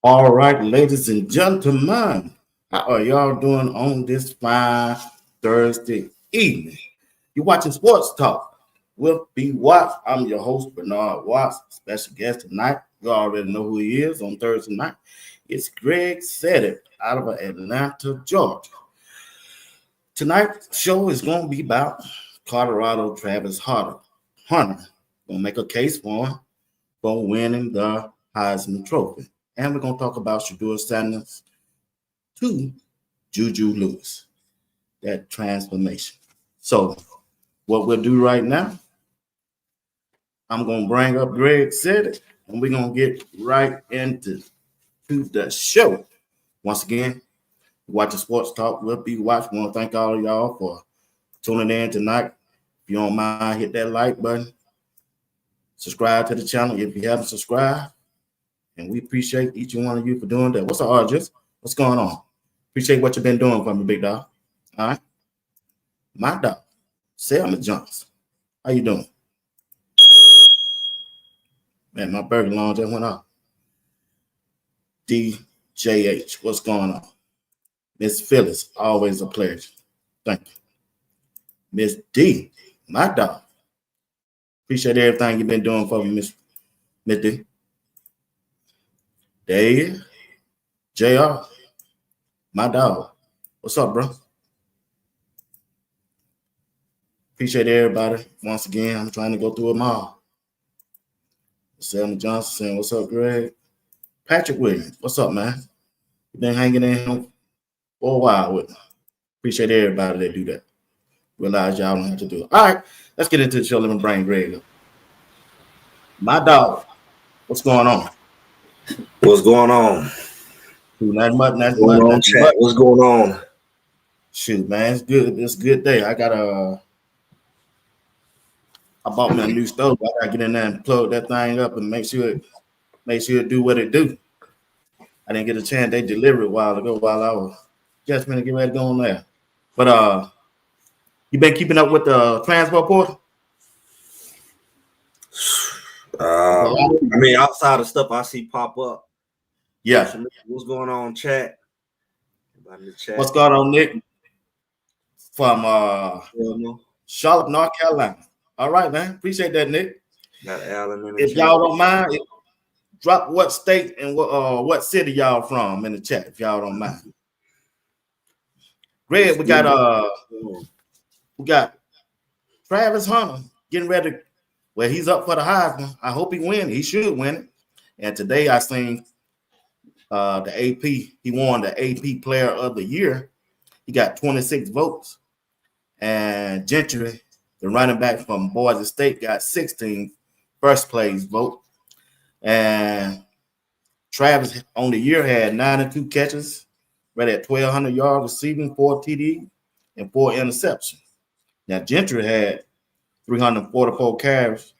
All right, ladies and gentlemen, how are y'all doing on this fine Thursday evening? You're watching Sports Talk with B. Watts. I'm your host, Bernard Watts. Special guest tonight. You already know who he is on Thursday night. It's Greg Shedeur out of Atlanta, Georgia. Tonight's show is going to be about Colorado Travis Hunter. Going to make a case for him for winning the Heisman Trophy. And we're going to talk about Shedeur Sanders to JuJu Lewis, that transformation. So what we'll do right now, I'm going to bring up Greg Shedeur, and we're going to get right into the show. Once again, watching Sports Talk with B. Watch. We want to thank all of y'all for tuning in tonight. If you don't mind, hit that like button. Subscribe to the channel if you haven't subscribed. And we appreciate each and one of you for doing that. What's up, Arjus? What's going on? Appreciate what you've been doing for me, big dog. All right. My dog, Selma Johnson. How you doing? Man, my burger alarm just went off. DJH, what's going on? Miss Phyllis, always a pleasure. Thank you. Miss D, my dog. Appreciate everything you've been doing for me, Miss D. Dave, JR, my dog. What's up, bro? Appreciate everybody. Once again, I'm trying to go through them all. Selma Johnson saying, what's up, Greg? Patrick Williams, what's up, man? You've been hanging in for a while with me. Appreciate everybody that do that. Realize y'all don't have to do it. All right, let's get into the show. Let me bring Greg up. My dog, what's going on? What's going on? Nothing much. What's going on? Shoot, man, it's good. It's a good day. I bought me a new stove. I gotta get in there and plug that thing up and make sure it do what it do. I didn't get a chance. They delivered it a while ago while I was just gonna get ready to go on there. But you been keeping up with the transport portal? I mean, outside of stuff I see pop up. Yeah. What's going on, chat? What's going on, Nick? From Charlotte, North Carolina. All right, man. Appreciate that, Nick. Got Alan in the if chat. y'all don't mind, drop what state and what city y'all from in the chat, if y'all don't mind. Greg, we got Travis Hunter getting ready to Well, he's up for the Heisman. I hope he wins. He should win it. And today I seen the AP. He won the AP Player of the Year. He got 26 votes. And Gentry, the running back from Boise State, got 16 first place vote. And Travis on the year had 92 catches, right at 1,200 yards receiving, 4 TD, and 4 interceptions. Now Gentry had 344 carries,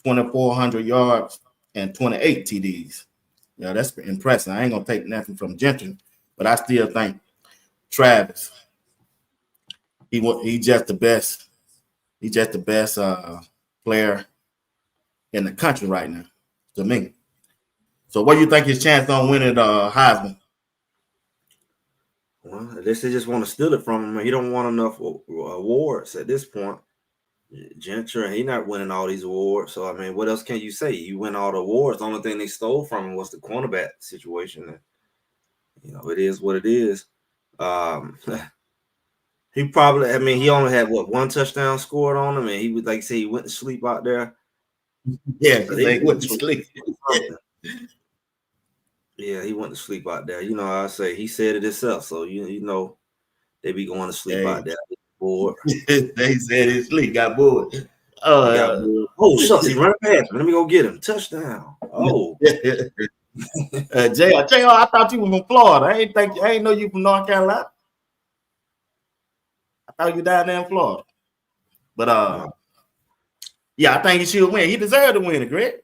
2,400 yards, and 28 TDs. Yeah, that's impressive. I ain't gonna take nothing from Gentry, but I still think Travis, he just the best. He's just the best player in the country right now, to me. So, what do you think his chance on winning Heisman? Well, unless they just want to steal it from him, he don't want enough awards at this point. Gentry, he not winning all these awards. So, I mean, what else can you say? You win all the awards. The only thing they stole from him was the cornerback situation. And, you know, it is what it is. He probably, I mean, he only had one touchdown scored on him, and he would, like you say, he went to sleep out there. Yeah, so he went to sleep. Yeah, he went to sleep out there. You know, I say he said it himself, so you know they be going to sleep out there. Bored. They said his sleep got bored. Oh, shucks, he ran past me. Let me go get him. Touchdown. Oh. JR, I thought you were from Florida. I ain't know you from North Carolina. I thought you down there in Florida. But yeah, I think he should win. He deserved to win it, Greg.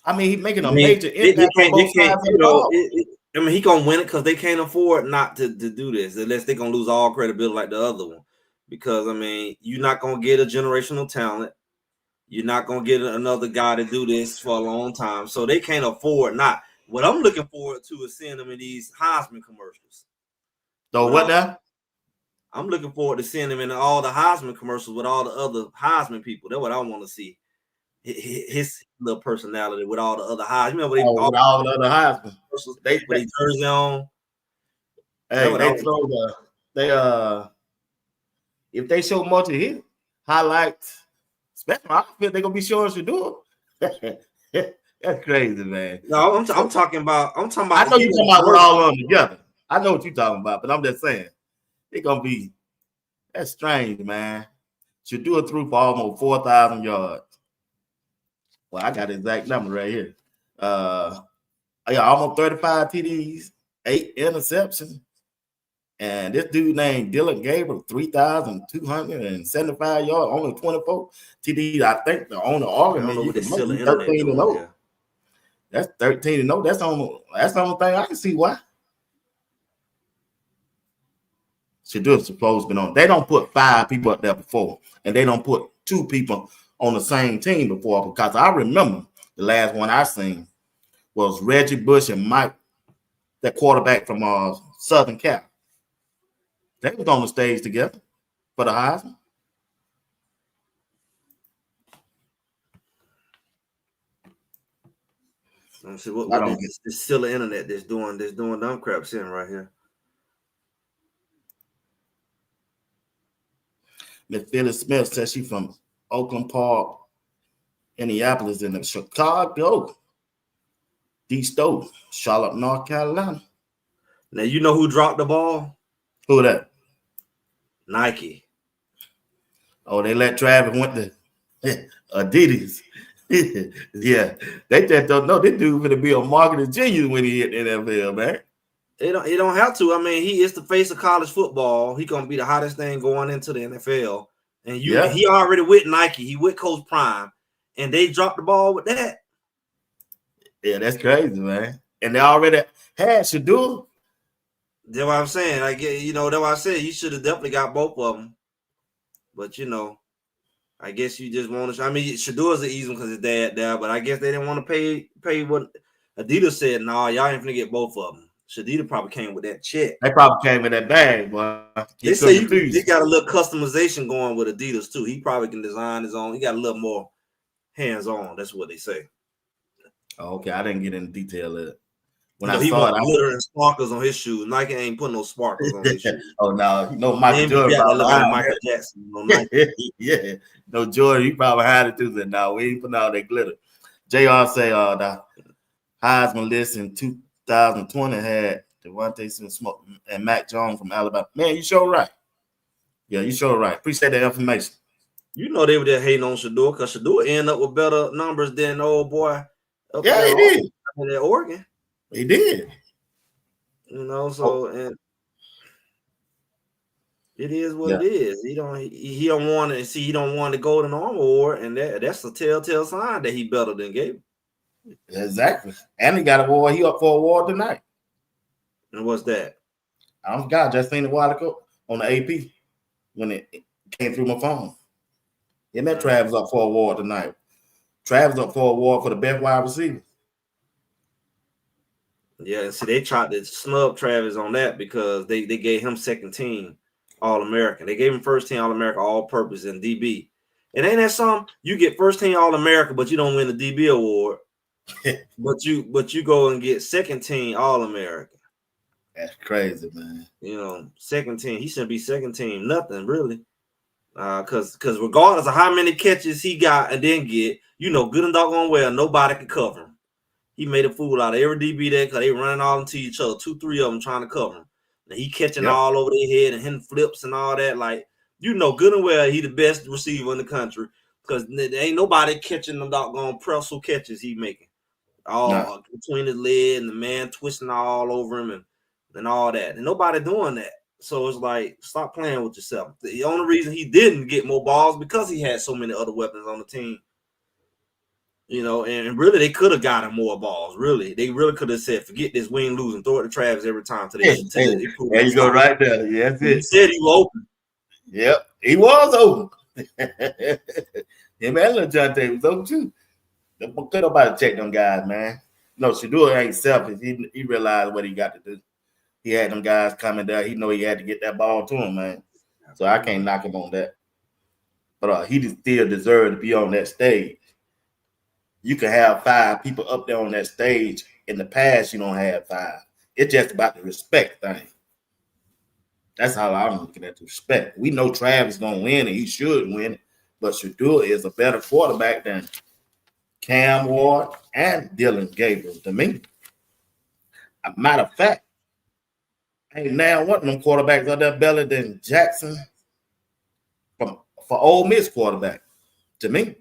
I mean, he's making a major impact on both sides of the ball. I mean, he gonna win it because they can't afford not to do this unless they're gonna lose all credibility like the other one. Because I mean, you're not gonna get a generational talent. You're not gonna get another guy to do this for a long time. So they can't afford not. What I'm looking forward to is seeing them in these Heisman commercials. So what now? I'm looking forward to seeing them in all the Heisman commercials with all the other Heisman people. That's what I want to see. His little personality with all the other Heisman. You remember with all the other Heisman. They put his jersey on. Hey, if they show much of his highlights, especially I feel they're gonna be showing Shedeur. That's crazy, man. No, I'm talking about. I know you're talking about we're all on together. I know what you're talking about, but I'm just saying it's gonna be. That's strange, man. Shedeur threw for almost 4,000 yards. Well, I got the exact number right here. Yeah, almost 35 TDs, 8 interceptions. And this dude named Dylan Gabriel, 3,275 yards, only 24 TDs. I think the owner argument you can make 13-0. That's 13-0. That's the only thing I can see why. Shedeur supposed to be on. They don't put 5 people up there before, and they don't put 2 people on the same team before, because I remember the last one I seen was Reggie Bush and Mike, that quarterback from Southern Cal. They was on the stage together for the Heisman. Let me see what is still the internet that's doing dumb crap sitting right here. Miss Phyllis Smith says she's from Oakland Park, Indianapolis, in Chicago. D-Stowe, Charlotte, North Carolina. Now you know who dropped the ball? Who that? Nike. Oh, they let Travis went to Adidas. Yeah, they just don't know this dude gonna be a marketing genius when he hit the NFL, man. He don't have to. I mean, he is the face of college football. He gonna be the hottest thing going into the NFL. And he already with Nike. He with Coach Prime, and they dropped the ball with that. Yeah, that's crazy, man. And they already had Shedeur. That's what I'm saying. That's what I said. You should have definitely got both of them. But I guess you just want to. I mean, Shedeur's an easy one because his dad there, but I guess they didn't want to pay what Adidas said. Nah, y'all ain't gonna get both of them. Shedeur probably came with that check. They probably came with that bag, but they say he got a little customization going with Adidas too. He probably can design his own. He got a little more hands-on. That's what they say. Oh, okay, I didn't get into detail of it. When I He saw want it, glitter and sparkles on his shoes. Nike ain't putting no sparkles on his shoes. oh no, They Michael ain't Jordan be out there probably looking like behind Michael Jackson. No that. Nike. Yeah, no Jordan, he probably had it too. Then no, we ain't putting all that glitter. JR say the Heisman list in 2020 had Devontae Smith and Mac Jones from Alabama. Man, you sure right. Yeah, you sure right. Appreciate that information. You know they were there hating on Shedeur because Shedeur ended up with better numbers than the old boy up Yeah, there he did. in Oregon. He did. You know, so and it is what it is. He don't want to see. He don't want the Golden Arm Award, and that's a telltale sign that he better than Gabe. Exactly. And he got an award. He up for an award tonight. And what's that? I forgot. Just seen it a while ago on the AP when it came through my phone. He met Travis up for an award tonight. Travis up for an award for the best wide receiver. Yeah, see, they tried to snub Travis on that because they gave him second team All-American. They gave him first team All-American all-purpose in DB. And ain't that something? You get first team All-American, but you don't win the DB award. but you go and get second team All-American. That's crazy, man. You know, second team. He shouldn't be second team. Nothing really. Because regardless of how many catches he got and didn't get, you know, good and doggone well, nobody could cover him. He made a fool out of every DB there because they running all into each other, 2-3 of them trying to cover him. And he catching all over their head and hitting flips and all that. Like, you know, good and well, he the best receiver in the country because there ain't nobody catching them doggone pretzel catches he making. All between his leg and the man twisting all over him and all that. And nobody doing that. So it's like, stop playing with yourself. The only reason he didn't get more balls because he had so many other weapons on the team. You know, and really they could have gotten more balls. Really, they really could have said, "Forget this, we ain't losing. Throw it to Travis every time." There you go, right there. Yeah, that's it. He said he was open. Yep, he was open. Him and little John Davis open too. Could nobody check them guys, man. No, Shedeur ain't selfish. He realized what he got to do. He had them guys coming down. He know he had to get that ball to him, man. So I can't knock him on that. But he still deserved to be on that stage. You can have 5 people up there on that stage. In the past, you don't have 5. It's just about the respect thing. That's how I'm looking at the respect. We know Travis is going to win, and he should win. But Shedeur is a better quarterback than Cam Ward and Dylan Gabriel to me. A matter of fact, ain't now one of them quarterbacks out there better than Jackson for Ole Miss quarterback to me.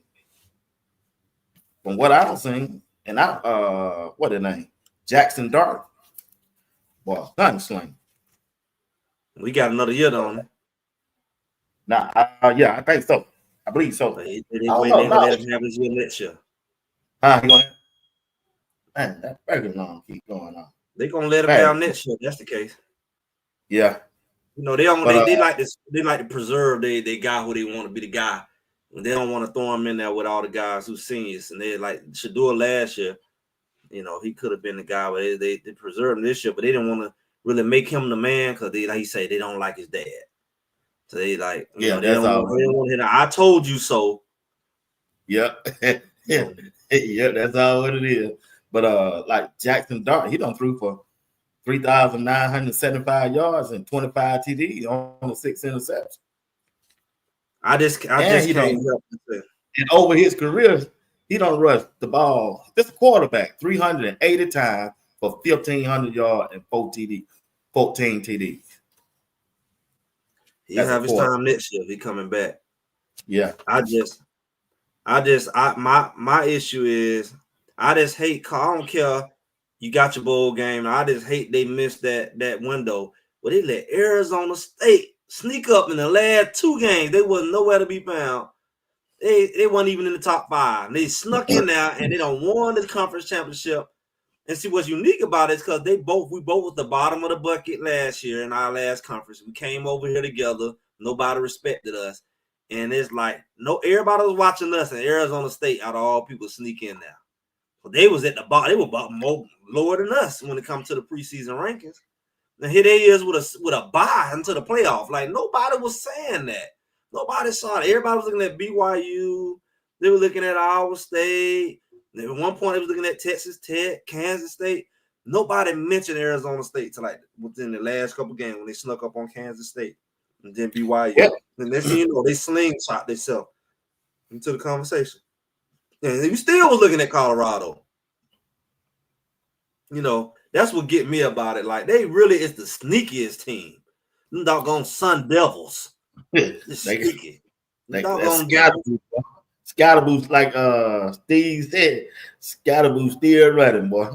From what I've seen, and what the name? Jackson Dart. Well, gunsling. We got another year on it. Nah, yeah, I think so. I believe so. They let him have his year next year. Man, that very long keep going on. They gonna let him down next year. That's the case. Yeah. You know, they like to preserve they guy who they want to be the guy. They don't want to throw him in there with all the guys who's seniors. And they like Shedeur last year. You know, he could have been the guy, but they preserved him this year, but they didn't want to really make him the man because they, like he say, they don't like his dad. So they like, they don't want to hit. I told you so. Yep. Yeah, that's all what it is. But like Jackson Dart, he done threw for 3,975 yards and 25 TDs on the 6 interceptions. I just can't help it. And over his career, he don't rush the ball. This quarterback 380 times for 1,500 yards and 14 TDs. He'll have his time next year if he coming back. Yeah. My issue is I just hate. I don't care. You got your bowl game. I just hate they missed that window. But they let Arizona State sneak up in the last 2 games. They wasn't nowhere to be found. They weren't even in the top 5. They snuck in there and they don't won the conference championship. And see what's unique about it is because we both was the bottom of the bucket last year in our last conference. We came over here together. Nobody respected us. And it's like everybody was watching us, and Arizona State out of all people sneak in there. But they was at the bottom. They were more lower than us when it comes to the preseason rankings. Now here they is with a bye into the playoff. Like nobody was saying that. Nobody saw it. Everybody was looking at BYU. They were looking at Iowa State. At one point, they was looking at Texas Tech, Kansas State. Nobody mentioned Arizona State till like within the last couple games when they snuck up on Kansas State and then BYU. Yep. And next thing you know, they slingshot themselves into the conversation. And you still was looking at Colorado. You know, that's what get me about it. Like, they really is the sneakiest team. Them doggone Sun Devils. They're sneaky. Scatterboost, like Steve said, Scatterboost still running, boy.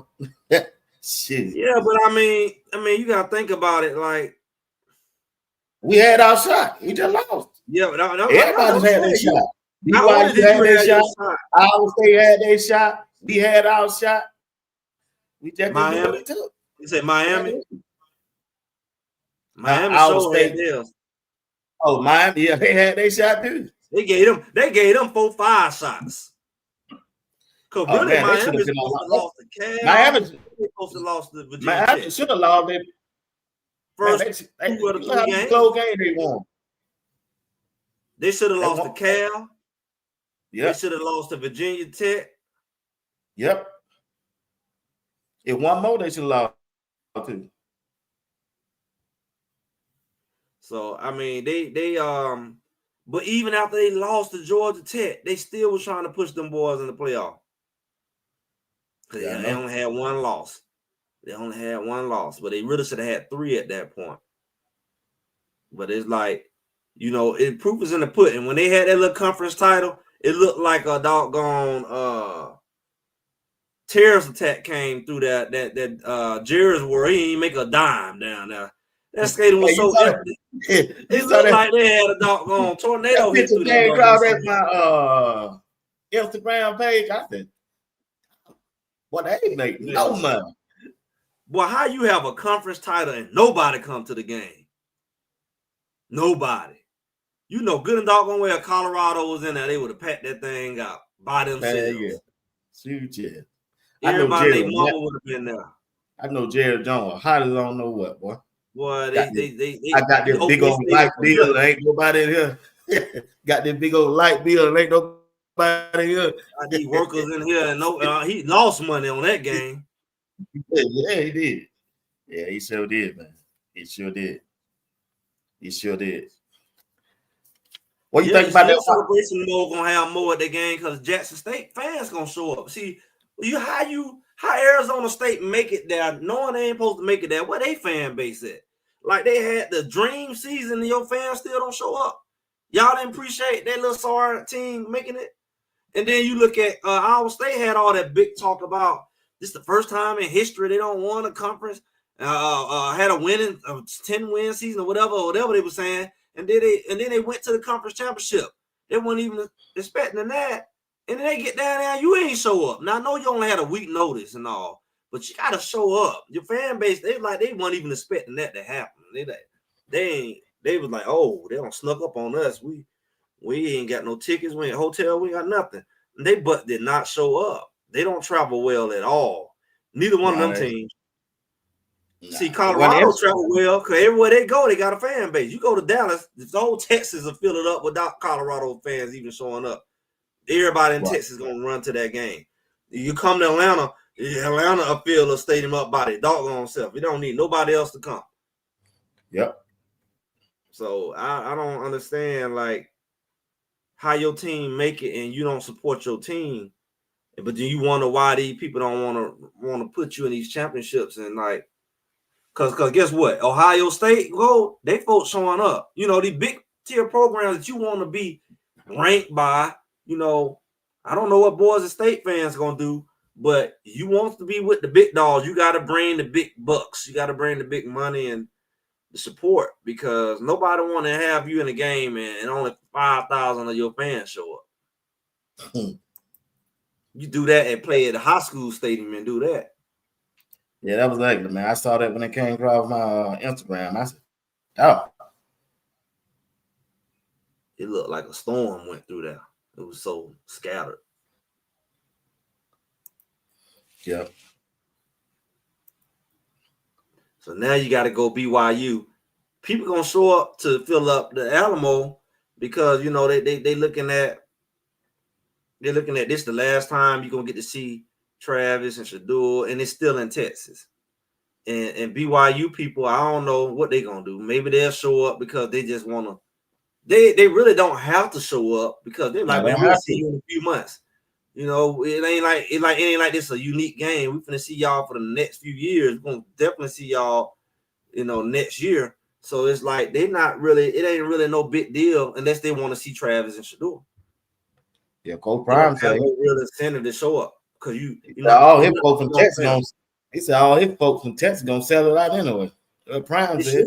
Shit. Yeah, but I mean, you gotta think about it. Like, we had our shot. We just lost. Yeah, everybody's had their shot. BYU had their shot. Iowa State had their shot. We had our shot. We just didn't do what it took. You say Miami? Miami State. Oh, Miami, yeah, they had their shot too. They gave them 4-5 shots. Cause really, man, Miami supposed to lost the Cal. Miami supposed to lost the Virginia. Miami should have lost their first two of the 3 games. Close game they won. They should have lost the Cal. Yep. They should have lost to Virginia Tech. Yep. If one more, they should have lost too. So I mean, they but even after they lost to Georgia Tech, they still was trying to push them boys in the playoff. They only had one loss. But they really should have had 3 at that point. But it's like, you know, proof is in the pudding. When they had that little conference title, it looked like a doggone terrorist attack came through that Jerry's where he ain't make a dime down there. That stadium was so empty. It looked like they had a doggone tornado hit through there. My Instagram page. I said, "What they ain't make no money." Boy, how you have a conference title and nobody come to the game? Nobody. You know, good and doggone well Colorado was in there, they would have packed that thing out by themselves. Yeah. Everybody, their mama would have been there. I know Jerry Jones, hot as I don't know what, boy. Boy, I got this big old light bill. Ain't nobody in here. Got this big old light bill. Ain't nobody here. I need workers in here, and he lost money on that game. Yeah, he did. Yeah, he sure did, man. He sure did. What you think about that celebration mode? Gonna have more at the game because Jackson State fans gonna show up. See, how Arizona State make it there, knowing they ain't supposed to make it there. Where they fan base at? Like they had the dream season, and your fans still don't show up. Y'all didn't appreciate that little sorry team making it. And then you look at Iowa State had all that big talk about this is the first time in history they don't won a conference. Had a winning 10-win season or whatever they were saying. And then they went to the conference championship. They weren't even expecting that. And then they get down there, you ain't show up. Now I know you only had a week notice and all, but you gotta show up. Your fan base, they weren't even expecting that to happen. They was like, oh, they don't snuck up on us. We ain't got no tickets, we ain't hotel, we got nothing. And they did not show up. They don't travel well at all. Neither one of them teams. See, Colorado travel well because everywhere they go, they got a fan base. You go to Dallas, the whole Texas will fill it up without Colorado fans even showing up. Everybody in Texas is gonna run to that game. You come to Atlanta will fill the stadium up by their doggone self. You don't need nobody else to come. Yep. So I don't understand like how your team make it and you don't support your team, but then you wonder why these people don't want to put you in these championships and like. Cause guess what? Ohio State, they folks showing up. You know, these big tier programs that you want to be ranked by, you know, I don't know what Boise State fans gonna do, but you want to be with the big dogs. You got to bring the big bucks. You got to bring the big money and the support because nobody want to have you in a game and only 5,000 of your fans show up. You do that and play at a high school stadium and do that. Yeah, that was ugly, man. I saw that when it came across my Instagram. I said, oh. It looked like a storm went through there. It was so scattered. Yeah. So now you got to go BYU. People gonna show up to fill up the Alamo because you know they looking at this the last time you're gonna get to see Travis and Shedeur, and it's still in Texas. And BYU people, I don't know what they're gonna do. Maybe they'll show up because they just wanna. They really don't have to show up because they're like, They man, don't we'll have see to. you in a few months. You know, it ain't like this a unique game. We're gonna see y'all for the next few years. We're gonna definitely see y'all, next year. So it's like they not really. It ain't really no big deal unless they want to see Travis and Shedeur. Yeah, Coach They don't Prime have said no real incentive to show up because all his you're not folks from gonna Texas play them. gonna. He said all his folks from Texas gonna sell it out anyway. Prime They said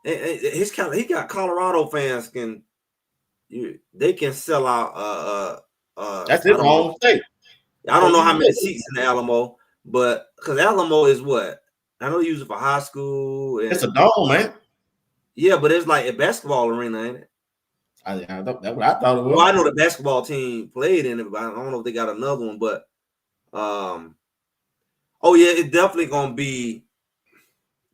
should. He got Colorado fans they can sell out. that's I his don't know. home state. I don't know how many Yeah, seats in the Alamo, but because Alamo is what I know they use it for high school it's a and dome, man. yeah, but it's like a basketball arena, ain't it? That's what I thought it Well, was. I know the basketball team played in it, but I don't know if they got another one. But oh yeah, it's definitely gonna be.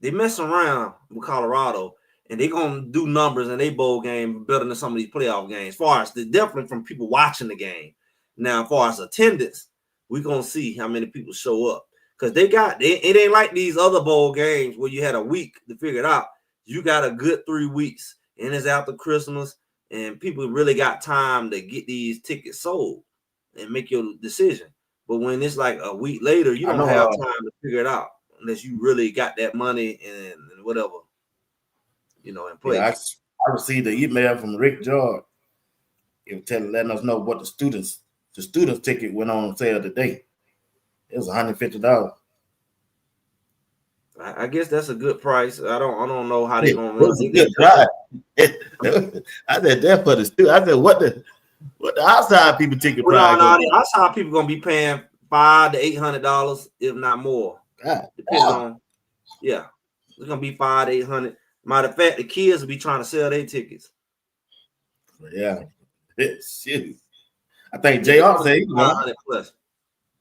They mess around with Colorado, and they gonna do numbers in their bowl game better than some of these playoff games. As far as definitely from people watching the game. Now, as far as attendance, we gonna see how many people show up because it ain't like these other bowl games where you had a week to figure it out. You got a good 3 weeks, and it's after Christmas, and people really got time to get these tickets sold and make your decision. But when it's like a week later, you I don't know. have time to figure it out unless you really got that money and whatever, in Yeah, place. I received an email from Rick George. It was letting us know what the students ticket went on sale today. It was $150. I guess that's a good price. I don't know how they It gonna run. was a good price. I said that for the student. I said what the outside people ticket Well, price no, gonna no, be? that's how people gonna be paying $500 to $800, if not more, God, depending on. Yeah, it's gonna be 500 to 800. Matter of fact, the kids will be trying to sell their tickets. yeah. Shit. I think Yeah, it's JR gonna said be he was going. 500 plus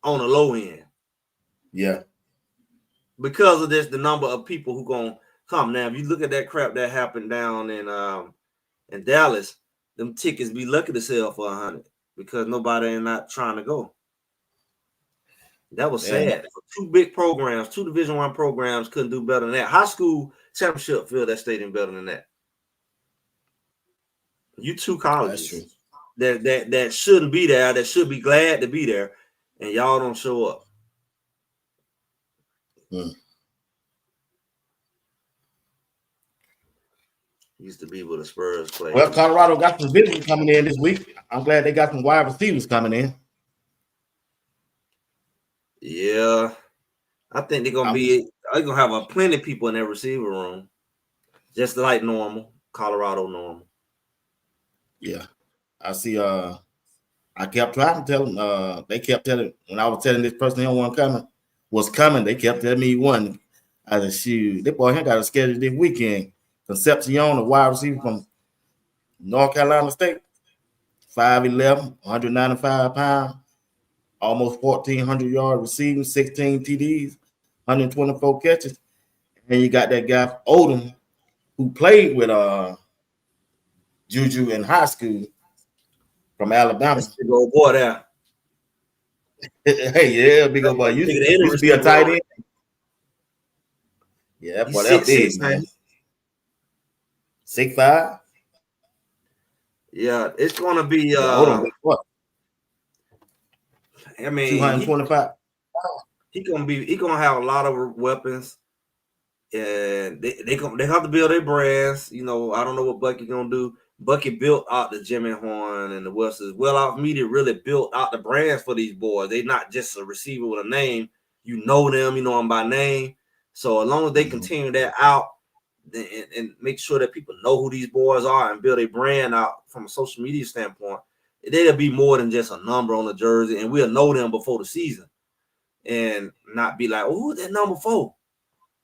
on the low end Yeah. because of this. The number of people who gonna come now. If you look at that crap that happened down in Dallas, them tickets be lucky to sell for 100 because nobody ain't not trying to go. That was Yeah. sad. Two big programs, two Division I programs couldn't do better than that. High school championship filled that stadium better than that. You two That's true. colleges that shouldn't be there, that should be glad to be there, and y'all don't show up. Hmm. Used to be where the Spurs played. Well, Colorado got some visitors coming in this week. I'm glad they got some wide receivers coming in. Yeah, I think they're gonna have a plenty of people in their receiver room, just like normal, Colorado normal. Yeah. I see I kept trying to tell them. They kept telling when I was telling this person he was coming. They kept telling me he won. I said, shoot, this boy here got a schedule this weekend. Concepcion, a wide receiver from North Carolina State, 5'11", 195 pounds, almost 1,400 yards receiving, 16 TDs, 124 catches. And you got that guy Odom who played with JuJu in high school from Alabama. That's the big old boy there. Hey, yeah, big old boy. Bigger than any Used to be a receiver tight on end. it. Yeah, that boy, He's that 6'6", big, man. man. 6'5". Yeah, it's gonna be. Yeah, Odom, what? I mean, 225. he gonna have a lot of weapons, and they have to build their brands. I don't know what Bucky gonna do. Bucky built out the Jimmy Horn and the Westers. Well Off Media really built out the brands for these boys. They not just a receiver with a name. You know them. You know them by name. So as long as they continue that out and make sure that people know who these boys are and build a brand out from a social media standpoint, they'll be more than just a number on the jersey, and we'll know them before the season and not be like, oh, that number 4.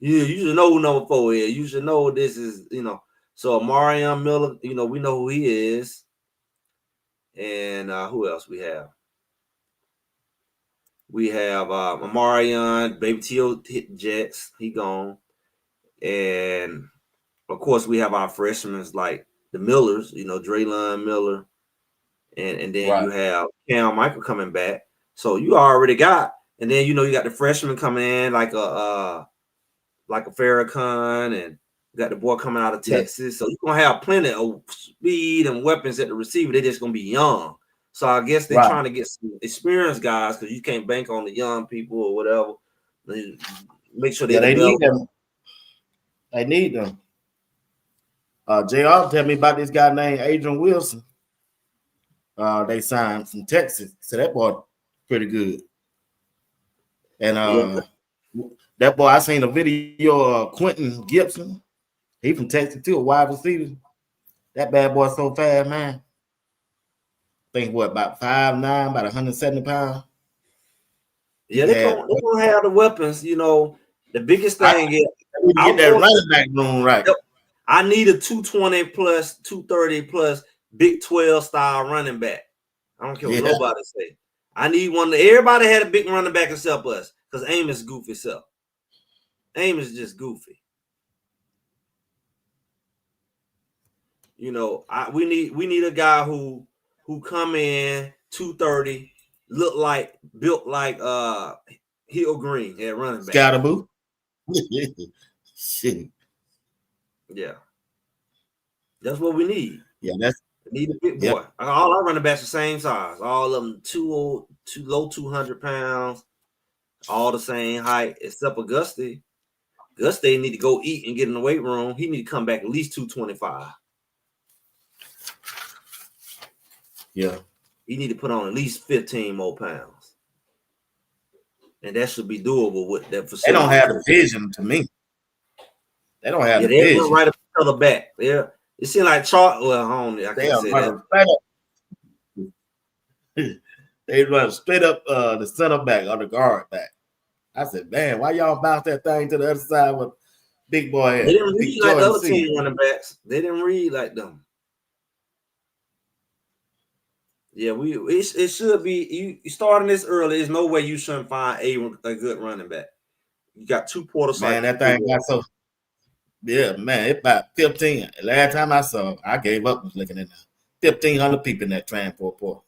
Yeah, you should know who number 4 is. You should know this is, So Marion Miller, we know who he is. And who else we have? We have Marion, Baby T.O. hit Jets. He gone. And, of course, we have our freshmen like the Millers, Draylon Miller. And then Right. you have Cam Michael coming back. So you already got, and then, you got the freshmen coming in like like a Farrakhan, and got the boy coming out of Texas. So you're gonna have plenty of speed and weapons at the receiver. They're just gonna be young. So I guess they're trying to get some experienced guys because you can't bank on the young people or whatever. They make sure they need them. They need them. JR tell me about this guy named Adrian Wilson. They signed from Texas. So that boy pretty good. And that boy, I seen a video of Quentin Gibson. He from Texas too, a wide receiver. That bad boy so fast, man. I think what, about 5'9", about 170 pounds. Yeah, they're gonna have the weapons. You know, the biggest thing is get that running back room right. I need a 220 plus, 230 plus Big 12 style running back. I don't care what nobody say. I need one. Everybody had a big running back except us, because Amos goofy self. Amos just goofy. You know, we need a guy who come in 230, built like Hill Green at running back. Scatterboo. Shit. Yeah. That's what we need. Yeah, we need a big boy. All our running backs the same size. All of them low 200 pounds, all the same height, except Auguste. Auguste need to go eat and get in the weight room. He need to come back at least 225. Yeah. He need to put on at least 15 more pounds. And that should be doable with that facility. They don't have the vision to me. They don't have the vision. They right up to the back. Yeah. It seems like Charles. Well, I can't say that. They run straight up the center back or the guard back. I said, man, why y'all bounce that thing to the other side with big boy? They didn't read like the other team running backs. They didn't read like them. Yeah, it should be. You starting this early. There's no way you shouldn't find a good running back. You got 2 quarter cycles. Man, that thing got so. Yeah, man, it's about 15. Last time I saw, I gave up was looking at 1,500 people in that transport port.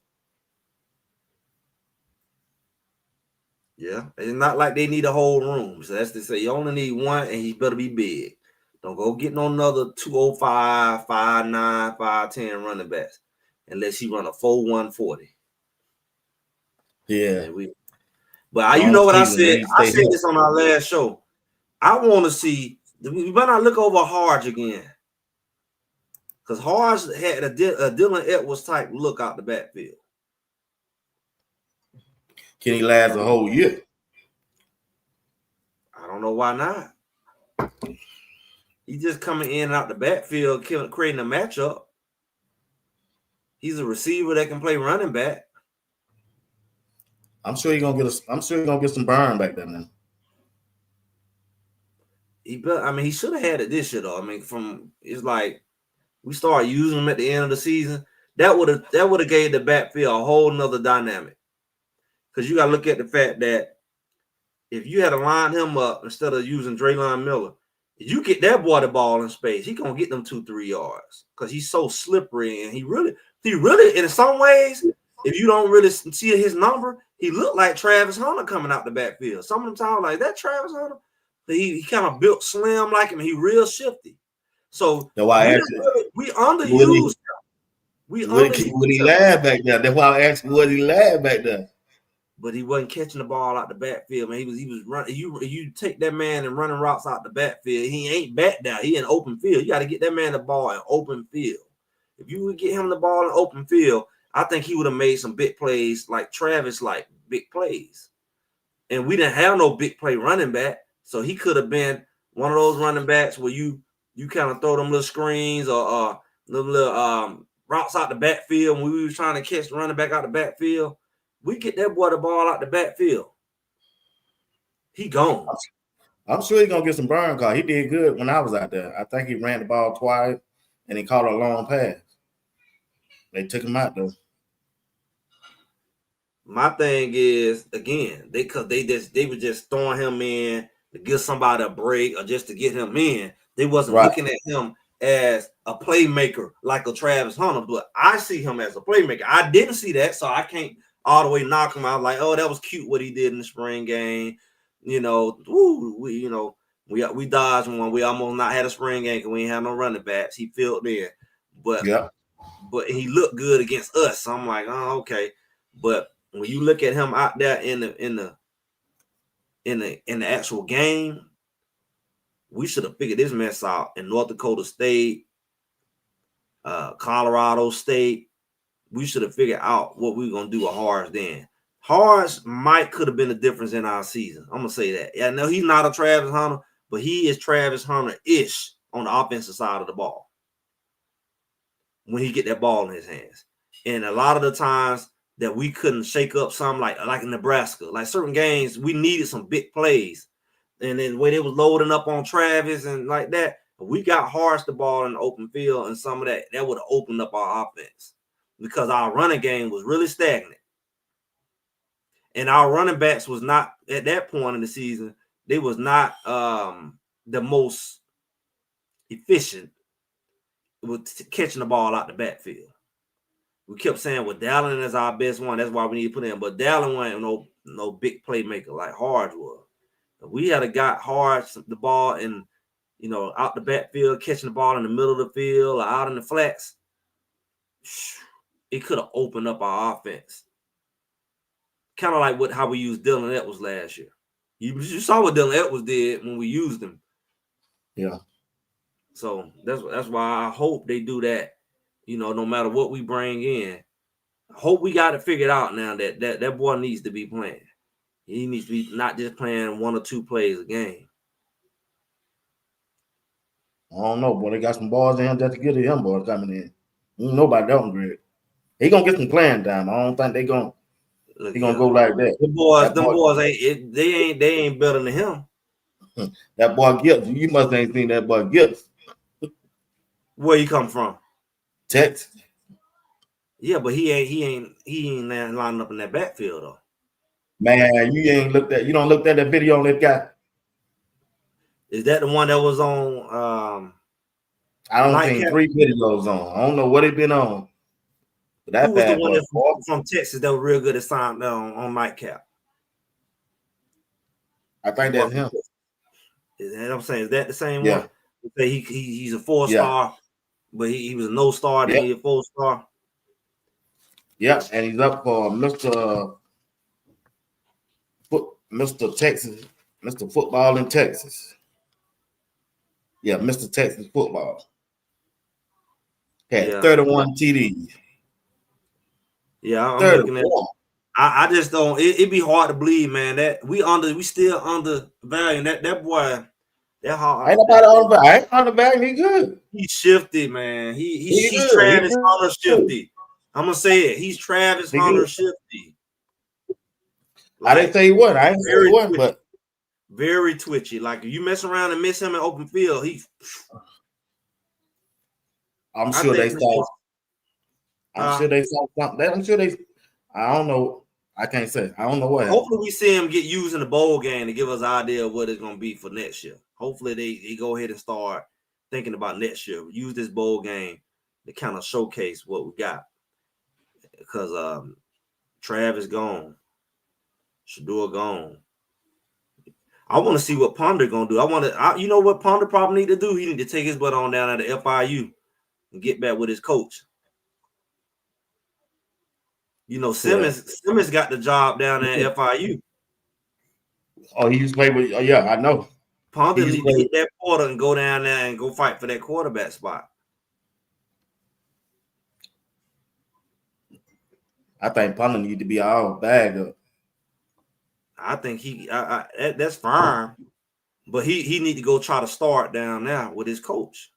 Yeah, it's not like they need a whole room. So that's to say, you only need one, and he better be big. Don't go get no another 205, 5'9", 5'10" running backs unless he run a 4.140. Yeah. But you know what I said? I said this on our last show. I want to see. We better not look over Harge again, because Harge had a Dylan Edwards type look out the backfield. Can he last a whole year? I don't know why not. He's just coming in and out the backfield, creating a matchup. He's a receiver that can play running back. I'm sure he's gonna get some burn back there, man. He should have had it this year, though. It's like we start using him at the end of the season. That would have gave the backfield a whole nother dynamic. Because you got to look at the fact that if you had to line him up instead of using Draylon Miller, if you get that boy the ball in space, he gonna get them 2-3 yards because he's so slippery, and he really in some ways, if you don't really see his number, he looked like Travis Hunter coming out the backfield. Some of them times like that Travis Hunter. He kind of built slim like him. He real shifty. So we underused him. Would he laugh back there? That's why I asked him, would he laugh back there? But he wasn't catching the ball out the backfield, man. He was running. You take that man and running routes out the backfield. He ain't back down. He in open field. You got to get that man the ball in open field. If you would get him the ball in open field, I think he would have made some big plays like Travis, like big plays. And we didn't have no big play running back. So he could have been one of those running backs where you kind of throw them little screens or little routes out the backfield. When we were trying to catch the running back out the backfield, we get that boy the ball out the backfield. He gone. I'm sure he's going to get some burn because he did good when I was out there. I think he ran the ball twice and he caught a long pass. They took him out, though. My thing is, again, they were just throwing him in to give somebody a break or just to get him in. They wasn't looking at him as a playmaker like a Travis Hunter, but I see him as a playmaker. I didn't see that, so I can't all the way knock him out like, oh, that was cute what he did in the spring game. We dodged one. We almost not had a spring game because we ain't have no running backs. He filled there, but he looked good against us. So I'm like, oh, okay. But when you look at him out there in the actual game, we should have figured this mess out in North Dakota State, Colorado State. We should have figured out what we were gonna do with Harris then. Harris could have been the difference in our season. I'm gonna say that. Yeah, no, he's not a Travis Hunter, but he is Travis Hunter-ish on the offensive side of the ball when he get that ball in his hands. And a lot of the times that we couldn't shake up something like in Nebraska, like certain games, we needed some big plays. And then the way they was loading up on Travis and like that, we got Harris the ball in the open field, and some of that would have opened up our offense because our running game was really stagnant. And our running backs was not, at that point in the season, they was not the most efficient with catching the ball out the backfield. We kept saying, well, Dallin is our best one. That's why we need to put in. But Dallin wasn't no big playmaker like Hards was. We had got Hards the ball and, out the backfield, catching the ball in the middle of the field or out in the flats. It could have opened up our offense. Kind of like how we used Dylan Edwards last year. You saw what Dylan Edwards did when we used him. Yeah. So that's why I hope they do that. No matter what we bring in, I hope we got it figured out now that boy needs to be playing. He needs to be not just playing 1 or 2 plays a game. I don't know, boy. They got some balls in him just to get to him, boy, coming in. Nobody downgrade. He gonna get some playing time. I don't think they gonna go like that. Them boys ain't better than him. That boy Gibbs, you must ain't seen that boy Gibbs. Where you come from? Texas. Yeah, but he ain't lining up in that backfield though. Man, you don't look at that video on that guy. Is that the one that was on? I don't think 3 videos on. I don't know what it been on. But who was the one that's from Texas that was real good at sign on Nightcap? I think that's him. Is that what I'm saying? Is that the same one? He's a 4-star, but he was a no-star, then he's a 4-star. Yeah, and he's up for Mr. Texas, Mr. Football in Texas. Yeah, Mr. Texas Football. Had 31 TDs. Yeah, I'm looking at it. I just don't. It'd be hard to believe, man. That we still undervaluing that boy. That hard. Ain't nobody undervalued. I ain't undervalued. He good. He's shifty, man. He's Travis Hunter shifty. I'm gonna say it. He's Travis Hunter shifty. I didn't say he was. I didn't say he was, but very twitchy. Like if you mess around and miss him in open field, I'm sure they saw something. I'm sure they. I don't know. I can't say. I don't know what happened. Hopefully, we see him get used in the bowl game to give us an idea of what it's going to be for next year. Hopefully, they go ahead and start thinking about next year. Use this bowl game to kind of showcase what we got. Because Travis gone. Shedeur gone. I want to see what Ponder going to do. You know what Ponder probably need to do? He need to take his butt on down at the FIU and get back with his coach. Simmons got the job down there at FIU. Oh, he used to play with. Oh, yeah, I know. Ponder needs to get that Porter and go down there and go fight for that quarterback spot. I think Ponder need to be all bag up. I think that's fine, but he need to go try to start down there with his coach.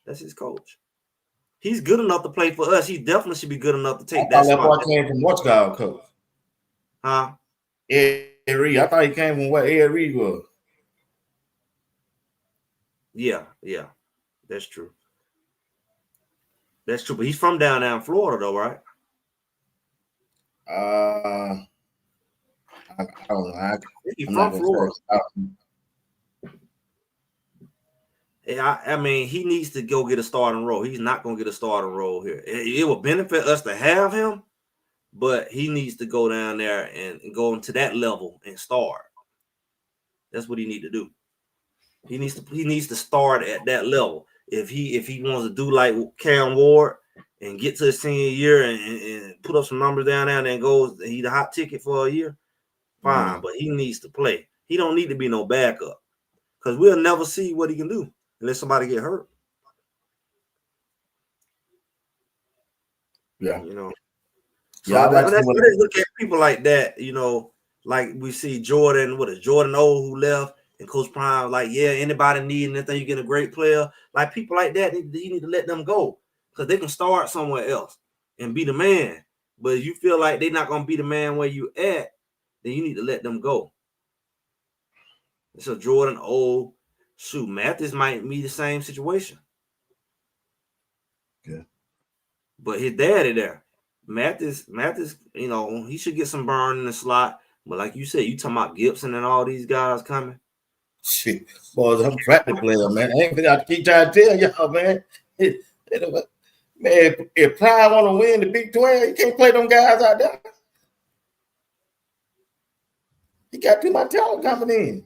That's his coach. He's good enough to play for us. He definitely should be good enough to take that spot. That boy came from what's called coach? Huh? Ed Reed. I thought he came from what Ed Reed was. Yeah. That's true. That's true. But he's from down there in Florida, though, right? I don't know. He's from Florida. I mean, he needs to go get a starting role. He's not going to get a starting role here. It will benefit us to have him, but he needs to go down there and go into that level and start. That's what he need to do. He needs to start at that level. If he wants to do like Cam Ward and get to his senior year and put up some numbers down there and then goes, he's a hot ticket for a year, fine. But he needs to play. He don't need to be no backup because we'll never see what he can do unless somebody get hurt. Yeah, you know. So yeah. let's look at people like that. You know, like we see Jordan. What is Jordan O who left? And Coach Prime, like, yeah, anybody need anything, you get a great player. Like people like that, you need to let them go because they can start somewhere else and be the man. But if you feel like they're not gonna be the man where you at, then you need to let them go. So Jordan O, shoot, Mathis might be the same situation. Yeah. But his daddy there, Mathis, you know, he should get some burn in the slot. But like you said, you talking about Gibson and all these guys coming. Shit, boys, I'm a practice player, man. I ain't got to keep trying to tell y'all, man. Man, if Prime want to win the Big 12, you can't play them guys out there. He got too much talent coming in.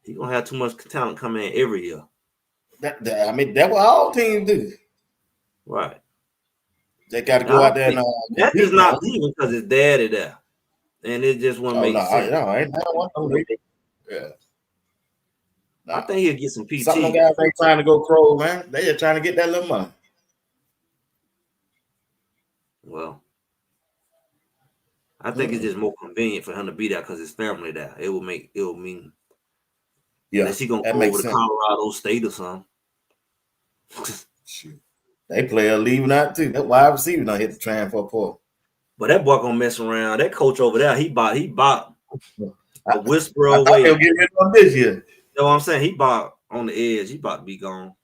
He gonna have too much talent coming in every year. I mean, that's what all teams do. Right. They got to go out there and that is not leaving because his daddy there, and it just won't make sense. Yeah. I think he'll get some PT. Some of them guys ain't trying to go pro, man. They just trying to get that little money. Well, I think it's just more convenient for him to be there because his family there. It will mean. Yeah, unless he gonna go over to Colorado State or something. Shoot. They player leaving out too. That wide receiver not hit the transfer portal. But that boy gonna mess around. That coach over there, he bought a whisper away. He'll get rid of him this year. You know what I'm saying? He bought on the edge. He about to be gone.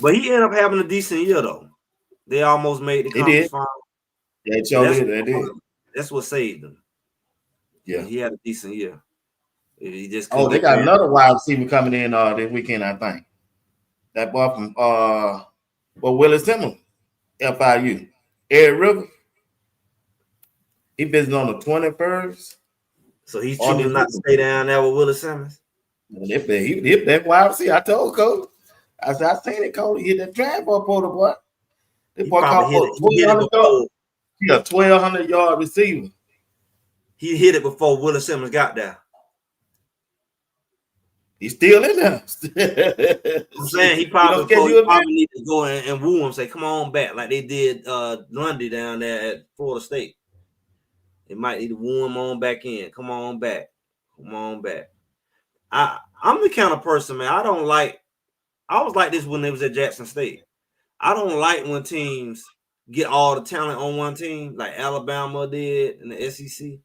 But he ended up having a decent year though. They almost made the conference final. Yeah, they did. That's what saved them. Yeah, he had a decent year. He just they got another wide receiver coming in this weekend, I think. That boy from Willis Simmons, FIU, Eric River. He visited on the 21st. So he's choosing not to stay down there with Willis Simmons. If that wide receiver, I told Coach. I said, I seen it, Coach. He hit that transfer portal, boy. This boy caught for 1,200 yards. He a 1,200-yard receiver. He hit it before Willis Simmons got there. He's still in there. I'm saying he probably need to go and woo him, say, come on back, like they did Lundy down there at Florida State. They might need to woo him on back in. Come on back. I'm the kind of person, man, I was like this when they was at Jackson State. I don't like when teams get all the talent on one team, like Alabama did in the SEC.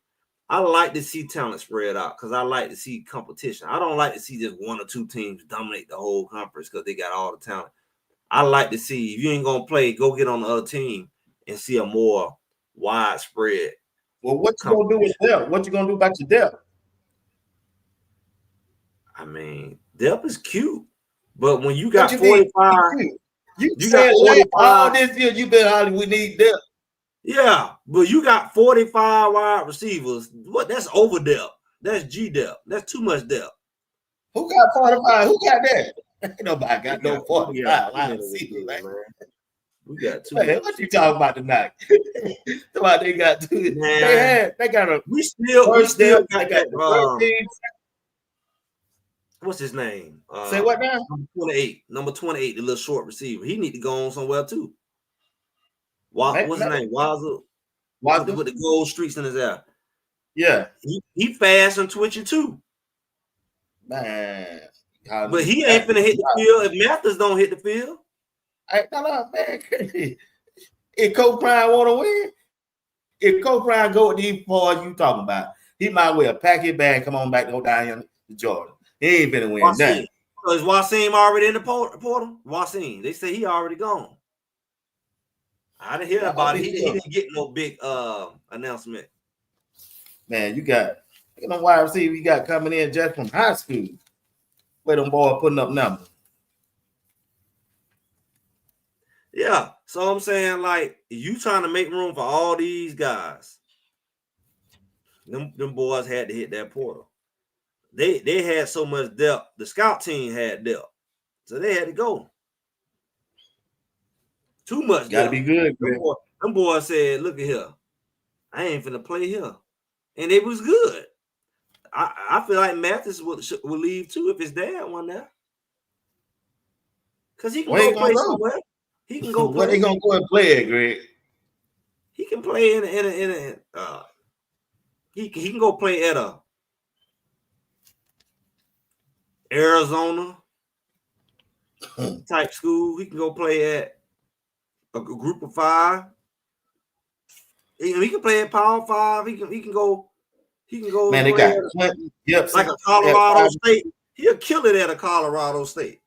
I like to see talent spread out because I like to see competition. I don't like to see just one or two teams dominate the whole conference because they got all the talent. I like to see, if you ain't going to play, go get on the other team and see a more widespread. Well, what you going to do with depth? What you going to do about your depth? I mean, depth is cute, but when you got 45, you got 45 all this year, you been hollering, we need depth. Yeah, but you got 45 wide receivers. What? That's over depth. That's G depth. That's too much depth. Who got 45? Who got that? Ain't nobody got no 45 wide receivers, man. We got two. Man, what you talking about tonight? Somebody they got two. They got a. We still got that. What's his name? Say what now? Number 28, the little short receiver. He need to go on somewhere too. What's his name? Wazoo. With the gold streaks in his hair. Yeah. He fast and twitchy too. Man. But he ain't finna hit the field if Mathis don't hit the field. No, man. If Coach Prime want to win, if Coach Prime go with these boys you talking about, he might well pack his bag, come on back, go down here to Jordan. He ain't finna win nothing. So is Wasim already in the portal? Wasim. They say he already gone. I didn't hear about it. He didn't get no big announcement. Man, you got wide receiver you got coming in just from high school. Where them boys putting up numbers. Yeah. So I'm saying, like, you trying to make room for all these guys. Them boys had to hit that portal. They had so much depth. The scout team had depth, so they had to go. Too much. Got to be good, man. Them boys said, "Look at here, I ain't finna play here," and it was good. I feel like Mathis will leave too if his dad won there, because he can go play somewhere. He can go play. Where they gonna go and play at, Greg? He can play in a he can go play at a Arizona type school. He can go play at a group of 5. He can play at Power 5. He can go. Man, they got Clinton, like a Colorado State. He'll kill it at a Colorado State.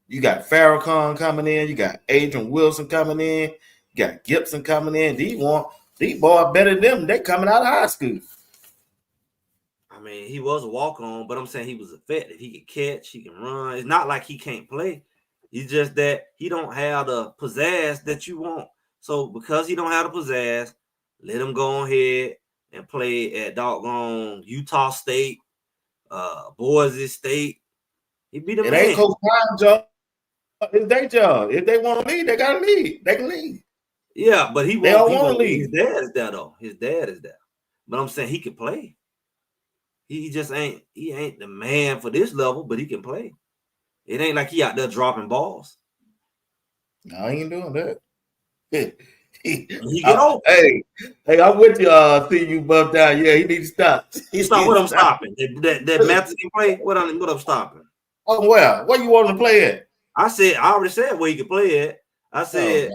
You got Farrakhan coming in. You got Adrian Wilson coming in. You got Gibson coming in. These boys better than them. They coming out of high school. I mean, he was a walk-on, but I'm saying he was effective. He can catch. He can run. It's not like he can't play. It's just that he don't have the pizzazz that you want. So because he don't have the pizzazz, let him go ahead and play at doggone Utah State, Boise State. He be the man. It ain't Coach Prime job. It's their job. If they want to leave, they gotta leave. They can leave. Yeah, but they don't want to leave. His dad is there though. His dad is there. But I'm saying he can play. He just ain't. He ain't the man for this level, but he can play. It ain't like he out there dropping balls. No, he ain't doing that. He get over. Hey, I'm with you. See you bump down. Yeah, he needs to stop. Stop. What I'm stopping? That Mathis can play. What I'm stopping? Oh well, where you want him to play at? I already said where he could play at. I said,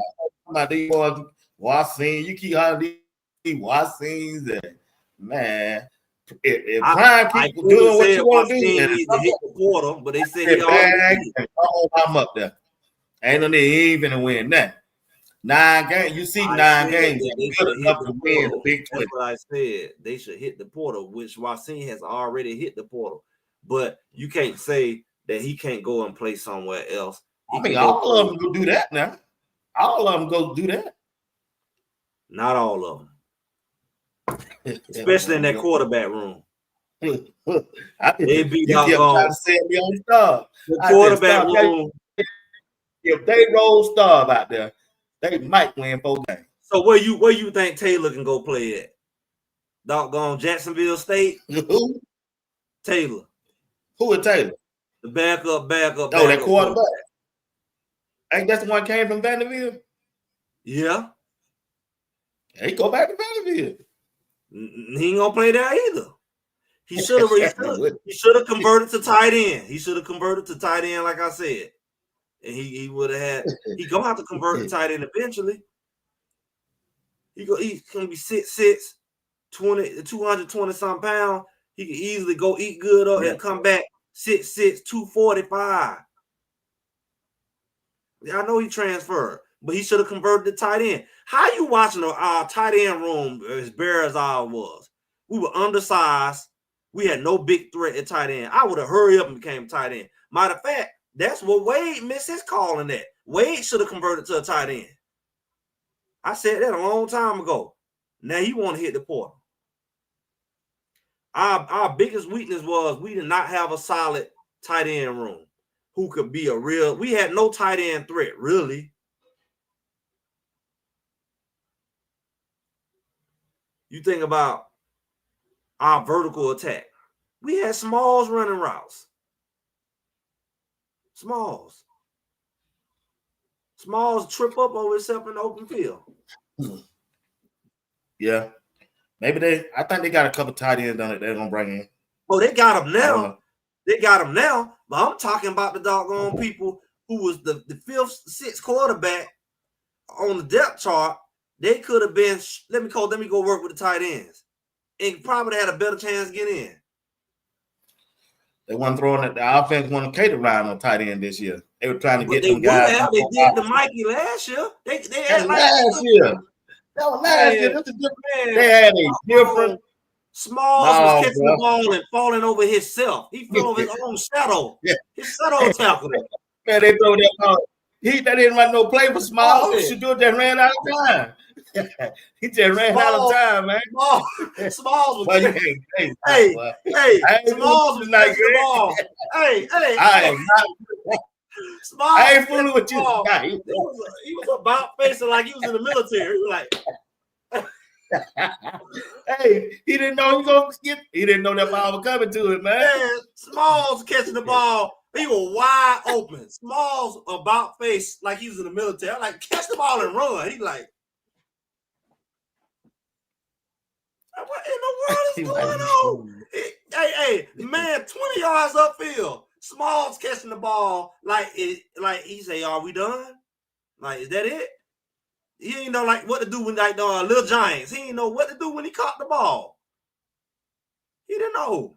about these boys, Wassine. You keep hollering these Wassines, and man, if Prime keep doing what you want to do, he needs to hit the portal, but they said he already. I'm up there. Ain't no need. He ain't gonna win that. 9 games. You see 9 games. They should hit the portal. That's what I said. They should hit the portal, which Wassine has already hit the portal. But you can't say that he can't go and play somewhere else. I mean, all of them go do that now. All of them go do that. Not all of them. Especially in that quarterback room. They be doggone. The quarterback room. If they roll Starve out there, they might win 4 games. So where you think Taylor can go play at? Doggone Jacksonville State? Who? Taylor. Who is Taylor? The backup. Oh, that quarterback. Ain't that the one came from Vanderbilt? Yeah. He go back to Vanderbilt. He ain't gonna play there either. He should have converted to tight end. He should have converted to tight end, like I said. And he would have had. He gonna have to convert to tight end eventually. He's gonna be 6'6", 220 some pounds. He can easily go eat good up and come back 6'6", 245. I know he transferred, but he should have converted to tight end. How you watching our tight end room as bare as ours was? We were undersized. We had no big threat at tight end. I would have hurried up and became tight end. Matter of fact, that's what Wade missed his calling that. Wade should have converted to a tight end. I said that a long time ago. Now he want to hit the portal. Our biggest weakness was we did not have a solid tight end room who could be a real. We had no tight end threat, really. You think about our vertical attack. We had Smalls running routes. Smalls trip up over himself in the open field. Yeah. Maybe I think they got a couple tight ends on it they're going to bring in. Oh, they got them now. They got them now. But I'm talking about the doggone people who was the 5th, 6th quarterback on the depth chart. They could have been, let me go work with the tight ends. And probably had a better chance to get in. They weren't throwing it. The offense wanted to cater around on tight end this year. They were trying to get them guys. They did the Mikey last year. They had last year. That was last year. That's a different. They had a different. Smalls was catching the ball and falling over himself. He fell over his own shadow. Yeah. His shadow tackled him. Man, they throw that ball. They didn't run no play for Smalls. Shedeur just ran out of time. He just ran out of time, man. Smalls was Well, catching. hey, Smalls was catching the ball. Hey, Smalls I ain't fooling with you tonight. He was about facing like he was in the military. He was like, hey, he didn't know he was gonna skip. He didn't know that ball was coming to it, man. Smalls catching the ball. He was wide open. Smalls about face like he was in the military. I'm like, catch the ball and run. He like, what in the world is going on? Hey, man, 20 yards upfield. Smalls catching the ball like he say, "Are we done? Like, is that it?" He ain't know like what to do when like the Little Giants. He didn't know what to do when he caught the ball. He didn't know.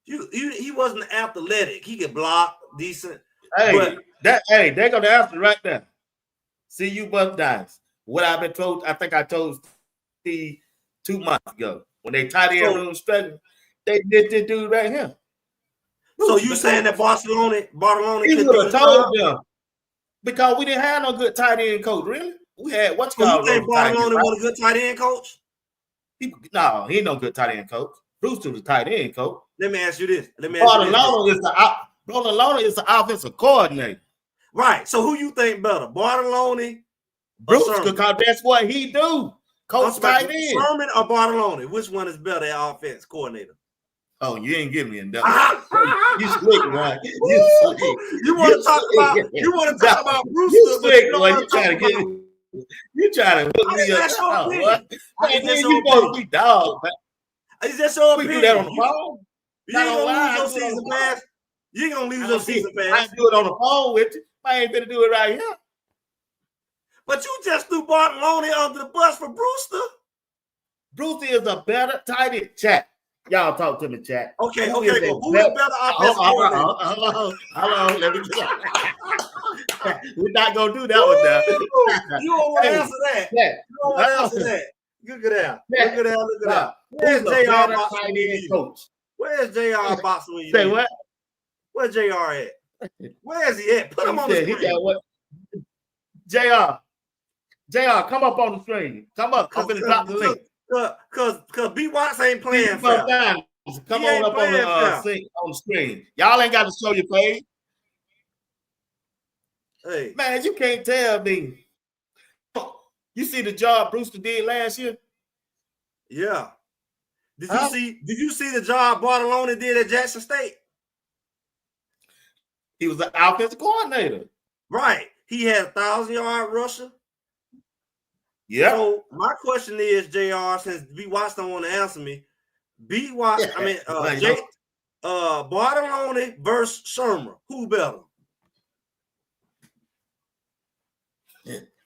He wasn't athletic. He could block decent. Hey, they're gonna answer right there. See you Buckeyes. What I've been told, I think I told Steve 2 months ago when they tied in room struggling, they did this dude right here. So you saying that Barcelona he would have told them because we didn't have no good tight end coach, really. We had what's called. You think Barcelona was a good tight end coach? No, he ain't no good tight end coach. Brewster was tight end coach. Let me ask you this. Barcelona is the offensive coordinator. Right. So who you think better, Barcelona? Brewster, because that's what he do. Coach tight end. Sherman or Barcelona? Which one is better at offense coordinator? Oh, you ain't giving me a double. You slick, man. You want to talk about Brewster? You slick, boy. You trying to hook me up. You supposed to be dog, man. Is that your opinion? We do that on the phone. You ain't gonna lose your season pass. You ain't gonna lose your season pass. I do it on the phone with you. I ain't gonna do it right here. But you just threw Barcelona under the bus for Brewster. Brewster is a better tight end. Chat. Y'all talk to me, chat. Okay. Well, who is better offensive coordinator? Hold on. Let me get We're not gonna do that one now. You don't want to answer that. You don't want to answer that. Look at that. Where's JR Boxing? Where's JR Boxing when you say what? Where's JR at? Where is he at? Put him on the screen. JR, come up on the screen. Come up. I'm gonna drop the link. Cause B Watts ain't playing fair. Come on up on the screen. Y'all ain't got to show your face. Hey, man, you can't tell me. You see the job Brewster did last year? Yeah. Did you see the job Barcelona did at Jackson State? He was the offensive coordinator. Right. He had 1,000-yard rusher. Yeah. So my question is, JR, since B Watts don't want to answer me, Barcelona versus Shermer, who better?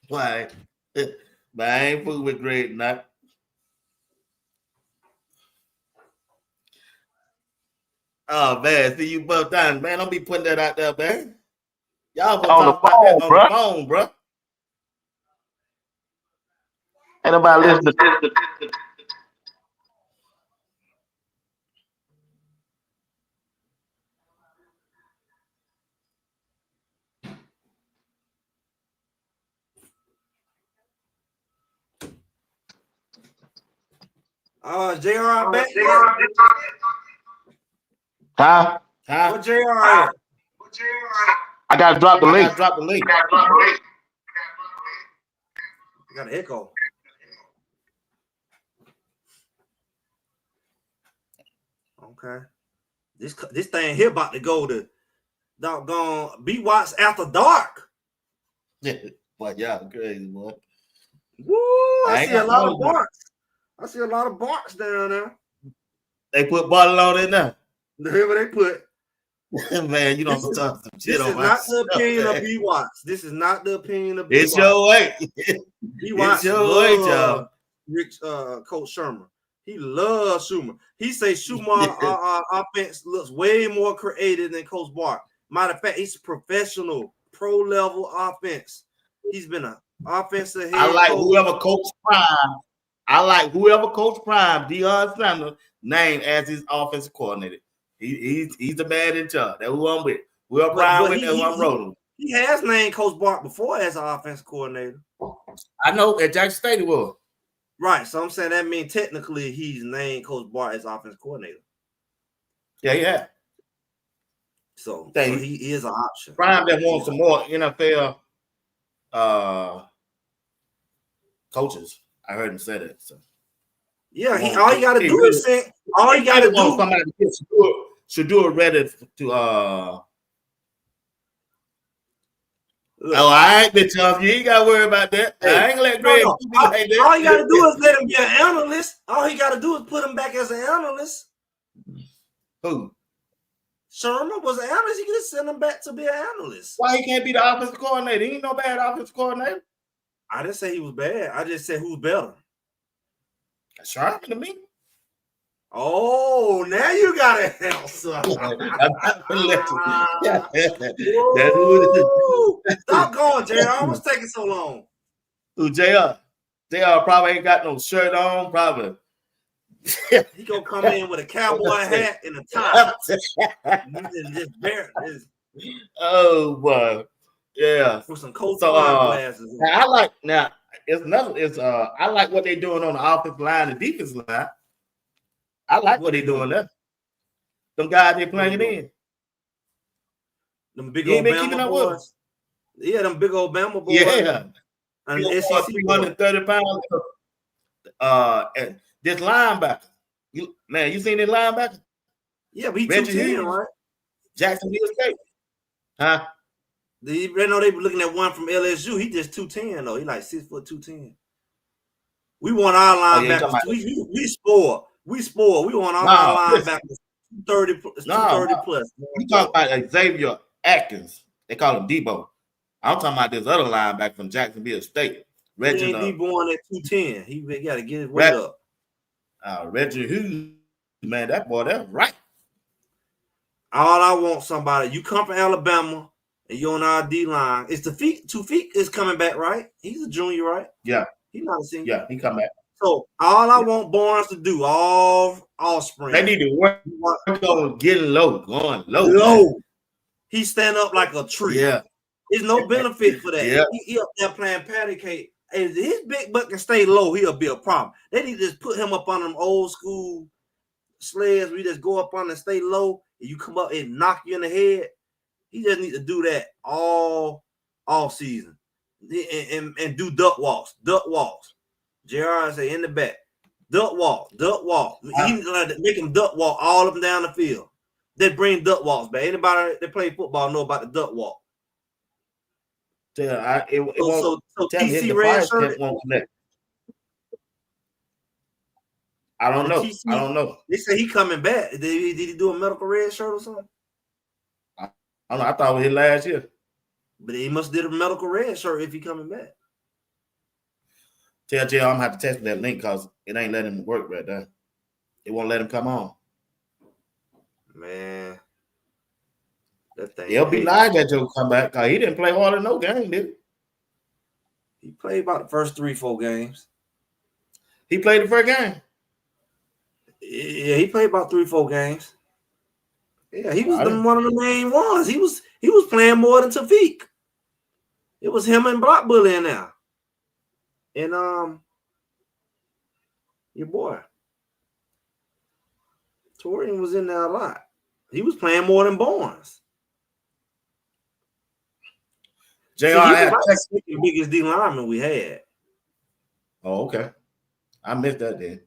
Why? But I ain't fooling with Greg not. Oh man, see you both times, man. Don't be putting that out there, man. Y'all gonna talk about that on the phone, bro. Ain't nobody listening. JR back. Huh? What JR at? I gotta drop the link. I got an echo. Okay. This thing here about to go to doggone B Watts after dark. Yeah, boy, y'all crazy, boy. Woo! I see a lot of barks. I see a lot of barks down there. They put Barcelona in there. Whoever they put. Man, you don't talk some shit on my This is not the opinion of B Watts. This is not the opinion of B Watts. It's your way. B Watts loves Coach Shermer. He loves Schumer. He say Schumer offense looks way more creative than Coach Bart. Matter of fact, he's professional, pro-level offense. He's been an offensive head I like coach. whoever Coach Prime, Deion Sanders, named as his offensive coordinator. He's the man in charge. That's who I'm with. Whoever Prime with, that's who I'm rolling. He has named Coach Bart before as an offensive coordinator. I know at Jackson State he was. Right. So I'm saying that means technically he's named Coach Bart as offense coordinator. Yeah. So he is an option. Prime that wants some more NFL coaches. I heard him say that. So yeah, all you gotta do is say all you gotta do. Somebody should do it ready to Oh, I ain't bitch off. You ain't gotta worry about that. Hey, I ain't gonna let Greg like that. All you gotta do is let him be an analyst. All he gotta do is put him back as an analyst. Who? Sherman was an analyst. You can just send him back to be an analyst. Why he can't be the offensive coordinator? He ain't no bad offensive coordinator. I didn't say he was bad. I just said who's better. Sharp to me. Oh, now you got an answer. Stop going, JR. I was taking so long. Who, JR? JR probably ain't got no shirt on, probably. He gonna come in with a cowboy hat and a tie. Just bare. Oh boy, yeah. With some cold glasses. I like I like what they're doing on the offensive line and defensive line. I like what they're doing there. Them guys they playing in. Them big old Bama boys. Yeah, them big old Bama boys. Yeah. And SEC 330 pounds. This linebacker. You seen this linebacker? Yeah, but he 210, right? Jacksonville State. Huh? They know they were looking at one from LSU. He just 210 though. He like 6 foot 210. We want our linebackers. We spoil. We want our linebackers 230 plus. You talking about Xavier Atkins? They call him Debo. I'm talking about this other linebacker from Jacksonville State. Reggie. He ain't Debo at 210. He got to get his weight up. Reggie Hughes, man, that's right. All I want somebody. You come from Alabama and you're on our D line. It's Tufik is coming back, right? He's a junior, right? Yeah. He's not a senior. Yeah, he come back. So all I want Barnes to do all spring. They need to work on getting going low. Low. He stand up like a tree. Yeah. There's no benefit for that. Yeah. He up there playing patty cake. If his big butt can stay low, he'll be a problem. They need to just put him up on them old school sleds. We just go up on and stay low, and you come up and knock you in the head. He just need to do that all season and do duck walks. JR say in the back, duck walk. He need to make him duck walk all up and down the field. They bring duck walks back. Anybody that play football know about the duck walk. Yeah, so TC red shirt won't connect. I don't know. They say he coming back. Did he do a medical red shirt or something? I don't know. I thought it was his last year. But he must did a medical red shirt if he coming back. Tell JR I'm gonna have to test that link because it ain't letting him work right there. It won't let him come on. Man. It'll be nice that Joe come back because he didn't play hard in no game, did he? He played about the first 3-4 games. He played the first game. Yeah, he played about 3-4 games. Yeah, he was one of the main ones. He was playing more than Tafik. It was him and Block Bully in there. And your boy. Torian was in there a lot. He was playing more than Barnes. JR had the biggest D lineman we had. Oh, okay. I missed that then.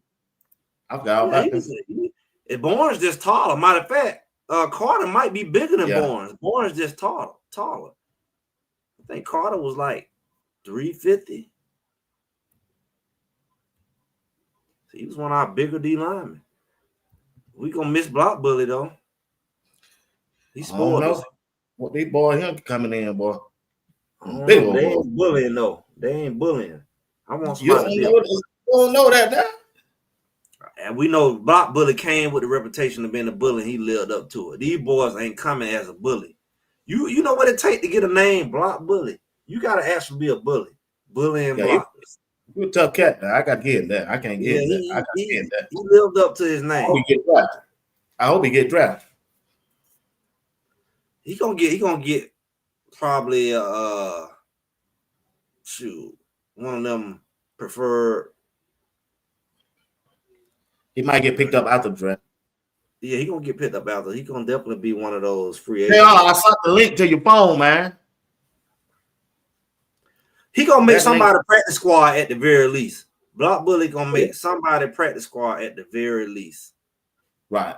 I forgot about that. Barnes just taller. Matter of fact, Carter might be bigger than Barnes. Barnes just taller. I think Carter was like 350. So he was one of our bigger D linemen. We gonna miss Block Bully though. He spoiled us. What they boy him coming in, boy. They ain't bullying though. They ain't bullying. I want somebody You don't know that now. And we know Block Bully came with the reputation of being a bully, and he lived up to it. These boys ain't coming as a bully. You know what it takes to get a name, Block Bully. You gotta actually be a bully. Bully and block. You're a tough cat now. I gotta get that. I can't get that. I gotta get that. He lived up to his name. I hope he get drafted. He gonna get probably one of them preferred. He might get picked up after the draft. Yeah, he gonna get picked up after. He gonna definitely be one of those free Hey, agents. I sent the link to your phone, man. He gonna make That somebody link. practice squad at the very least. Block Bully gonna make somebody practice squad at the very least. Right.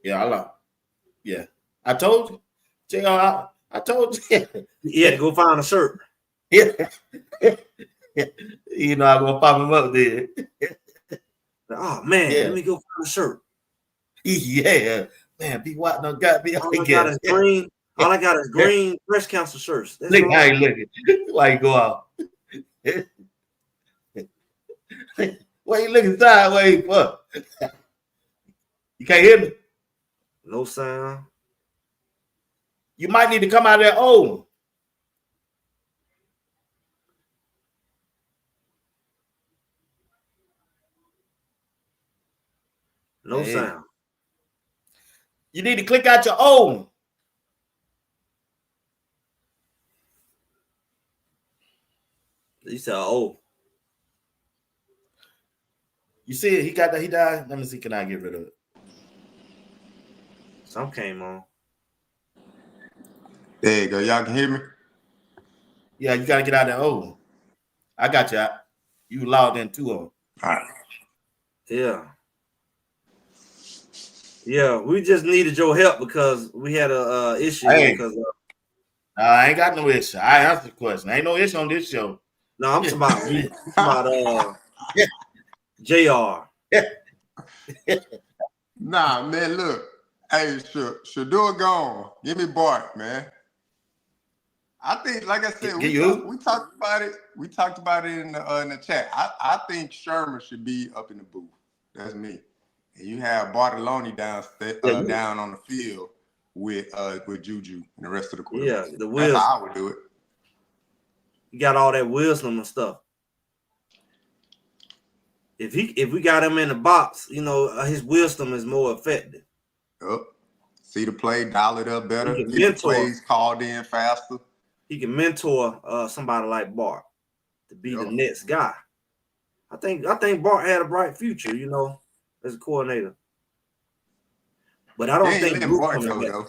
Yeah, I like. Yeah, I told you, JR. I told you. He had to go find a shirt. Yeah. You know, I'm gonna pop him up there. Oh man, Yeah. let me go find a shirt. Yeah, man. Be White no got me. All I got is green. All I got is green breast cancer shirts. That's Look all. how you looking. Why you go out? Why you looking sideways for? You can't hear me. No sound. You might need to come out of there. Oh, No hey. sound. You need to click out your own. You said, oh. You see it? He got that. He died. Let me see. Can I get rid of it? Some came on. There you go. Y'all can hear me? Yeah, you got to get out there. Oh, I got you. You logged in too. All right. Yeah. Yeah, we just needed your help because we had a issue. Hey. Because I ain't got no issue. I answered the question. Ain't no issue on this show. no, I'm talking about you. I'm talking about JR. Nah, man, look. Hey, Shedeur gone. Give me Bart, man. I think, like I said, we talked about it. We talked about it in the chat. I think Sherman should be up in the booth. That's me. And you have Bartoloni down on the field with JuJu and the rest of the quarterbacks. Yeah, the wisdom. That's how I would do it. You got all that wisdom and stuff. If we got him in the box, you know, his wisdom is more effective. Yep. See the play, dial it up better. Get the plays called in faster. He can mentor somebody like Bart to be the next guy. I think Bart had a bright future, you know, as a coordinator. But I don't think Bart though.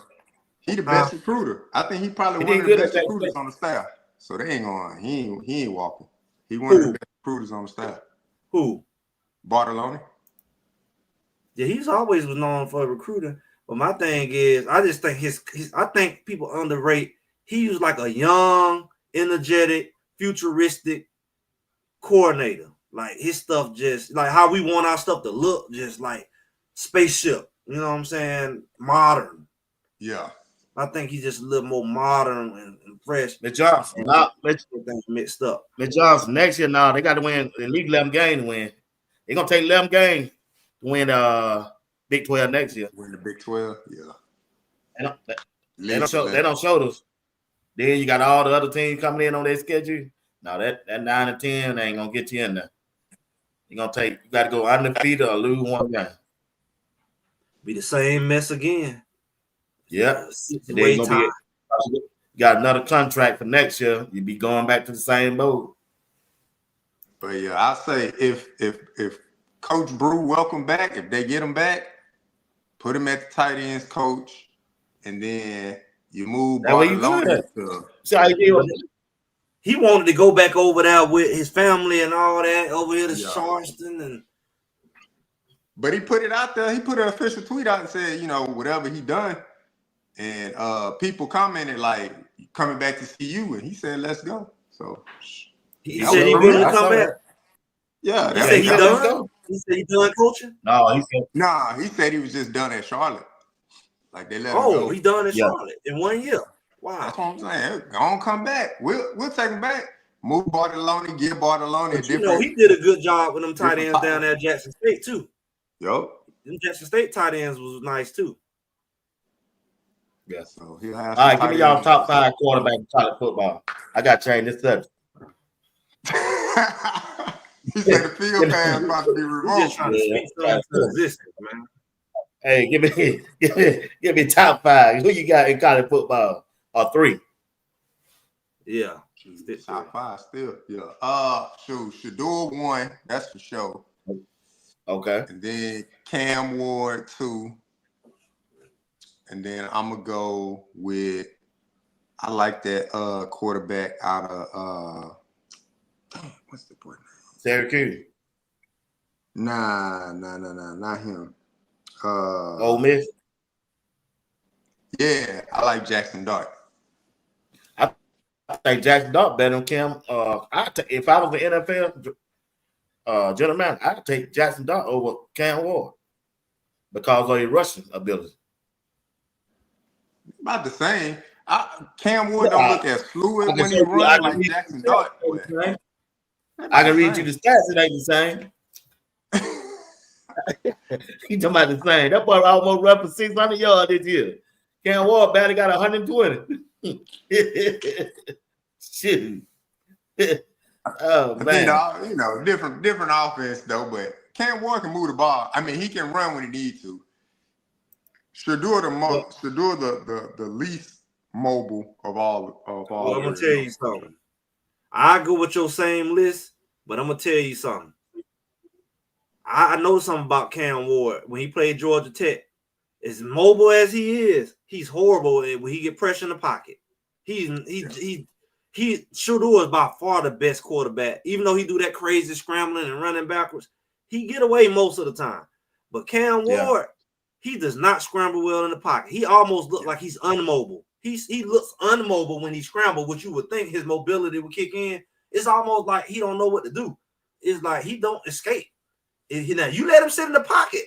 He the best recruiter. I think he probably one of the best recruiters on the staff. So they ain't going. He ain't walking. He one of the best recruiters on the staff. Who? Bartoloni. Yeah, he's always was known for recruiting. But my thing is, I just think I think people underrate. He was like a young, energetic, futuristic coordinator. Like his stuff just like how we want our stuff to look, just like spaceship. You know what I'm saying? Modern. Yeah. I think he's just a little more modern and fresh. But Johnson, mixed up. But Johnson, next year now they got to win at least 11 games to win. They're gonna take 11 games to win Big 12 next year. Win the Big 12, yeah. They don't show us. Then you got all the other teams coming in on their schedule. Now that 9 and 10 ain't gonna get you in there. You got to go undefeated or lose one game. Be the same mess again. Yeah. And then you got another contract for next year. You'd be going back to the same boat. But yeah, I say if Coach Brew welcome back, if they get him back, put him at the tight ends coach, and then you move Bartoloni to. He wanted to go back over there with his family and all that over here to Charleston and. But he put it out there. He put an official tweet out and said, you know, whatever he done, and people commented like coming back to see you, and he said, "Let's go." So he said he willing to come back. Yeah, he said he done. He said he done coaching. No, he said he was just done at Charlotte. Like they let him go. Oh, he done at Charlotte in 1 year. Wow, that's what I'm saying. Gonna come back. We'll take him back. Move Bartoloni, give Bartoloni a different. You know, he did a good job with them tight ends down there at Jackson State too. Yup. Them Jackson State tight ends was nice too. Yeah. So he'll have. All right, give me y'all top 5 quarterback in college football. I got to change this subject. He said the field pass about to be removed. Man. Hey, give me top 5. Who you got in college football? Or 3? Yeah. Top 5 still. Yeah. Shedeur 1, that's for sure. Okay. And then Cam Ward 2. And then I'm gonna go with I like that quarterback out of what's the boy name? Syracuse. Nah, not him. Ole Miss. Yeah, I like Jackson Dart. I think Jackson Dart better than Cam. If I was the NFL general manager, I'd take Jackson Dart over Cam Ward because of his rushing ability. About the same. Cam Ward don't look as fluid when he runs like Jackson Dart. I can read you the stats. It ain't the same. He talking about the same. That boy almost ran for 600 yards this year. Cam Ward barely got 120. Shit. Oh man. I think different offense though, but Cam Ward can move the ball. I mean, he can run when he needs to. Shedeur the least mobile of all. Well, I'm gonna tell you something. I go with your same list, but I'm gonna tell you something. I know something about Cam Ward. When he played Georgia Tech, as mobile as he is, he's horrible when he get pressure in the pocket. Shedeur is by far the best quarterback. Even though he do that crazy scrambling and running backwards, he get away most of the time. But Cam Ward, he does not scramble well in the pocket. He almost looks like he's unmobile. He looks unmobile when he scrambles, which you would think his mobility would kick in. It's almost like he don't know what to do. It's like he don't escape. Now you let him sit in the pocket,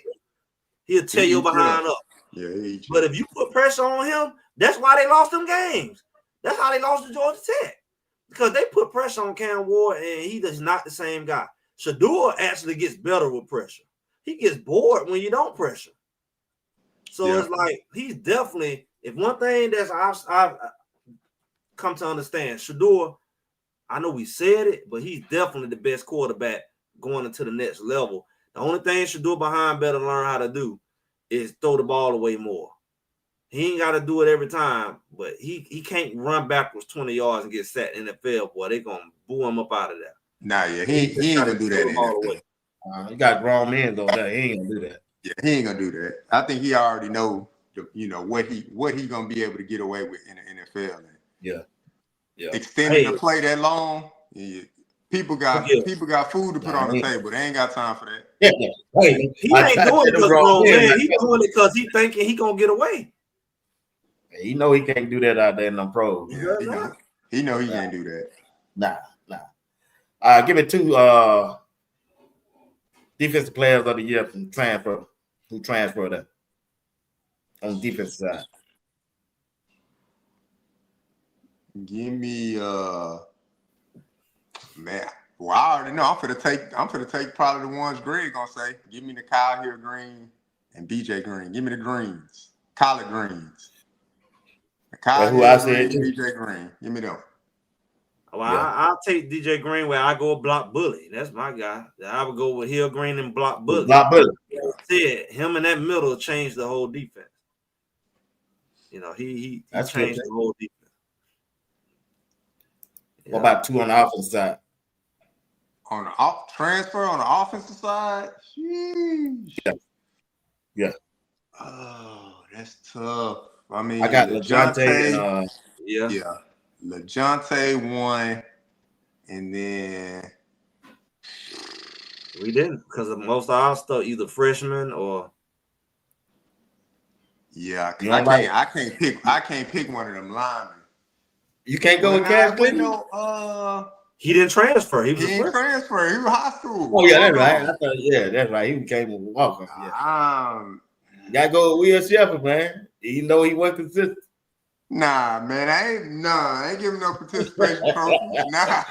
he'll tear your behind up. Yeah, but if you put pressure on him, that's why they lost them games. That's how they lost to Georgia Tech, because they put pressure on Cam Ward, and he is not the same guy. Shedeur actually gets better with pressure. He gets bored when you don't pressure. So it's like he's definitely, if one thing that's I've come to understand, Shedeur, I know we said it, but he's definitely the best quarterback going into the next level. The only thing Shedeur behind better learn how to do is throw the ball away more. He ain't got to do it every time, but he can't run backwards 20 yards and get set in the NFL, boy. They're going to boo him up out of there. Nah, yeah, he ain't going to do that in the NFL. He got grown men over there. He ain't going to do that. Yeah, he ain't going to do that. I think he already know, what he going to be able to get away with in the NFL. Yeah. Extending the play that long, people got food to put on the table. They ain't got time for that. He ain't doing it because grown man. He's doing it because he thinking he gonna get away. He know he can't do that out there in the pros. Yeah, he know he can't do that. Nah. Give me 2 defensive players of the year from transfer who transferred up on the defensive side. Give me man. Well, I already know I'm gonna take probably the ones Greg gonna say. Give me the Kyle Hill Green and BJ Green. Give me the greens. Collard greens. Kyle Hill Green, BJ Green. Give me them. Well, I'll take DJ Green where I go Block Bully. That's my guy. I would go with Hill Green and Block Bully. Said him in that middle changed the whole defense. He changed the whole defense. What about 2 on the offensive side? On the transfer on the offensive side? Sheesh. Yeah. Oh, that's tough. I mean, I got LeJounte. LeJounte 1, and then we didn't, because of most of our stuff either freshman or. Yeah, I can't pick one of them linemen. You can't go with Cash Clinton? He didn't transfer. He didn't transfer. He was high school. Oh, yeah, that's right. That's right. He came with Walker. Yeah. You got to go with Will Shepard, man. Even though he wasn't consistent. Nah, man. I ain't giving no participation trophy. Nah.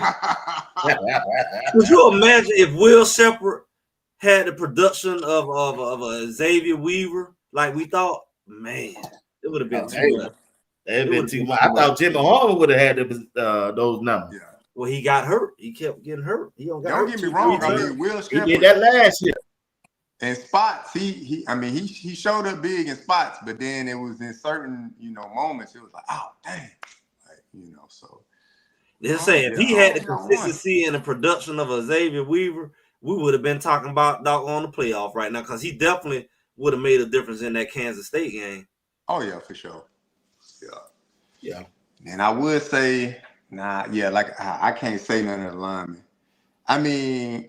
Could you imagine if Will Shepard had the production of a Xavier Weaver like we thought? Man, it would have been too much. It would have been too much. I thought Jimmy Harmon would have had those numbers. Yeah. Well, he got hurt. He kept getting hurt. Don't get me wrong. I mean, Will Shepard. He did that last year. In spots, he showed up big in spots, but then it was in certain, moments, it was like, oh, dang. So. They're saying if he had the consistency and the production of a Xavier Weaver, we would have been talking about on the playoff right now because he definitely would have made a difference in that Kansas State game. Oh yeah, for sure. Yeah. And I would say, like I can't say none of the linemen. I mean,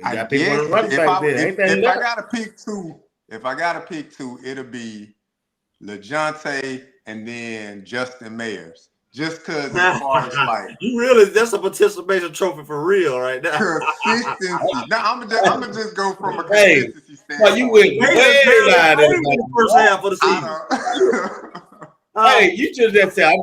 I guess if I gotta pick two, it'll be LeJohntay and then Justin Mayers. Just because as far as like that's a participation trophy for real right now. Consistency. Now I'm gonna just go from a consistency standpoint. Well, you went way line in the first half of the season. Hey, you just said I'm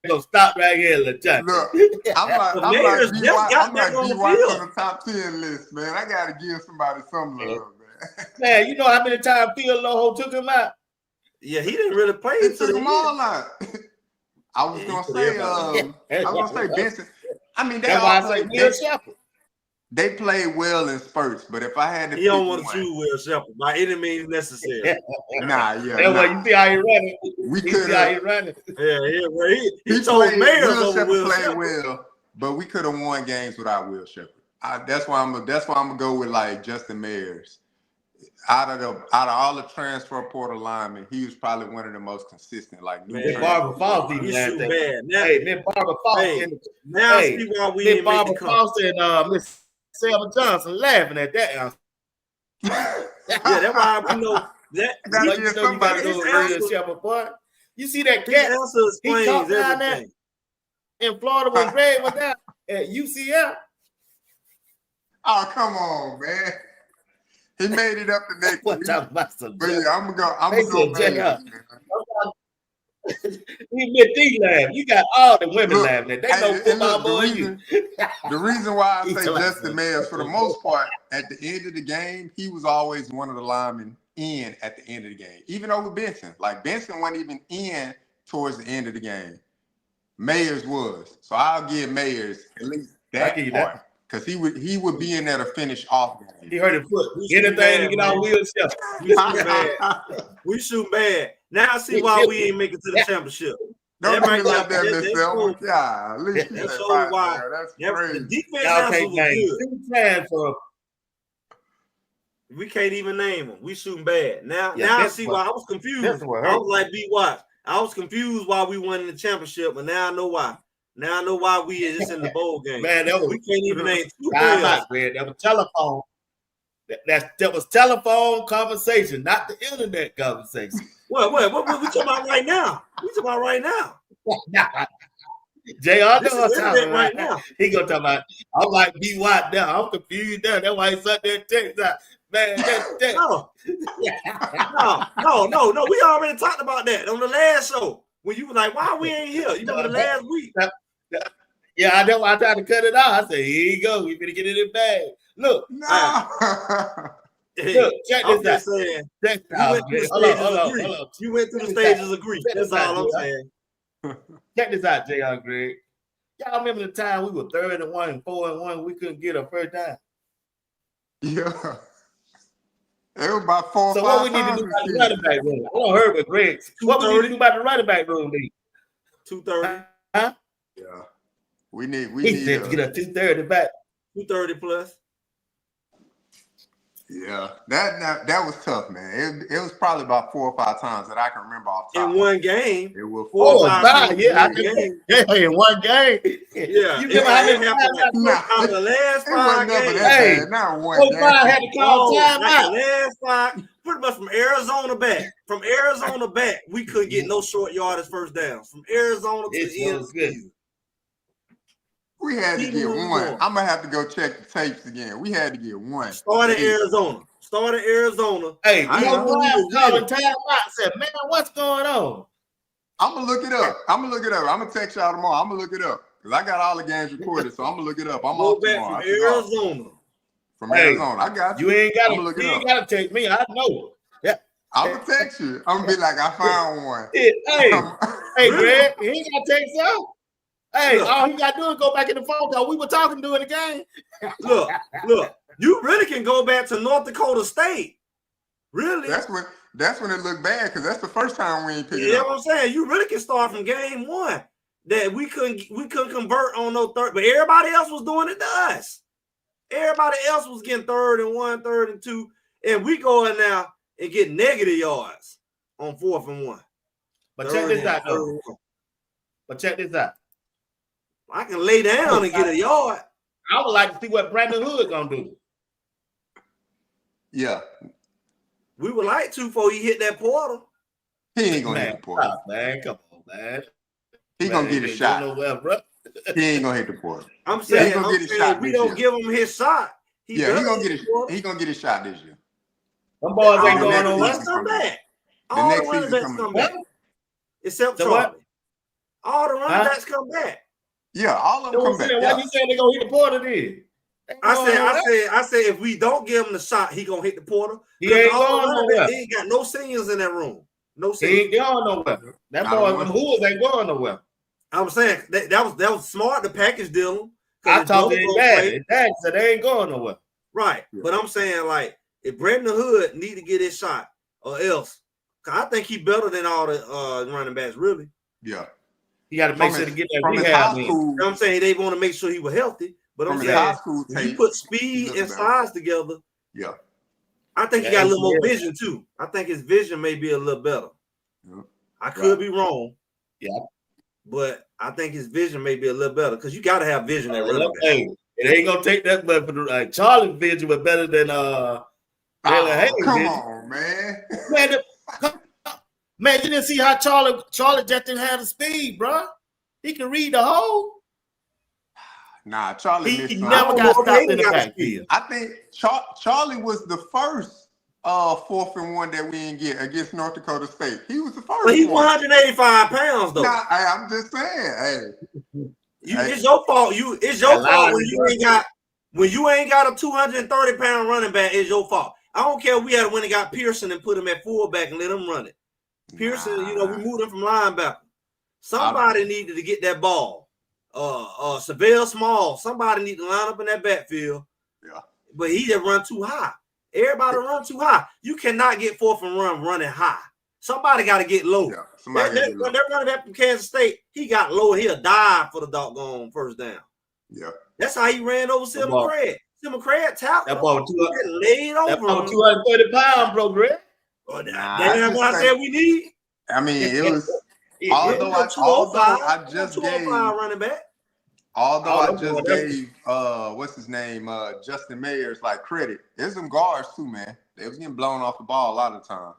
gonna stop right here, LeJohntay. Look, I'm like B-White on the top 10 list, man. I gotta give somebody some love, man. Man, you know how many times Phil Loho took him out? Yeah, he didn't really play. He took them all out. I was gonna say Benson. I mean, they played well in spurts, but if I had to, he don't want to choose Will Shepherd by any means necessary. You see how he running. We could have. He told Mayers Will Shepherd Will played Shepherd. Well, but we could have won games without Will Shepherd. That's why I'm gonna go with like Justin Mayers. Out of all the transfer portal linemen, he was probably one of the most consistent. Like Barbara Foster, Barbara Foster. Now see why we didn't make the Foster and Miss Selma Johnson laughing at that. That's why we know that. You see that cat? He talked down there in Florida when Greg was down at UCF. Oh, come on, man. He made it up the next week. But yeah, I'm gonna go back. He admit these laugh. You got all the women laughing. They know football more than you. The reason why I say Justin Mayers, for the most part, at the end of the game, he was always one of the linemen in at the end of the game. Even over Benson. Like Benson wasn't even in towards the end of the game. Mayers was. So I'll give Mayers at least that part. Because he would be in there to finish off. He hurt his foot. Anything to get on wheels. We shoot bad. Now I see why we ain't make it to the championship. Don't be like that, Miss Selma. Yeah, at least that's so why. That's crazy. The defense was good. We can't even name them. We shooting bad. Now I see why I was confused. I was like B-Watch. I was confused why we won the championship, but now I know why. Now I know why we are just in the bowl game. Man, we can't even name two players. That was telephone. That was telephone conversation, not the internet conversation. What we talking about right now? We talking about right now. JR talking right now. He gonna talk about. I'm like B-Watt now. I'm confused now. That's why he sat there and text out. Man, no. We already talked about that on the last show. When you were like, why we ain't here? You remember the last week? Yeah, I know. I tried to cut it off. I said, here you go. We finna get it in bag. Look. Look, check this out. Hold on. You went through the stages of grief. That's all I'm saying. Check this out, J.R. Greg. Y'all remember the time we were 3-1 and 4-1? We couldn't get a first down. Yeah. It was about 4 or 5 So what we need to do about the running back room? I don't heard with Greg. What we need to do about the running back room, Lee? 230. Huh? Yeah. We need to get a 230 back. 230 plus. Yeah, that was tough, man. It was probably about 4 or 5 times that I can remember off top. In one game. It was 4 or 5. Yeah, in one game. Yeah. You remember how many times the last 5 games? Hey, not one game. Had to call time out. The last 5, pretty much from Arizona back. We couldn't get no short yardage first downs. From Arizona to the end of the season. We had to get one. I'm gonna have to go check the tapes again. We had to get one. Started Arizona. Hey, calling time out. Said, man, what's going on? I'm gonna look it up. I'm gonna text y'all tomorrow. I'm gonna look it up because I got all the games recorded. So I'm gonna look it up. I'm off tomorrow. From Arizona. I got you. You ain't gotta text me. I know. Yeah. I'm gonna text you. I'm gonna be like, I found one. Hey, Greg, he ain't gotta text out. Hey, all you gotta do is go back in the phone call. We were talking during the game. Look, you really can go back to North Dakota State. Really? That's when it looked bad because that's the first time we ain't picked it up. You know what I'm saying? You really can start from game 1. that we couldn't convert on no third, but everybody else was doing it to us. Everybody else was getting 3rd and 1, 3rd and 2, and we go in now and get negative yards on 4th and 1. But check this out, though. But check this out. I can lay down and get a yard. I would like to see what Brandon Hood gonna do. Yeah. We would like to before he hit that portal. He ain't gonna hit the portal. Man, come on, man. He gonna get a shot. Nowhere, bro. He ain't gonna hit the portal. I'm saying, he gonna get a shot. We don't give him his shot. He gonna get a shot this year. Them boys ain't going nowhere. Let's come back. The All next the running backs season come back. back. Except So Charlie. what? All the running backs come back. Yeah, all of them come back. Why you saying they gonna hit the portal then? I said, if we don't give him the shot, he gonna hit the portal. He ain't going nowhere. He ain't got no seniors in that room. No He seniors. ain't going nowhere. That boy, them Hoods ain't going nowhere. I'm saying that was smart to package deal him. I talked to his dad. His dad said they ain't going nowhere. Right, Yeah. but I'm saying like if Brandon Hood need to get his shot or else, cause I think he better than all the running backs really. Yeah. He got to make sure to get that from his rehab high in. school. You know what I'm saying? They want to make sure he was healthy, but I'm From his saying high school when you tape, put speed and doesn't size together. Yeah. I think he got a little more vision too. I think his vision may be a little better. Yeah. I could be wrong. Yeah. But I think his vision may be a little better because you got to have vision at running back. Hey, it ain't gonna take that much for the Charlie's vision was better than come on, man. Man, you didn't see how Charlie just didn't have the speed, bro. He can read the hole. Nah, Charlie He missed never got stopped in the backfield. I think Charlie was the first 4th and 1 that we didn't get against North Dakota State. He was the first. But he's 185 pounds though. Nah, I'm just saying, It's your fault. It's your fault when you ain't got a 230-pound running back. It's your fault. I don't care if we had when he got Pearson and put him at fullback and let him run it. Pearson, we moved him from linebacker. Somebody needed to get that ball. Savelle Small. Somebody need to line up in that backfield. Yeah. But he just run too high. Everybody run too high. You cannot get 4th and run running high. Somebody got to get low. Yeah, somebody got to get low. When they're running back from Kansas State, he got low. He'll dive for the doggone first down. Yeah. That's how he ran over Sim McCray. Sim McCray tapped that ball laid over. That ball 230 pounds, bro, Greg. That's what I said we need. I mean, it was although I just gave running back. Although I just gave what's his name, Justin Mayers like credit. There's some guards too, man. They was getting blown off the ball a lot of times.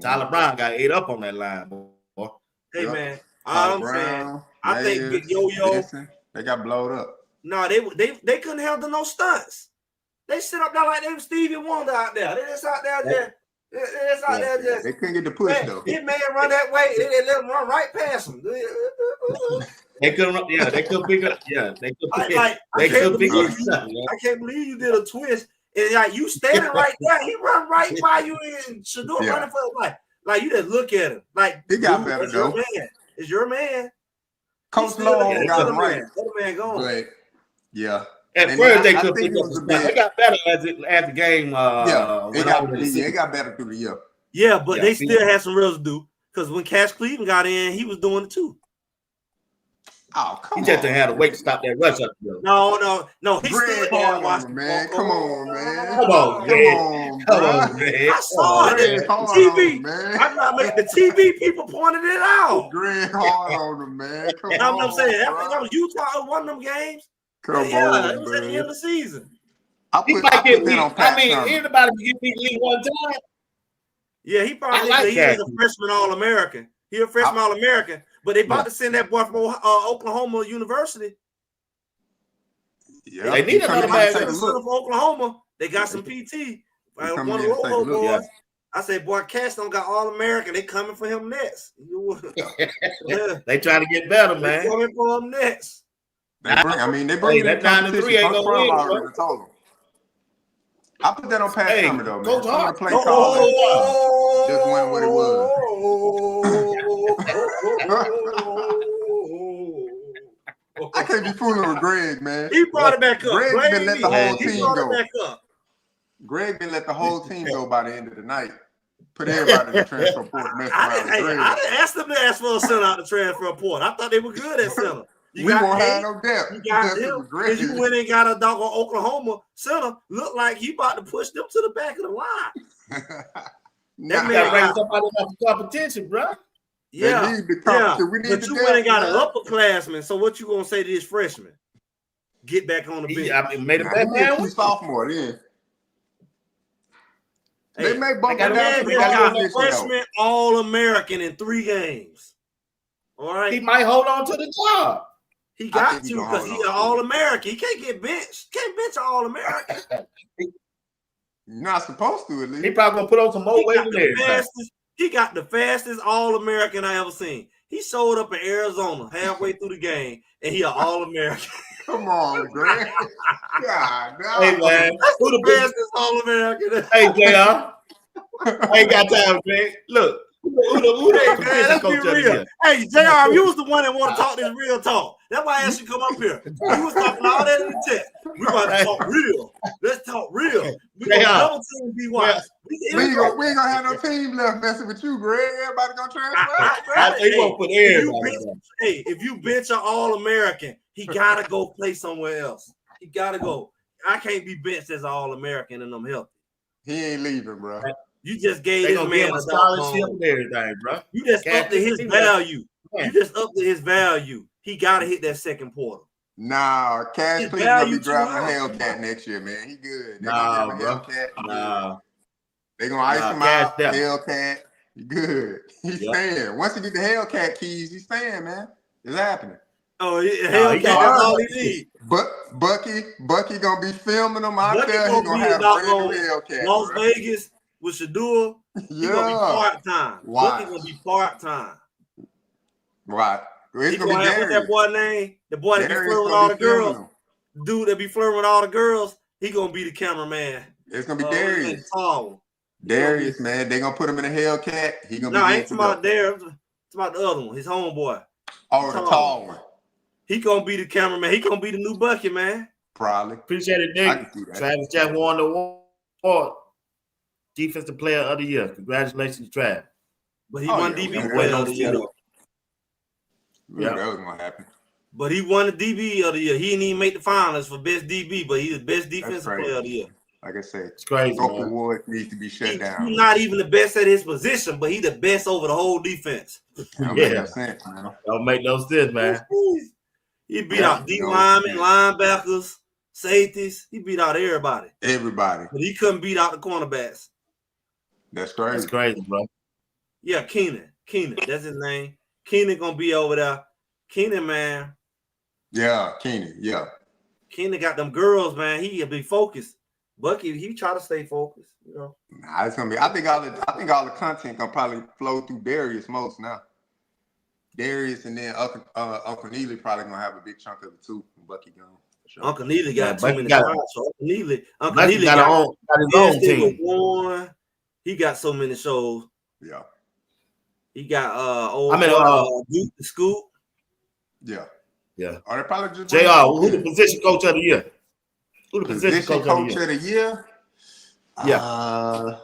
Tyler Brown got ate up on that line, boy. Hey man, I'm saying I think Big Yo-Yo they got blowed up. No, they couldn't handle no stunts. They sit up there like they was Stevie Wonder out there. They just out there They couldn't get the push though. His man run that way, they let him run right past him. They couldn't. Yeah, they could pick up. Yeah, they could. I can't believe you did a twist and like you standing right there. He run right by you and Shedeur running for his life. Like you just look at him. Like he got better though. It's your man. Coach Long got him right. That man gone. But yeah. At first, they could pick up the stuff. They got better as the game. It got better through the year. Yeah, but they still had some residue because when Cash Cleveland got in, he was doing it too. Oh, come on. He just didn't have to wait to stop that rush up there. No. He stood there and watched. Man, come on, man. Come on, man. I saw it. TV. I'm not making the TV people pointed it out. Greg hard on them, man. Come on. I'm saying that was Utah won them games. Come on, it was at the end of the season. He might get beat. I mean, anybody can get beat at least one time. Yeah, he probably he's a freshman All-American. He's a freshman All-American, but they about to send that boy from Oklahoma University. Yeah, they need another man from Oklahoma. They got some PT. One of the local boys. I say, boy, Cash don't got All-American. They coming for him next. They trying to get better, man. They coming for him next. They bring that 9-3 ain't gonna win. I put that on Pat Summer though, man. Some of the play calling just went what it was. I can't be fooling with Greg, man. He brought it back up. Greg been let the whole team go. Greg been let the whole team go by the end of the night. Put everybody in the transfer portal. I didn't ask them to ask for a center out the transfer portal. I thought they were good at center. We won't have no depth. You got him, and you went and got a dog on Oklahoma center. Look like he about to push them to the back of the line. That man bring somebody up for competition, bro. Yeah, but you went and got an upperclassman. So what you gonna say to this freshman? Get back on the bench. I mean, made a bad man. Sophomore then. Hey, they may bump down a freshman All-American in 3 games. All right, he might hold on to the job. He got to because he's an All-American. He can't get benched. Can't bench an All-American. You're not supposed to, at least. He probably gonna put on some more weight than everybody. He got the fastest All-American I ever seen. He showed up in Arizona halfway through the game, and he an All-American. Come on, Greg. God, no. Hey, man. Who the fastest All-American? Hey, JR. I ain't got time, Greg. Look. Who that let's be real. Hey, JR, you was the one that want to talk this real talk. That's why I asked you to come up here. You was talking all that in the chat. We about to talk real. Let's talk real. We gonna double team be wise. We ain't gonna have no team left messing with you, Greg. Everybody gonna transfer. He won't put everybody. Hey, if you bench an All-American, he gotta go play somewhere else. He gotta go. I can't be benched as an All-American and I'm healthy. He ain't leaving, bro. You just gave this man a scholarship and everything, bro. You just up to his value. You just up to his value. He gotta hit that second portal. Nah, Cash Please gonna be driving a Hellcat next year, man. He good. They gonna give him a Hellcat. Nah. They gonna ice him out. Hellcat. He good. He's staying. Once he get the Hellcat keys, he's staying, man. It's happening. Oh, Hellcat, that's all he needs. But Bucky gonna be filming them out there. He gonna have a brand new Hellcat. Las Vegas with Shedeur. He gonna be part-time. Bucky gonna be part-time. Right. He gonna have what's that boy name? The boy that be flirting with all the girls. Dude that be flirting with all the girls. He gonna be the cameraman. It's gonna be Darius. Darius, man. They gonna put him in a Hellcat. He gonna be. No, I ain't talking about Darius. It's about the other one. His homeboy. Oh, the tall one. He gonna be the cameraman. He gonna be the new Bucky, man. Probably. Appreciate it, Nick. Travis Jack won the award. Defensive Player of the Year. Congratulations, Trav. But he won DB Player of the Year. Yeah, that was gonna happen. But he won the DB of the year. He didn't even make the finals for best DB, but he's the best defensive player of the year. Like I said, it's crazy. Award needs to be shut down. He's not even the best at his position, but he's the best over the whole defense. Don't make no sense, man. Don't make no sense, man. He beat out D linemen, linebackers, safeties. He beat out everybody. Everybody. But he couldn't beat out the cornerbacks. That's crazy. That's crazy, bro. Yeah, Keenan. That's his name. Keenan gonna be over there. Keenan, man. Yeah, Keenan. Yeah. Keenan got them girls, man. He'll be focused. Bucky, he try to stay focused, you know. Nah, it's gonna be. I think all the content gonna probably flow through Darius most now. Darius and then Uncle Neely probably gonna have a big chunk of it too. Bucky gone. Sure. Uncle Neely got too many shows. So Uncle Neely got his own team. He got so many shows. Yeah. He got Duke the Scoop. Yeah. Yeah. Or they probably just JR, who the position coach of the year? Who the position coach of the year? Yeah.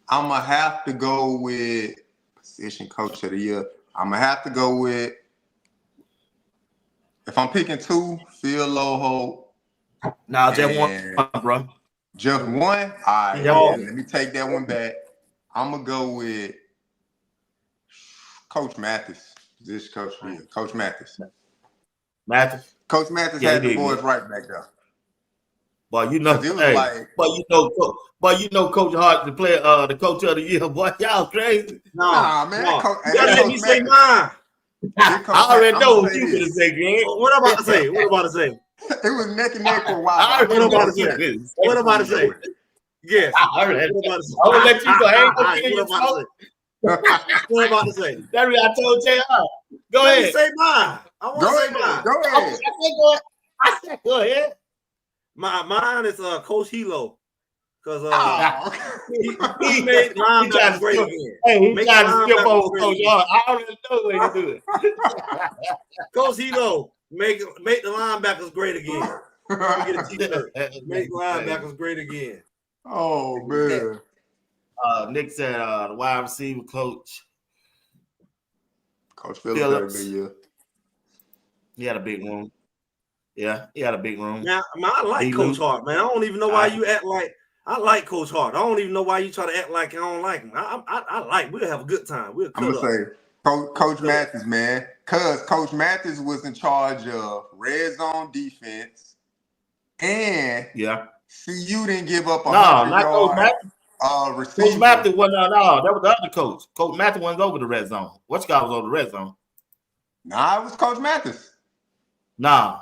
I'm gonna have to go with position coach of the year. I'm gonna have to go with, if I'm picking two, Phil Loho. Nah, just one, bro. Just one? All right. Yeah. Let me take that one back. I'm gonna go with Coach Mathis. This coach here. Coach Mathis. Coach Mathis had the boys right back there. Boy, you know, Coach Hart, the coach of the year. Boy, y'all crazy. Nah, man. You gotta let me say mine. I already know what you gonna say, Greg. What I'm about to say? What I'm about to say? It was neck and neck for a while. What I'm about to say? What I'm about to say? Yes. I already. I'm gonna let you go. What I'm about to say? That's what I told JR. Go ahead. Say mine. I want to say mine. Go ahead. I said go ahead. Mine is Coach Hilo. Because he made linebackers great again. Hey, he tried to skip over Coach Hart. I already know what he do it. Coach Hilo, make the linebackers great again. Get a t-shirt. Make linebackers great again. Oh, man. Nick said the wide receiver coach. Coach Phillips. He had a big room. Yeah, he had a big room. Now, I like Coach Hart, man. I don't even know why you act like I like Coach Hart. I don't even know why you try to act like I don't like him. I like. We'll have a good time. I'm gonna say Coach Mathis, man, because Coach Mathis was in charge of red zone defense, and CU didn't give up 100 yards. Receiver. Coach Mathis wasn't at all. That was the other coach. Coach Mathis wasn't over the red zone. Which guy was over the red zone? Nah, it was Coach Mathis. Nah,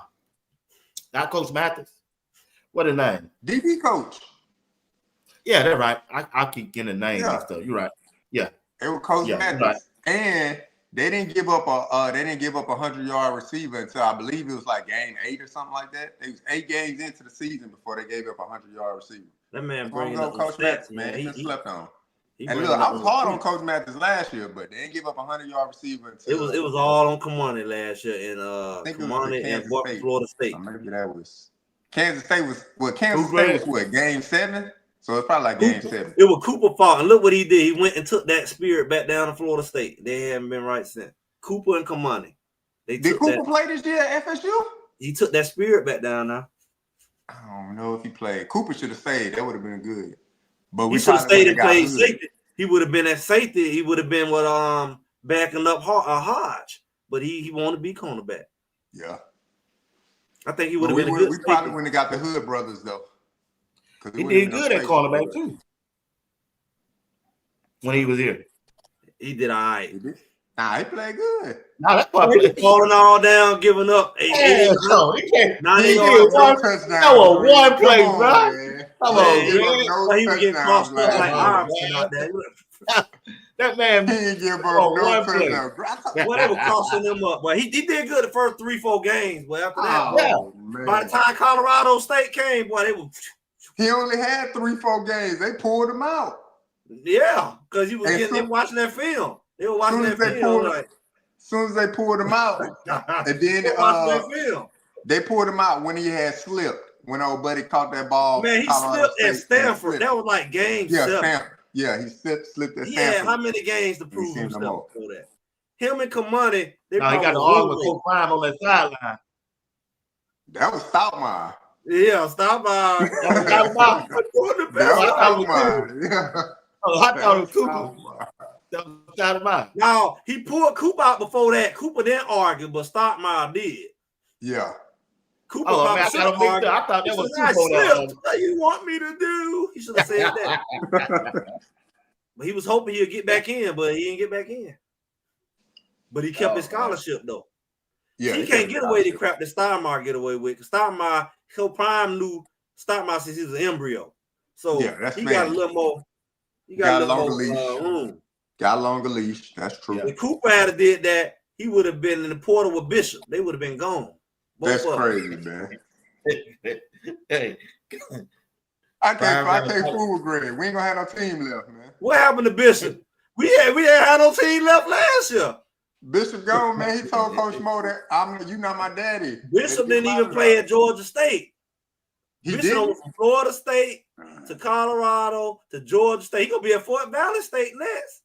not Coach Mathis. What his name? DB coach. Yeah, that's right. I keep getting the name and stuff. You're right. Yeah, it was Coach Mathis, right. And they didn't give up a 100-yard receiver until I believe it was like game 8 or something like that. They was 8 games into the season before they gave up a 100-yard receiver. That man bringing up Coach Mathis, man. He slept on. And look, I was hard on Coach Mathis last year, but they didn't give up a 100-yard receiver until it was all on Kamani last year in Kamani and Florida State. Maybe that was Kansas State was game 7? So it's probably like game 7. It was Cooper fault, and look what he did. He went and took that spirit back down to Florida State. They haven't been right since. Cooper and Kamani. Did Cooper play this year at FSU? He took that spirit back down now. I don't know if he played. Cooper should have stayed. That would have been good. But he should have stayed and played safety. He would have been at safety. He would have been with backing up Hodge, but he wanted to be cornerback. Yeah, I think he would have been a good. We probably wouldn't have got the Hood brothers though. He did good at cornerback too. When he was here, he did all right. Nah, he played good. Nah, that's why he falling all down, giving up. He did one play, bro. Come on, man. He was getting crossed up like Armstrong out there. That man, he didn't give up no touchdown. Well, they were crossing him up. But he did good the first 3-4 games. But after that, by the time Colorado State came, boy, they were. He only had 3-4 games. They pulled him out. Yeah, because he was watching that film. They were watching that film. As soon as they pulled him out, and then they pulled him out when he had slipped. When old buddy caught that ball. Man, he slipped at Stanford. That was like game 7. Stanford. Yeah, he slipped at Stanford. Yeah, how many games to prove himself before that? Him and Kamani, he got the arm with Coach Prime on that sideline. That was Stoutmire. Yeah, Stoutmire. I thought it was Cooper. That was Stoutmire. No, he pulled Cooper out before that. Cooper didn't argue, but Stoutmire did. Yeah. Cooper I thought that was Cooper. What you want me to do? He should have said that. But he was hoping he'd get back in, but he didn't get back in. But he kept his scholarship though. Yeah, he can't get away with the crap that Stoutmire get away with. Because Stoutmire, Prime knew Stoutmire since he was an embryo, so he got a little more. He got a little more room. Got a longer leash. That's true. If Cooper had did that, he would have been in the portal with Bishop. They would have been gone. That's crazy, man. Hey, I can't fool with Greg. We ain't gonna have no team left, man. What happened to Bishop? We ain't had no team left last year. Bishop gone, man. He told Coach Mo that you not my daddy. Bishop didn't even play at Georgia State. Bishop went from Florida State to Colorado to Georgia State. He gonna be at Fort Valley State next.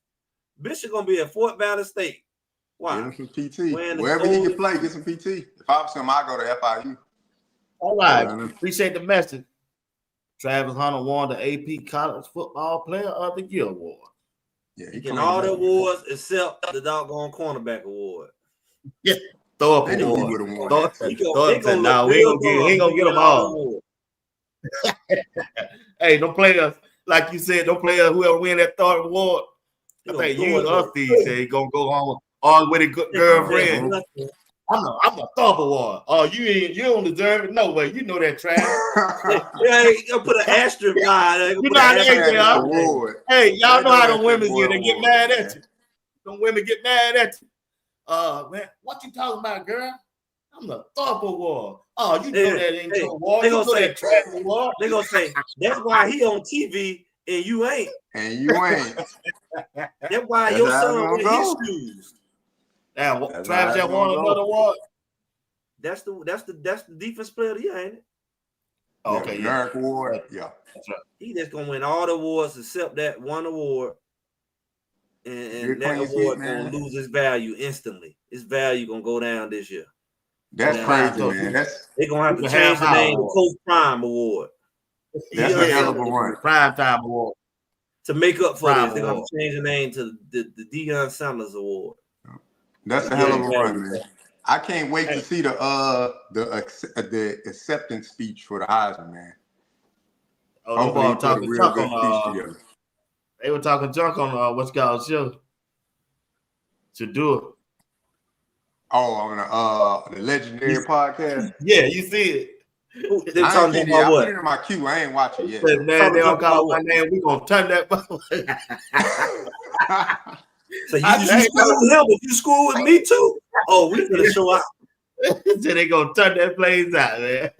Bishop gonna be at Fort Valley State. Why? Get him some PT. Wherever he can play, get some PT. If I was him, I go to FIU. All right. Appreciate the message. Travis Hunter won the AP College Football Player of the Year award. Yeah, he getting all the awards except the doggone cornerback award. Yeah, throw up award. He ain't gonna get them all. Hey, no players, like you said, no players whoever win that third award. I think you and us these say he gonna go home all with a good girlfriend. I'm a thumb award. Oh, you don't deserve it. No way. You know that, Travis. Yeah, you gonna put an asterisk by it. You know how they award. Hey, y'all know how the women get. They get mad at you. Them women get mad at you. Man, what you talking about, girl? I'm the thumb award. Oh, you know that ain't your award. They gonna say Travis award. They gonna say that's why he on TV and you ain't. That's why your son with his shoes. Now, Travis that won another award. That's the defense player of the year, ain't it? Oh, okay, Generic award. Yeah. That's right. He just gonna win all the awards except that one award. And that award gonna lose its value instantly. Its value gonna go down this year. That's crazy, man. They're gonna have to change the name to Coach Prime Award. That's a hell of a run. Prime Time Award. To make up for this, they're gonna change the name to the Deion Sanders Award. That's a hell of a run, man. I can't wait to see the acceptance speech for the Heisman, man. Oh, they were talking junk on they were talking junk on what's called show. JuJu. Oh, on the legendary podcast. Yeah, you see it. They talking about what? I put it in my queue. I ain't watching yet. Man, they don't call my name. We gonna turn that. So you school with him, but you school with me too. Oh, we gonna show out. So they gonna turn that place out, man.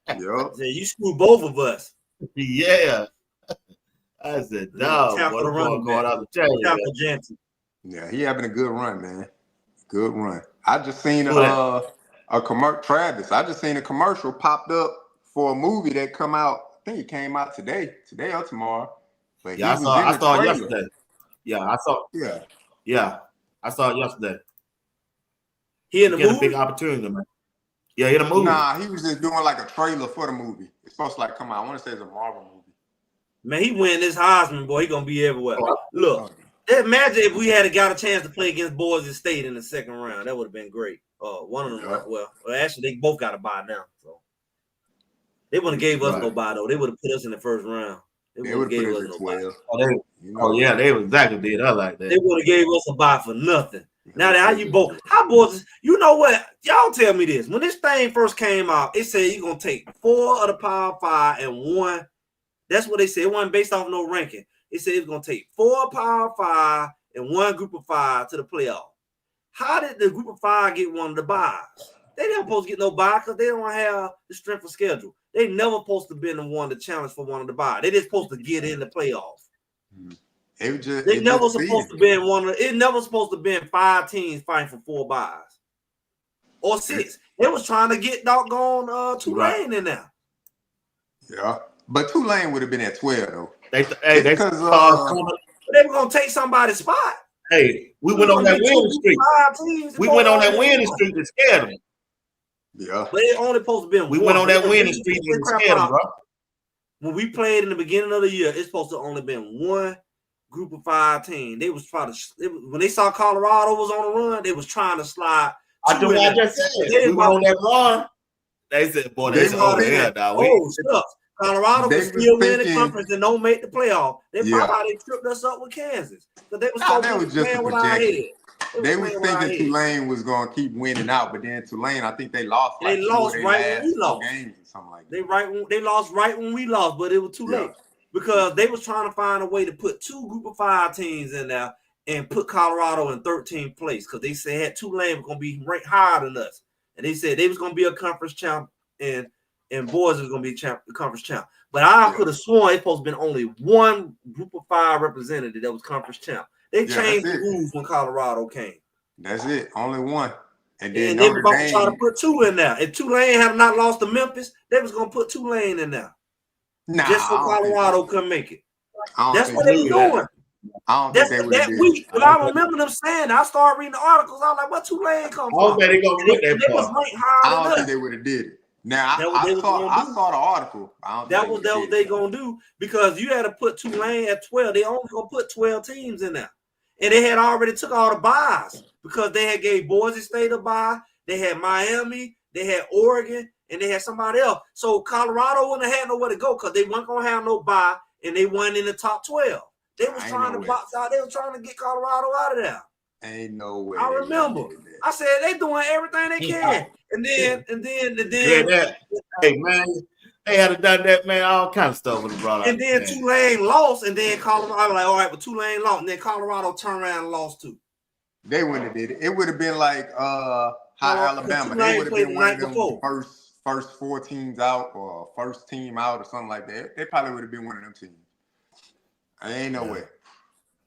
Yep. So you screw both of us. Yeah. I said, dog, what going out the chain? Yeah, he having a good run, man. Good run. I just seen a commercial. Travis, I just seen a commercial popped up for a movie that come out. I think it came out today or tomorrow. But yeah, I saw it yesterday. Yeah, I saw. Yeah, I saw it yesterday. He in the movie? A big opportunity, man. Yeah, in the movie. Nah, he was just doing like a trailer for the movie. It's supposed to like come out. I want to say it's a Marvel movie. Man, he win this Heisman, boy. He gonna be everywhere. Look, imagine if we had got a chance to play against Boise State in the second round. That would have been great. One of them, well, actually, they both got a bye now. So they wouldn't have gave us no bye though. They would have put us in the first round. They would have gave us no bye. They exactly did her like that. They would have gave us a bye for nothing. Now that how boys, you know what? Y'all tell me this. When this thing first came out, it said you're gonna take 4 of the Power 5 and 1. That's what they said. It wasn't based off no ranking. It said it's gonna take 4 Power 5 and 1 Group of 5 to the playoff. How did the Group of 5 get one of the buys? They didn't supposed to get no buy because they don't have the strength of schedule. They never supposed to be the one to challenge for one of the buy. They just supposed to get in the playoff. They never supposed to be in one of. It never supposed to be in 5 teams fighting for 4 buys or 6. They was trying to get doggone Tulane in there. Yeah, but Tulane would have been at 12 though. They were gonna take somebody's spot. Hey, we went on that winning streak. We went on that winning streak to scare them. Yeah, but it only supposed to be. We went on that winning streak to scare them, bro. When we played in the beginning of the year, it's supposed to only been 1 Group of 5 team. They was trying to when they saw Colorado was on the run, they was trying to slide. I just said we went on that run. They said, "Boy, they over here, dog." Shucks. Colorado can still win the conference and don't make the playoff. They probably tripped us up with Kansas. So they was just a projection. They was thinking Tulane was gonna keep winning out, but then Tulane, I think they lost. They lost right when we lost. Games or something like that. They lost right when we lost, but it was too late because they was trying to find a way to put 2 Group of 5 teams in there and put Colorado in 13th place because they said Tulane was gonna be ranked higher than us, and they said they was gonna be a conference champ and Boys was gonna be conference champ. But I could have sworn it's supposed to have been only 1 Group of 5 representative that was conference champ. They changed the rules when Colorado came. That's it, only 1. And then they were about to try to put 2 in there. If Tulane had not lost to Memphis, they was gonna put Tulane in there. Just so Colorado couldn't make it. That's what they were doing. That week, but I remember them saying, I started reading the articles. I was like, what Tulane come from? They gonna get that they was ranked higher I don't think they would have did it. Now I saw the article. That was what they gonna do because you had to put Tulane at 12. They only gonna put 12 teams in there, and they had already took all the buys because they had gave Boise State a bye. They had Miami, they had Oregon, and they had somebody else. So Colorado wouldn't have had nowhere to go because they weren't gonna have no bye, and they weren't in the top 12. They was trying to box out. They was trying to get Colorado out of there. Ain't no way. I remember. I said they doing everything they can, and then. Hey man, they had done that, man. All kind of stuff was brought up. And then Tulane lost, and then Colorado. I was like, all right, but Tulane lost, and then Colorado turned around and lost too. They wouldn't have did it. It would have been like how Alabama. They would have been one of them first 4 teams out or first team out or something like that. They probably would have been one of them teams. Ain't no way.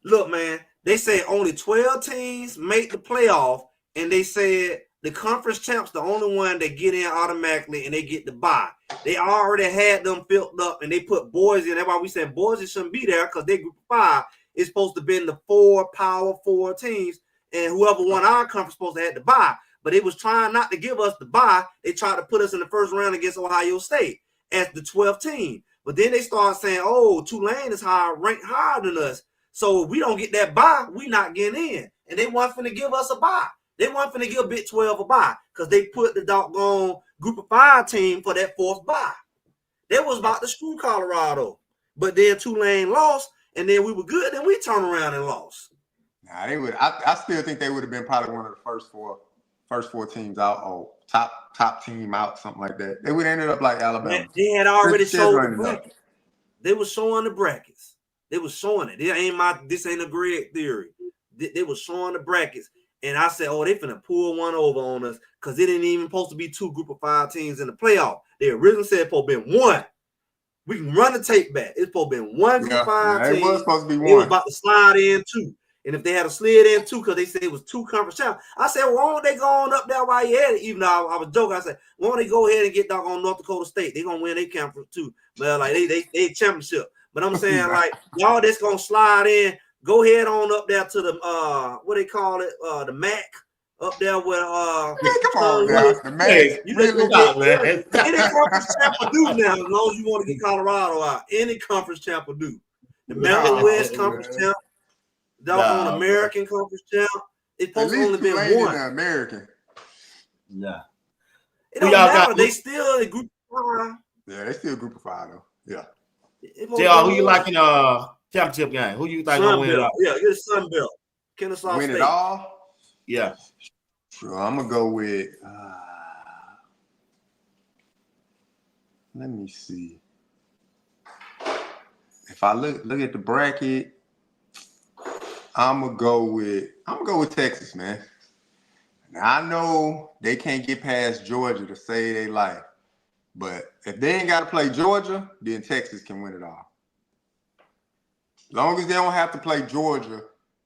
Look, man, they say only 12 teams make the playoff, and they said the conference champs, the only one that get in automatically and they get the bye. They already had them filled up and they put Boise in. That's why we said Boise shouldn't be there because they group of 5 is supposed to be in the 4 Power 4 teams, and whoever won our conference supposed to have the bye. But they was trying not to give us the bye. They tried to put us in the first round against Ohio State as the 12th team. But then they started saying, oh, Tulane is ranked higher than us. So if we don't get that bye, we not getting in. And they weren't finna give us a bye. They weren't finna give Big 12 a bye because they put the doggone group of 5 team for that 4th bye. They was about to screw Colorado. But then Tulane lost, and then we were good, and we turned around and lost. Nah, they would. I still think they would have been probably one of the first four teams out, or top team out, something like that. They would have ended up like Alabama. They had already showed the brackets. They were showing the brackets. They were showing it. This ain't a Greg theory. They were showing the brackets. And I said, oh, they finna pull one over on us because it didn't even supposed to be 2 group of 5 teams in the playoff. They originally said it's supposed to be 1. We can run the tape back. It's supposed to be 1 group of 5 teams. It was supposed to be 1. It was about to slide in 2. And if they had a slid in 2 because they said it was 2 conference champs, I said, well, why don't they go on up there while you at it? Even though I was joking, I said, why don't they go ahead and get doggone North Dakota State? They're going to win their conference too. Well, like they championship. But I'm saying, like, y'all that's going to slide in, go ahead on up there to the, what they call it, the MAC. Up there with come on, the man. You really got man. Any conference champ will do now, as long as you want to get Colorado out. Any conference champ will do. The Mountain West conference champ, the American conference champ. It's supposed to only be 1. American. Yeah. It don't matter. They still a group of 5. Yeah, they still a group of 5 though. Yeah. JR, who you like in championship game? Who you think gonna win it all? Yeah, it's Sun Belt. Kennesaw State. Win it all? Yeah. Sure, I'm gonna go with. Let me see. If I look at the bracket, I'm gonna go with Texas, man. Now I know they can't get past Georgia to save their life, but if they ain't got to play Georgia, then Texas can win it all. As long as they don't have to play Georgia.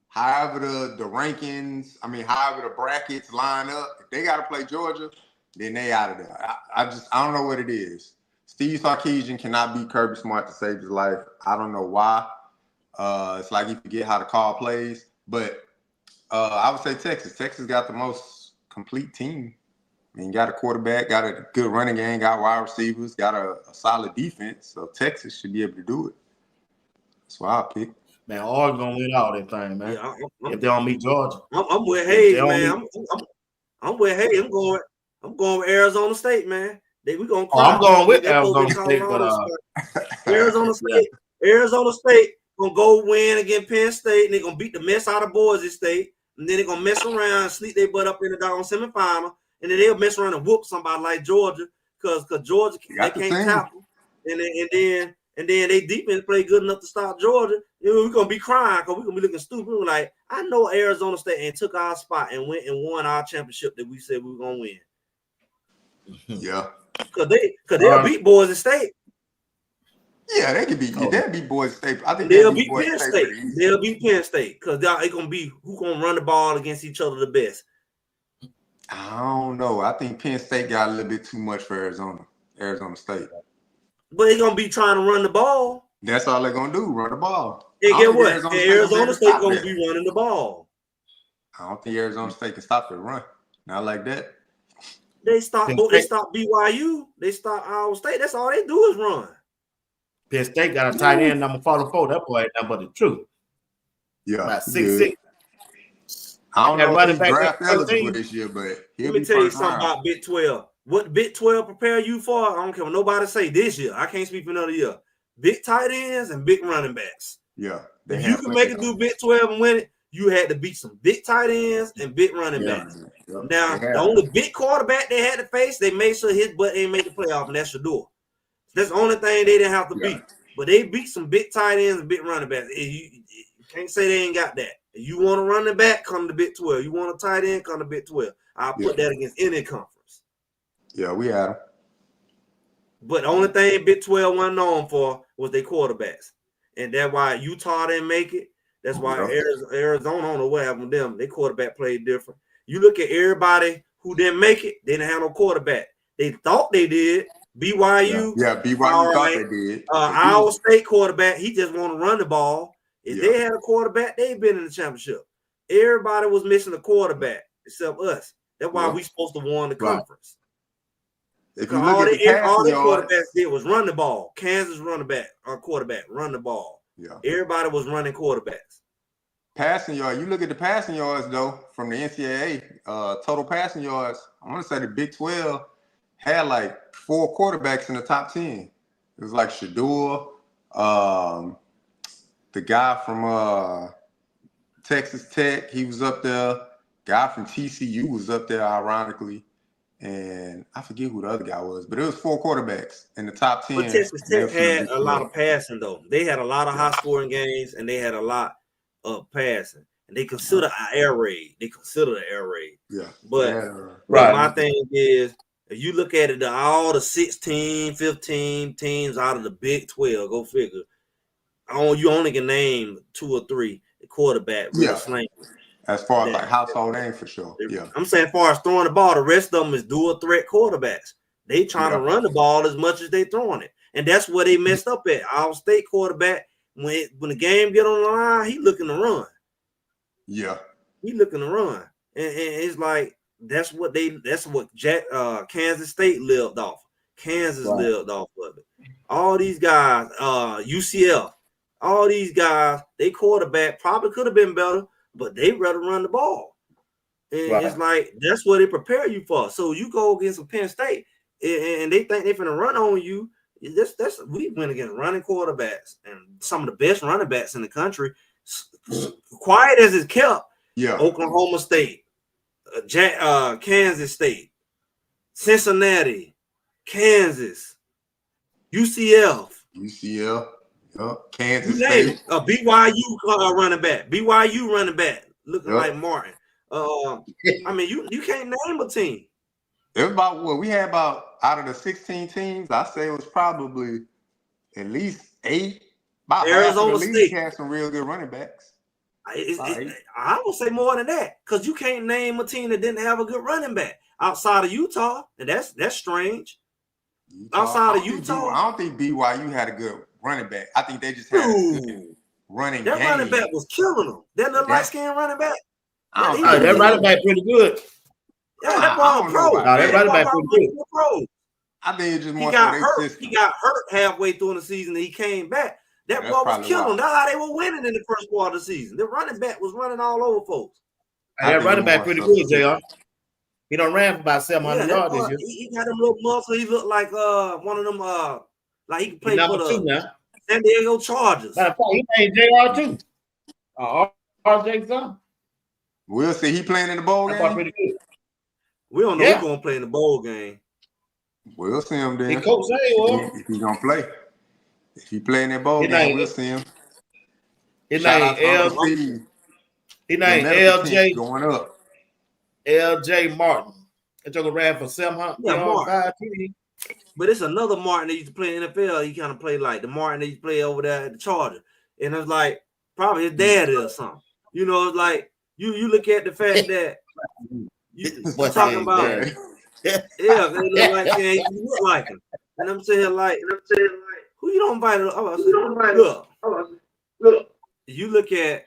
However the rankings, however the brackets line up, if they got to play Georgia, then they out of there. I don't know what it is. Steve Sarkisian cannot beat Kirby Smart to save his life. I don't know why. It's like he forget how to call plays. But I would say Texas. Texas got the most complete team. Got a quarterback, got a good running game, got wide receivers, got a solid defense. So Texas should be able to do it. That's why I pick. Man, Oregon gonna win all that thing, man. Yeah, if they don't meet Georgia, I'm with Hayes, man. I'm with Hayes. I'm going with Arizona State, man. We gonna. I'm going with Arizona State, but Arizona State. Arizona State gonna go win against Penn State, and they're gonna beat the mess out of Boise State, and then they're gonna mess around and sleep their butt up in the doggone semifinal, and then they'll mess around and whoop somebody like Georgia, because Georgia they can't tackle, and then they defense play good enough to stop Georgia. We're gonna be crying because we're gonna be looking stupid. We're like, I know Arizona State and took our spot and went and won our championship that we said we were gonna win. Yeah, because they'll beat Boise State. Yeah, they can beat. They'll beat Boise State. I think they'll beat Penn State. They'll beat Penn State because they're gonna be who gonna run the ball against each other the best. I don't know. I think Penn State got a little bit too much for Arizona State. But they're gonna be trying to run the ball. That's all they're gonna do, run the ball. And get what? Arizona State gonna be running the ball. I don't think Arizona State can stop the run. Not like that. They stop BYU. They stop Iowa State. That's all they do is run. Penn State got a tight end number 44. That boy ain't nothing but the truth. Yeah, about 6'6". I don't know if he's draft eligible this year, but let me tell you something about Big 12. What Big 12 prepare you for? I don't care what nobody say this year. I can't speak for another year. Big tight ends and big running backs. Yeah. If you can make it through Big 12 and win it, you had to beat some big tight ends and big running backs. Yeah. Now, the only big quarterback they had to face, they made sure his butt ain't make the playoff, and that's Shedeur. That's the only thing they didn't have to beat. But they beat some big tight ends and big running backs. You can't say they ain't got that. If you want a running back, come to Big 12. You want a tight end, come to Big 12. I'll put that against any conference. Yeah, we had them. But the only thing Big 12 wasn't known for was their quarterbacks. And that's why Utah didn't make it. That's why Arizona, I don't know what happened with them. Their quarterback played different. You look at everybody who didn't make it, they didn't have no quarterback. They thought they did. BYU. Yeah, BYU thought they did. Iowa State quarterback, he just want to run the ball. If they had a quarterback, they'd been in the championship. Everybody was missing a quarterback except us. That's why we supposed to win the conference. If you look at all the quarterbacks did was run the ball. Kansas running back or quarterback, run the ball. Yeah. Everybody was running quarterbacks. Passing yards. You look at the passing yards though from the NCAA, total passing yards. I want to say the Big 12 had like 4 quarterbacks in the top 10. It was like Shedeur, the guy from Texas Tech, he was up there. Guy from TCU was up there, ironically. And I forget who the other guy was, but it was 4 quarterbacks in the top 10. But Texas Tech had a lot of passing, though. They had a lot of high-scoring games, and they had a lot of passing. And they consider an air raid. Yeah. But my thing is, if you look at it, all the 16, 15 teams out of the Big 12, go figure. You only can name 2 or 3 quarterback. Slang. As far as like household name for sure. Yeah. I'm saying as far as throwing the ball, the rest of them is dual threat quarterbacks. They trying to run the ball as much as they throwing it. And that's where they messed up at. Iowa State quarterback, when the game get on the line, he looking to run. Yeah. He looking to run. And it's like that's what Kansas State lived off. Kansas lived off of it. All these guys, UCF, all these guys, they quarterback probably could have been better, but they rather run the ball. And it's like that's what they prepare you for. So you go against a Penn State and they think they're gonna run on you. We went against running quarterbacks and some of the best running backs in the country. Quiet as it's kept. Yeah. Oklahoma State, Kansas State, Cincinnati, Kansas, UCF. Kansas State. BYU running back. Looking like Martin. I mean, you can't name a team. It was about what we had about out of the 16 teams. I say it was probably at least 8. About Arizona State had some real good running backs. I would say more than that because you can't name a team that didn't have a good running back outside of Utah, and that's strange. Outside of Utah, I don't think BYU had a good running back. I think they just had a good running game. That running back was killing them. That little light-skinned running back. That running back pretty good. Yeah, that ball pro. That running back pretty good. Pro. I think it's just more. He got hurt halfway through the season, and he came back. That ball was killing them. That's how they were winning in the first part of the season. The running back was running all over folks. That running back pretty good, JR. He done ran for about 700 yards this year. He got them little muscles. He looked like one of them. Like he can play for the San Diego Chargers. Matter of fact, he played JR too. RJ son. We'll see. He playing in the bowl game. Pretty good. We don't know who's gonna play in the bowl game. We'll see him then. If he's gonna play. If he play in that bowl game, we'll see him. His name LJ going up. LJ Martin. That joker ran for 700. But it's another Martin that used to play in the NFL. He kind of played like the Martin that used to play over there at the Chargers. And it's like probably his dad or something. You know, it's like you look at the fact that you talking about he look like him. And I'm saying like who you don't invite? Look. You look at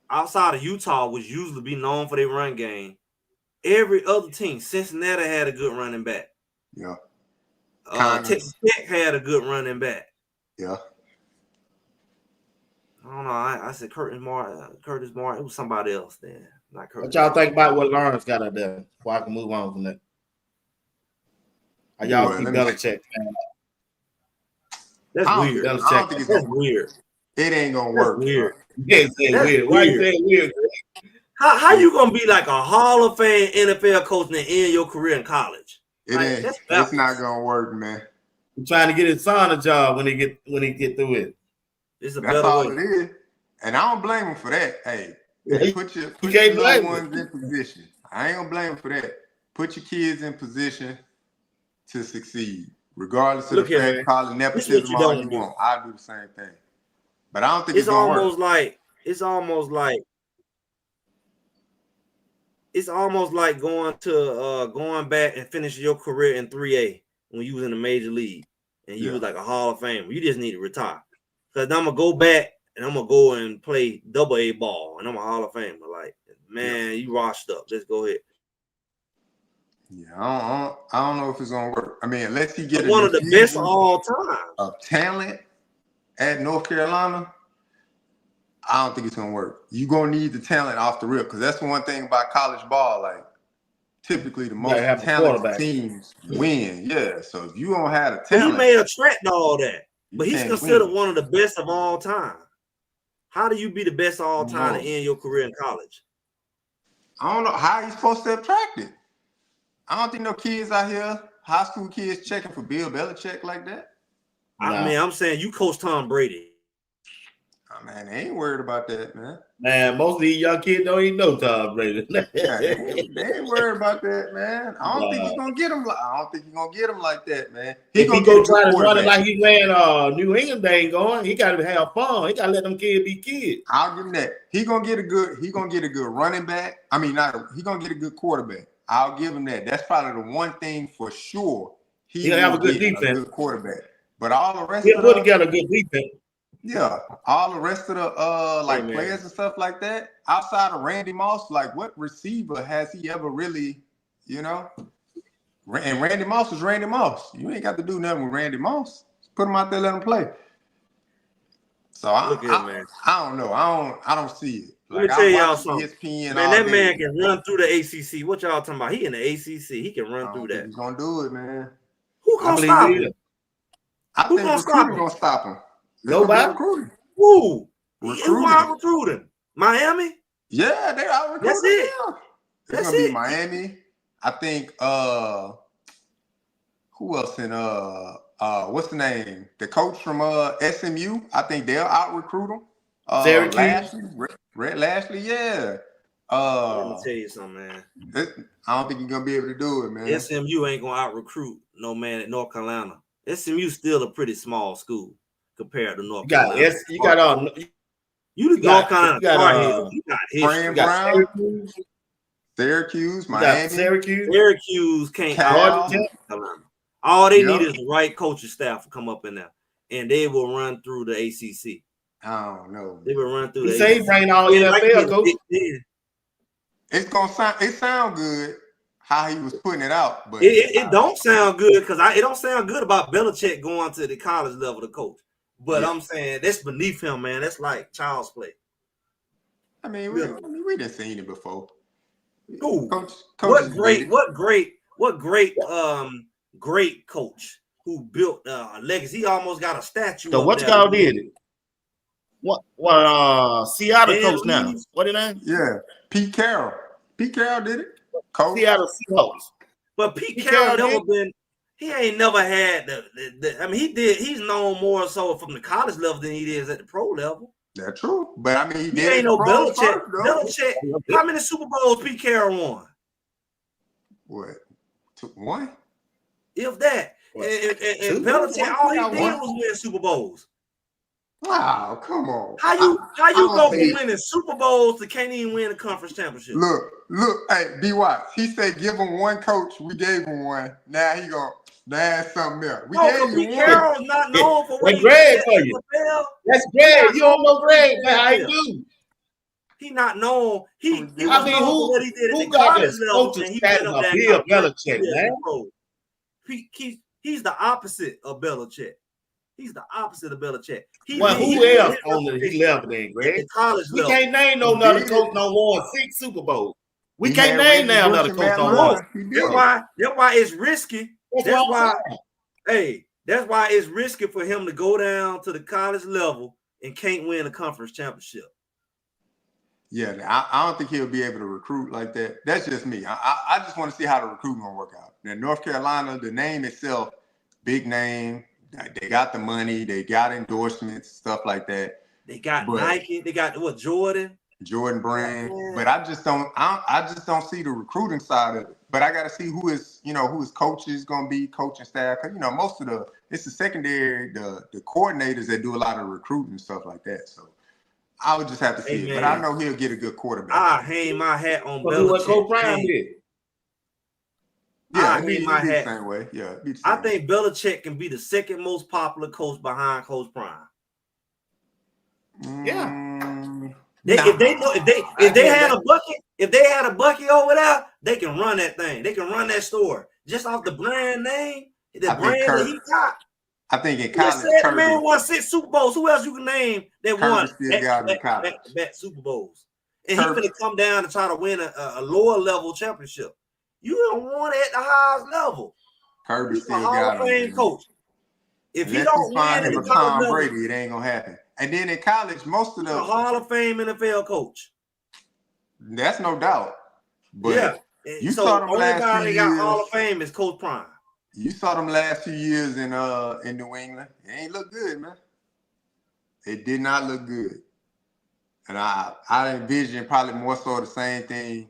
outside of Utah, which usually be known for their run game. Every other team, Cincinnati had a good running back. Yeah. Texas Tech had a good running back. Yeah. I don't know. I said Curtis Martin. It was somebody else then. Not Curtis. What y'all think about what Lawrence got out there? Before I can move on from that. Y'all keep Belichick. That's weird. That's weird. It ain't gonna work. Weird. Weird. Why you saying weird? How you gonna be like a Hall of Fame NFL coach and end your career in college? It's not gonna work, man. I'm trying to get his son a job when he get through it. It's a That's better all way. it is. And I don't blame him for that. Hey, put your little ones in position. I ain't gonna blame him for that. Put your kids in position to succeed. Regardless of the fact, call it nepotism all you want. I'll do the same thing. But I don't think it's gonna work. It's almost like it's almost like going back and finishing your career in 3A when you was in the major league and you was like a Hall of Famer. You just need to retire. Because I'm gonna go back and I'm gonna go and play AA ball and I'm a Hall of Famer. Like, man, you washed up. Let's go ahead. Yeah, I don't know if it's gonna work. I mean, unless he get one of the best of all time of talent at North Carolina, I don't think it's gonna work. You're gonna need the talent off the rip, because that's one thing about college ball. Like, typically the most talented teams win. Yeah. So if you don't have the talent, he may attract all that, but he's considered one of the best of all time. How do you be the best of all time to end your career in college? I don't know how he's supposed to attract it. I don't think no kids out here, high school kids, checking for Bill Belichick like that. I mean, I'm saying you coach Tom Brady. Oh, man, they ain't worried about that, man. Man, most of these young kids don't even know Tom Brady. Yeah, they ain't worried about that, man. I don't think he's gonna get him. I don't think he's gonna get him like that, man. If he go try to run it like he ran New England, they ain't going. He got to have fun. He got to let them kids be kids. I'll give him that. He gonna get a good running back. I mean, he gonna get a good quarterback. I'll give him that. That's probably the one thing for sure. He'll have a good defense, a good quarterback. But all the rest, he'll put together a good defense. Yeah, all the rest of the players and stuff like that, outside of Randy Moss, like what receiver has he ever really, you know? And Randy Moss is Randy Moss. You ain't got to do nothing with Randy Moss. Just put him out there, let him play. So I don't know. I don't see it. Like, let me tell y'all something. Man, that man can run through the ACC. What y'all talking about? He in the ACC. He can run through that. He's gonna do it, man. Who gonna stop him? I think recruiting gonna stop him. Nobody. Who? Who are recruiting? Miami? Yeah, they are recruiting. That's it. It's gonna be Miami. I think who else in what's the name? The coach from SMU. I think they'll out recruit him. Red Lashley, yeah. Let me tell you something, man. I don't think you're gonna be able to do it, man. SMU ain't gonna out recruit no man at North Carolina. SMU's still a pretty small school compared to North Carolina. You the North Carolina. You got history. Brown, Syracuse, Miami. Syracuse can't out North Carolina. All they need is the right coaching staff to come up in there, and they will run through the ACC. I don't know. They will run through the ACC. Bring all NFL coach. It's gonna sound good how he was putting it out, but it don't sound good because it don't sound good about Belichick going to the college level to coach. But I'm saying that's beneath him, man. That's like child's play. I mean, we done seen it before. Ooh, what great coach who built a legacy. He almost got a statue. So what y'all did it? What Seattle coach now? What did name? Yeah, Pete Carroll. Pete Carroll did it. Coach. Seattle Seahawks. But Pete Carroll never been. He ain't never had the. I mean, he did. He's known more so from the college level than he is at the pro level. That's true. But I mean, he ain't no Belichick. Belichick. How many Super Bowls Pete Carroll won? What? One? If that. And Belichick, all he did was win Super Bowls. Wow, come on. How you go from winning Super Bowls to can't even win a conference championship? Look, hey, B. Watts. He said give him one coach. We gave him one. Now he gonna add something else. We gave you one. Carroll's not known for what he Greg for you. That's Greg. You don't know Greg, man. How he do? He not known. He was known for what he did at the got college level. And he went up there. Bill Belichick, man. He's the opposite of Belichick. He's the opposite of Belichick. Who else on he left then, Greg? We can't name no another coach no more 6 Super Bowls. We can't name now another coach no more. That's why it's risky. That's why it's risky for him to go down to the college level and can't win a conference championship. Yeah, I don't think he'll be able to recruit like that. That's just me. I just want to see how the recruiting gonna work out. Now, North Carolina, the name itself, big name. They got the money, they got endorsements, stuff like that. They got Nike, they got Jordan brand. Yeah. But I just don't see the recruiting side of it. But I got to see who his coaches gonna be, coaching staff. Because most of it's the secondary, the coordinators that do a lot of recruiting and stuff like that. So I would just have to see it, but I know he'll get a good quarterback. I hang my hat on do what Coach Belichick. Prime did. Yeah, I hang my hat. The same way. Yeah, be the same I think Belichick can be the second most popular coach behind Coach Prime. Yeah. If they had a bucket over there, they can run that thing. They can run that store just off the brand name, the brand that he got. I think in college, the man won 6 Super Bowls. Who else you can name that won back Super Bowls? And he finna come down to try to win a lower level championship. You don't want it at the highest level. Kirby still got him. Hall of Fame coach. If he don't win at the Tom Brady, it ain't gonna happen. And then in college, most of the Hall of Fame NFL coach. That's no doubt. But yeah, you saw them last few years. Got Hall of Fame is Coach Prime. You saw them last few years in New England. It ain't look good, man. It did not look good. And I envision probably more so the same thing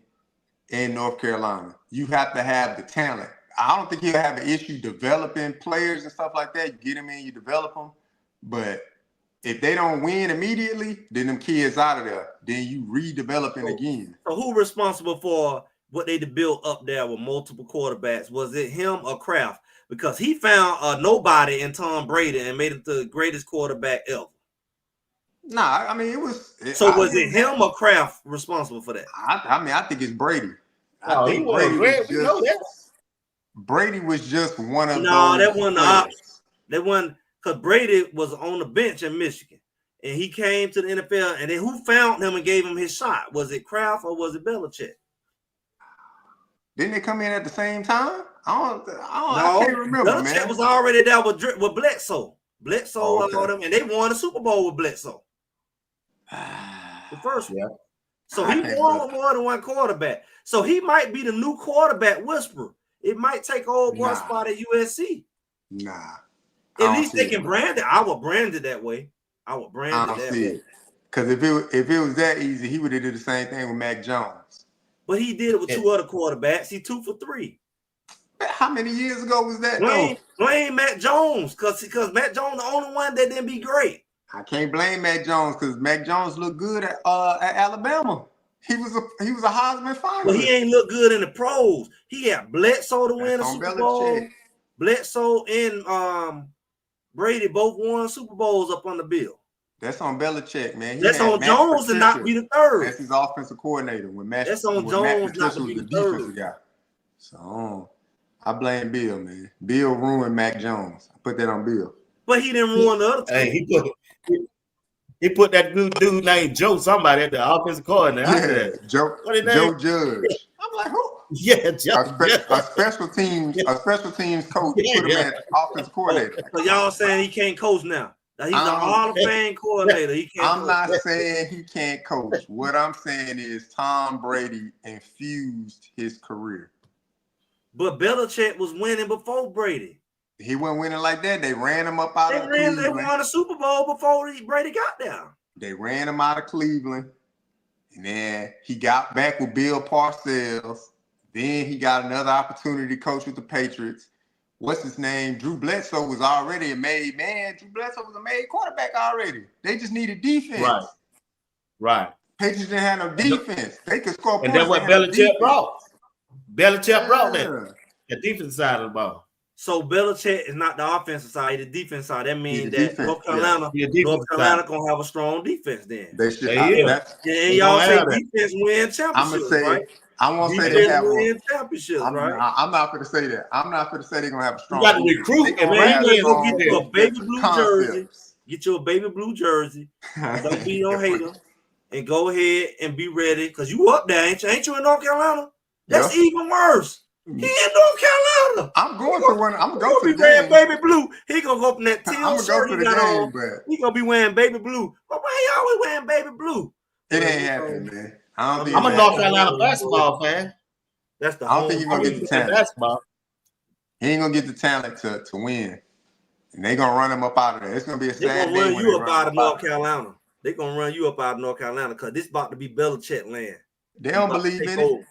in North Carolina. You have to have the talent. I don't think you'll have an issue developing players and stuff like that. You get them in, you develop them. But if they don't win immediately, then them kids out of there. Then you redeveloping again. So who responsible for what they built up there with multiple quarterbacks? Was it him or Kraft? Because he found a nobody in Tom Brady and made him the greatest quarterback ever. Nah, I mean, it was. So was it him or Kraft responsible for that? I think it's Brady. I think Brady was just one of those. No, that wasn't the option. That wasn't because Brady was on the bench in Michigan. And he came to the NFL, and then who found him and gave him his shot? Was it Kraft or was it Belichick? Didn't they come in at the same time? I can't remember, Belichick man. was already there with Bledsoe. Bledsoe allowed them, and they won the Super Bowl with Bledsoe. The first one. Yeah. So he won with more than one quarterback. So he might be the new quarterback whisperer. It might take old boy spot at USC. Nah. At least they can brand it. I would brand it that way. I would brand it that way. Because if it was that easy, he would have did the same thing with Mac Jones. But he did it with 2 other quarterbacks. He 2 for 3. How many years ago was that? Blame Mac Jones because Mac Jones the only one that didn't be great. I can't blame Mac Jones because Mac Jones looked good at Alabama. He was a Heisman finalist. But he ain't look good in the pros. He had Bledsoe to win a Super Bowl. Bledsoe and Brady both won Super Bowls up on the bill. That's on Belichick, man. That's on Jones to not be the third. That's his offensive coordinator. That's on Jones not to be the third guy. So I blame Bill, man. Bill ruined Mac Jones. I put that on Bill. But he didn't ruin the other two. Hey, he put that good dude named Joe somebody at the offensive coordinator. Yeah, Joe Judge. I'm like, who? Yeah, Joe. A special teams coach put him at offensive coordinator. So y'all saying he can't coach now? He's a Hall of Fame coordinator. He can't. I'm not saying he can't coach. What I'm saying is Tom Brady infused his career. But Belichick was winning before Brady. He wasn't winning like that. They ran him up out of Cleveland. They won a Super Bowl before Brady got there. They ran him out of Cleveland. And then he got back with Bill Parcells. Then he got another opportunity to coach with the Patriots. What's his name? Drew Bledsoe was already a made man. Drew Bledsoe was a made quarterback already. They just needed defense. Right. Patriots didn't have no defense. They could score points. And that's what Belichick brought. Belichick brought that. The defense side of the ball. So Belichick is not the offensive side, the defense side. That means that North Carolina gonna have a strong defense then. They should. And y'all say defense win championships, right? I won't say they have win championships, right? I'm not going to say that. I'm not going to say they're going to have a strong. You got to recruit and get you a baby blue jersey. Get you a baby blue jersey. Don't be no hater, and go ahead and be ready because you up there, ain't you in North Carolina? That's even worse. He in North Carolina. I'm going to one. I'm going to be wearing baby blue. He gonna go up in that teal shirt. He gonna be wearing baby blue. But why he always wearing baby blue? It ain't happening, man. I'm a North Carolina basketball fan. I don't think he's gonna get the talent. Basketball. He ain't gonna get the talent to win, and they gonna run him up out of there. It's gonna be a sad day. They're gonna run you up out of North Carolina. They're gonna run you up out of North Carolina because this about to be Belichick land. They don't believe in it.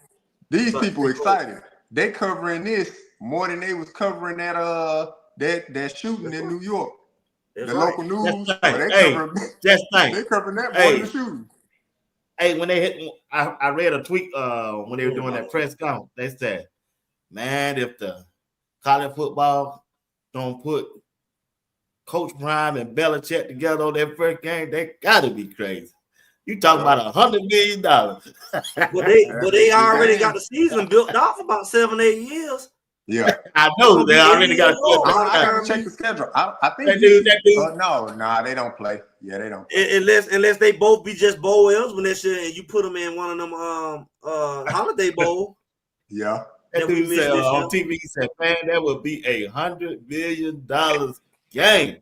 These people excited. They covering this more than they was covering that shooting in New York. The local news, just they covering that more than the shooting. Hey, when they hit, I read a tweet when they were doing that press conference. They said, "Man, if the college football don't put Coach Prime and Belichick together on their first game, they gotta be crazy." You talking about $100 million? But they already got the season built off about 7-8 years. Yeah, I know they already got. I gotta check the schedule. I think that dude. No, they don't play. Yeah, they don't play. Unless they both be just bowl eligible next year, and you put them in one of them holiday bowl. Yeah, that dude said on TV. He said, "Man, that would be $100 million game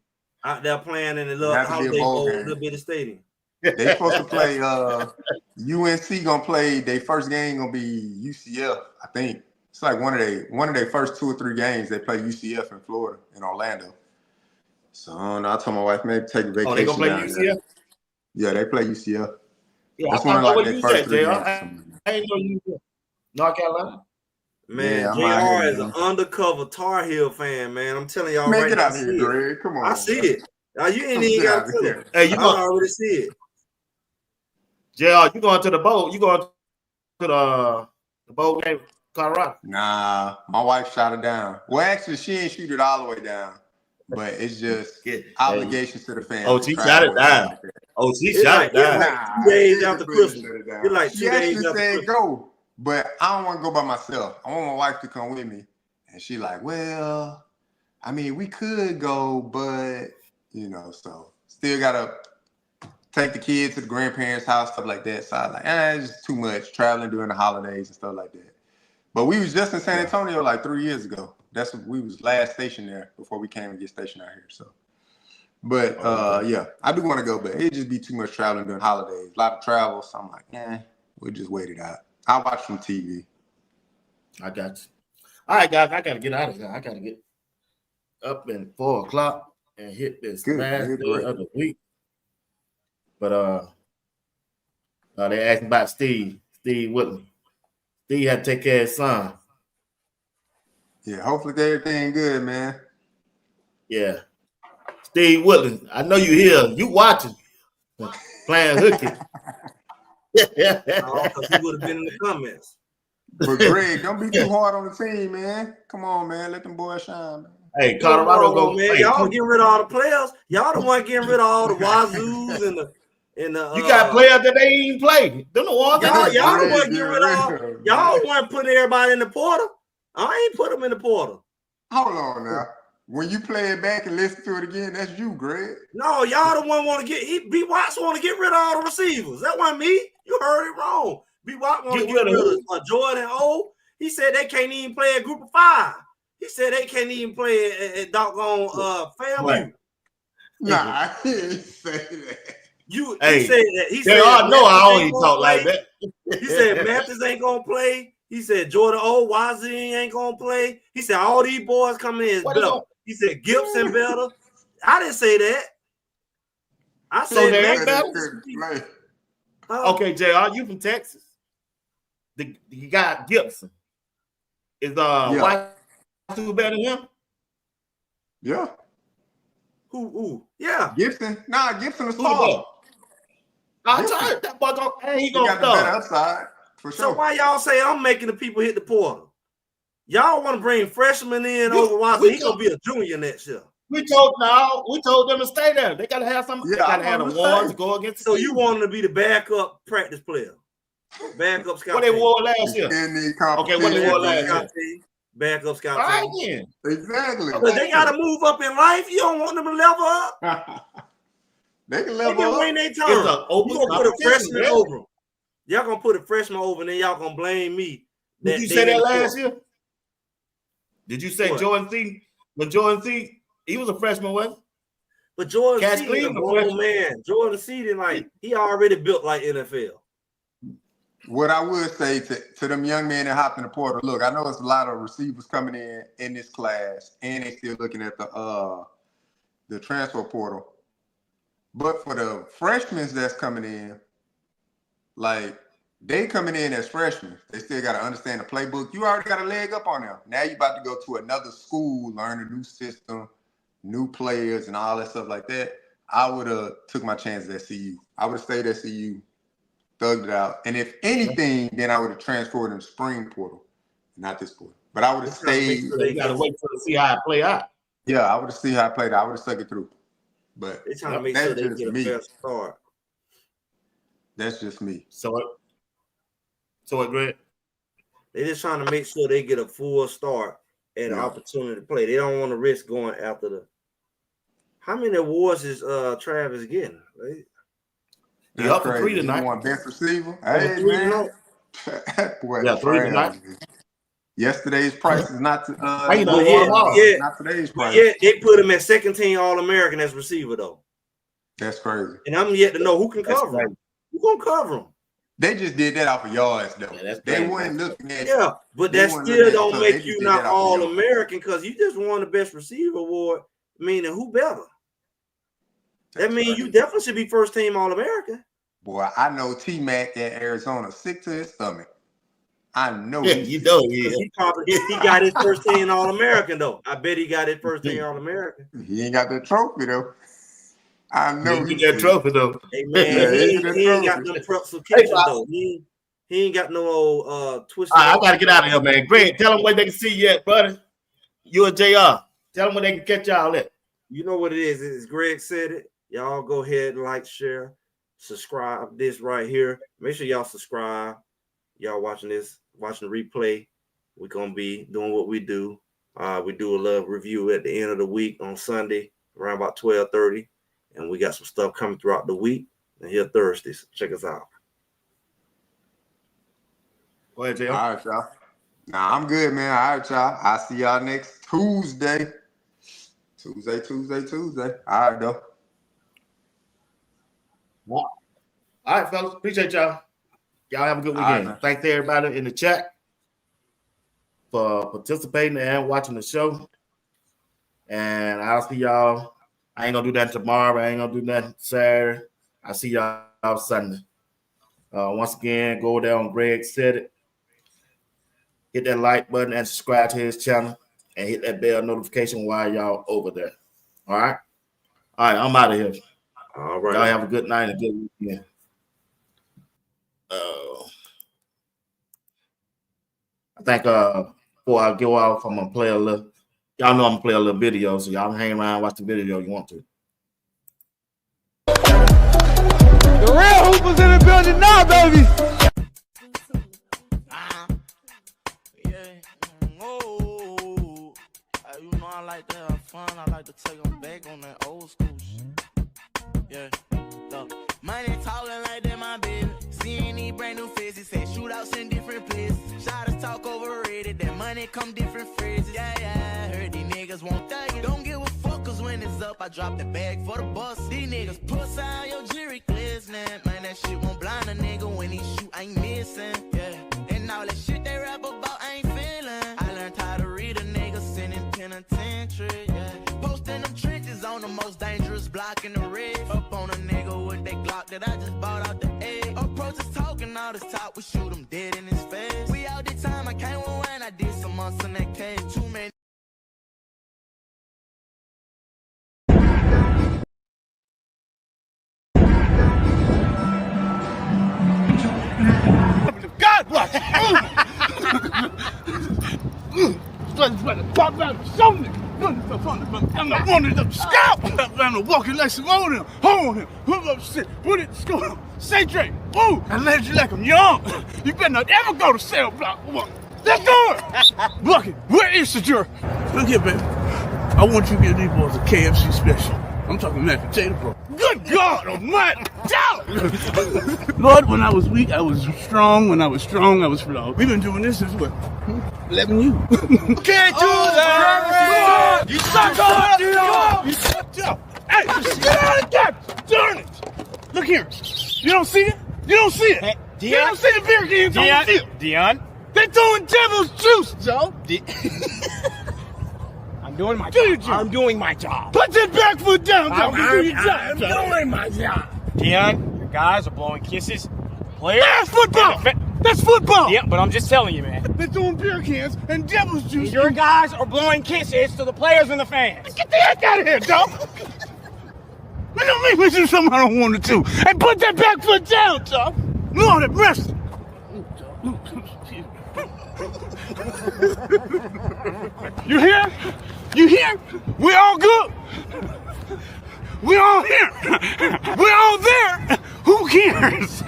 out there playing in the little holiday bowl, little bit of stadium." They supposed to play. UNC gonna play. Their first game gonna be UCF. I think it's like one of their first 2 or 3 games. They play UCF in Florida, in Orlando. So I told my wife, maybe take a vacation. Oh, they gonna play UCF? There. Yeah, they play UCF. Yeah, that's one of like their first 3 games. I ain't know you North Carolina. Man, JR is an undercover Tar Heel fan, man. I'm telling y'all right now. Get out here, Greg. Come on. I see it. Now, you ain't even got to tell it. Hey, you gonna already see it. JR, you going to the bowl? You going to the bowl game, Colorado? Nah, my wife shot it down. Well, actually, she ain't shoot it all the way down, but it's just obligations to the family. Oh, she shot it down. She shot it down. Like 2 days after Christmas. It's like 2 days after Christmas. Go, but I don't want to go by myself. I want my wife to come with me, and she like, well, I mean, we could go, but so still gotta take the kids to the grandparents' house, stuff like that. So I was like, it's just too much traveling during the holidays and stuff like that. But we was just in San Antonio like 3 years ago. That's when we was last stationed there before we came and get stationed out here. So, but yeah, I do want to go, but it'd just be too much traveling during holidays. A lot of travel. So I'm like, we'll just wait it out. I'll watch some TV. I got you. All right, guys, I gotta get out of here. I gotta get up at 4:00 and hit this last day of the week. But they asked about Steve Whitman. Steve had to take care of his son. Yeah, hopefully everything good, man. Yeah. Steve Whitman, I know you here. You watching. Playing hooky. Because he would have been in the comments. But Greg, don't be too hard on the team, man. Come on, man. Let them boys shine, man. Hey, Colorado go, man. Y'all getting rid of all the players. Y'all the one getting rid of all the Wazoos and the you got players that they ain't even play. Them the ones y'all the one getting rid of all. Y'all the one putting everybody in the portal. I ain't put them in the portal. Hold on now. When you play it back and listen to it again, that's you, Greg. No, y'all the one want to get B. Watts want to get rid of all the receivers. That wasn't me. You heard it wrong. B. Watts want to get rid of Jordan O. He said they can't even play a group of 5. He said they can't even play a doggone family. Nah, he didn't say that. He said that. He said I only talk like that. He said Mathis ain't gonna play. He said Jordan O. YZ ain't gonna play. He said all these boys coming in is better. He said Gibson better. I didn't say that. I said they ain't better. Okay, JR, you from Texas? You got Gibson. Is YZ better than him? Yeah. Who? Yeah. Gibson. Nah, Gibson is tall. I tried that boy. He got the better upside for sure. So why y'all say I'm making the people hit the portal? Y'all want to bring freshmen in over Watson? He's gonna be a junior next year. We told them to stay there. They gotta have some. They gotta have the ones to go against. So you want them to be the backup practice player, backup scout. What they wore last year? Okay, what they wore last year? Backup scout. All right, then. Exactly. But they gotta move up in life. You don't want them to level up. They can level up. Win their turn. You're gonna put a freshman over them. Y'all gonna put a freshman over, and then y'all gonna blame me. Did you say that last year? Did you say Jordan C? When Jordan C, he was a freshman, wasn't he? But Jordan C is a grown man. Jordan C didn't he already built like NFL. What I would say to them young men that hopped in the portal, look, I know it's a lot of receivers coming in this class, and they still looking at the transfer portal. But for the freshmen that's coming in, like they coming in as freshmen, they still got to understand the playbook. You already got a leg up on them. Now you about to go to another school, learn a new system, new players and all that stuff like that, I would have took my chances at CU. I would have stayed at CU, thugged it out. And if anything, then I would have transferred in the spring portal, not this portal. But I would have stayed. You got to wait to see how it play out. Yeah, I would have seen how I played. I would have stuck it through. But they're trying to make sure they get a fair start. That's just me. So what, Greg? They're just trying to make sure they get a full start and an opportunity to play. They don't want to risk going after the. How many awards is Travis getting? He up for 3 tonight. He won best receiver. Hey, man. Boy, 3 tonight. Yesterday's price is not not today's price. Yeah, they put him at second team All-American as receiver though. That's crazy. And I'm yet to know who can cover him. Who gonna cover him? They just did that off of yards though. Yeah, they weren't looking at. Yeah, but that still don't make you not All-American because you just won the best receiver award. Meaning who better? That means you definitely should be first team All-American. Boy, I know T-Mac at Arizona sick to his stomach. I know. Yeah, you know. Yeah. He got his first team All-American though. I bet he got his first team All-American. He ain't got the trophy though. I know he got trophy though. Hey man, he ain't got no pretzel kitchen though. He ain't got no twist. I gotta get out of here, man. Greg, tell them where they can see you at, brother. You and JR. Tell them where they can catch y'all at. You know what it is. As Greg said it. Y'all go ahead, like, share, subscribe this right here. Make sure y'all subscribe. Y'all watching the replay. We're gonna be doing what we do. We do a little review at the end of the week on Sunday, around about 12:30. And we got some stuff coming throughout the week. And here Thursdays. Check us out. Go ahead, JR. All right, y'all. Nah, I'm good, man. All right, y'all. I'll see y'all next Tuesday. Tuesday. All right, though. All right, fellas. Appreciate y'all. Y'all have a good weekend. Right, thanks to everybody in the chat for participating and watching the show. And I'll see y'all. I ain't gonna do that tomorrow. I ain't gonna do that Saturday. I'll see y'all Sunday. Once again, go there on Greg Said It. Hit that like button and subscribe to his channel and hit that bell notification while y'all over there. All right? All right, I'm out of here. All right. Y'all have a good night and good weekend. I think before I go off, I'm gonna play a little. Y'all know I'm gonna play a little video, so y'all hang around and watch the video if you want to. The real hoopers in the building now, baby. You know I like to have fun. I like to take them back on that old school shit. Yeah, look. Money talking like that, my baby. Seeing these brand new faces, say shootouts in different places. Shotters talk overrated, that money come different phrases. Yeah, heard these niggas won't thug. Don't give a fuck, cause when it's up, I drop the bag for the bus. These niggas puss out your jury glistening. Man, that shit won't blind a nigga when he shoot, ain't missing. Yeah, and all that shit they rap about, I ain't feeling. I learned how to read a nigga sitting penitentiary. Yeah, posting them trenches on the most dangerous block in the red. Up on a nigga with that Glock that I just bought out the egg. Approaches talking all this talk, we shoot him dead in his face. We out the time, I came when I did some months in that cage. Too many. God bless. Pop out of something. I'm not one of them scalp. I'm walking like some old him. Hold him. Hook up shit. Put it in school. Say Drake. Boo. I let you like I'm young. You better not ever go to cell block. Let's go. Bucket, where is Shedeur? Look here, baby. I want you to give these boys a KFC special. I'm talking mashed potato, bro. Good God almighty. Lord, when I was weak, I was strong. When I was strong, I was flawed. We've been doing this since what? 11 years. Can't do that! You suck up! You sucked up! Hey, get out of that! Darn it! Look here. You don't see it? You don't see it? Hey, you don't see the beer cans on the field. Dion? They're throwing devil's juice, Joe. I'm doing my job. I'm doing my job. Put that back foot down, Joe. I'm doing my job. Dion, your guys are blowing kisses. Players. Football! That's football. Yeah, but I'm just telling you, man. They're throwing beer cans and devil's juice. Your guys are blowing kisses to the players and the fans. Get the heck out of here, dog. Man, don't make me do something I don't want to do. And put that back foot down, dog. Lord have mercy. You hear? You hear? We all good. We all here. We all there. Who cares?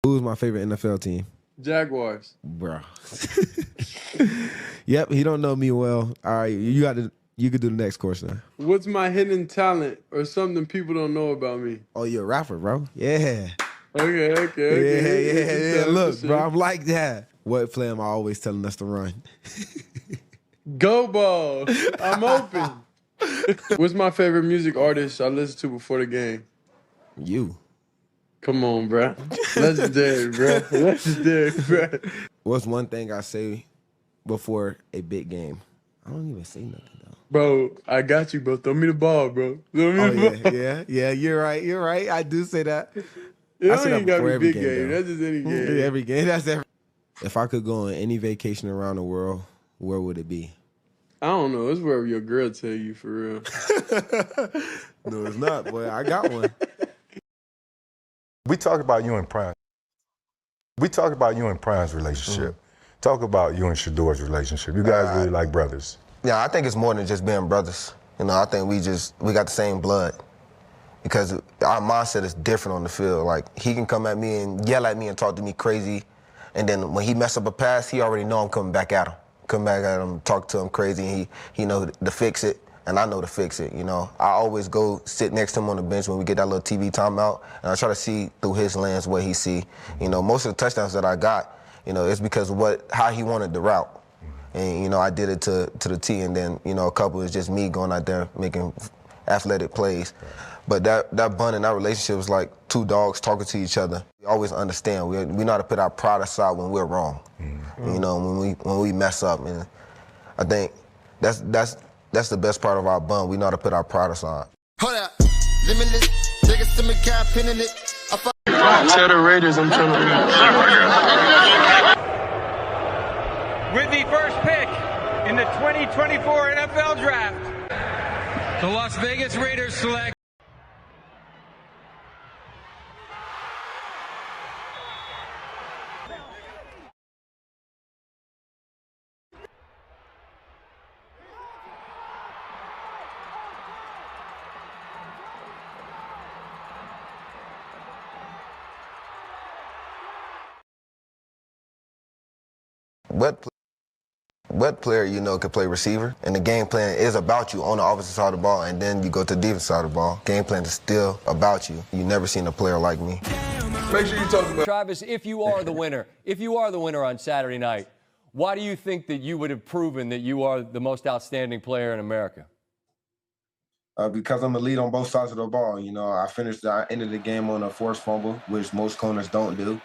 Who's my favorite NFL team? Jaguars. Bro. Yep, he don't know me well. All right, you could do the next question now. What's my hidden talent or something people don't know about me? Oh, you're a rapper, bro. Yeah. Okay. Yeah. Look, bro, I'm like that. What play am I always telling us to run? Go ball. I'm open. What's my favorite music artist I listen to before the game? You. Come on, bro. Legendary, bro. Legendary, bro. What's one thing I say before a big game? I don't even say nothing, though. Bro, I got you, bro. Throw me the ball, bro. Throw me the ball. Yeah. You're right. I do say that. It I don't say that even got to before be every big game. game. That's just any game. Every game. That's every. If I could go on any vacation around the world, where would it be? I don't know. It's wherever your girl tell you, for real. No, it's not, boy. I got one. We talk about you and Prime. We talk about you and Prime's relationship. Mm-hmm. Talk about you and Shedeur's relationship. You guys really like brothers. Yeah, I think it's more than just being brothers. You know, I think we got the same blood. Because our mindset is different on the field. Like, he can come at me and yell at me and talk to me crazy. And then when he mess up a pass, he already know I'm coming back at him. Come back at him, talk to him crazy, and he know to fix it, and I know to fix it, you know. I always go sit next to him on the bench when we get that little TV timeout, and I try to see through his lens what he see. You know, most of the touchdowns that I got, you know, it's because of how he wanted the route. And, you know, I did it to the T, and then, you know, a couple is just me going out there making athletic plays. But that bond and that relationship is like two dogs talking to each other. We always understand. We know how to put our pride aside when we're wrong. Mm-hmm. You know, when we mess up. And I think that's the best part of our bond. We know how to put our pride aside. Hold up. Limitless. Biggest to me, cap pinning it. Tell the Raiders I'm trying to win. With the first pick in the 2024 NFL Draft, the Las Vegas Raiders select What player you know can play receiver, and the game plan is about you on the offensive side of the ball, and then you go to the defensive side of the ball. Game plan is still about you. You never seen a player like me. Make sure you talk about Travis, if you are the winner on Saturday night, why do you think that you would have proven that you are the most outstanding player in America? Because I'm a lead on both sides of the ball. You know, I ended the game on a forced fumble, which most corners don't do.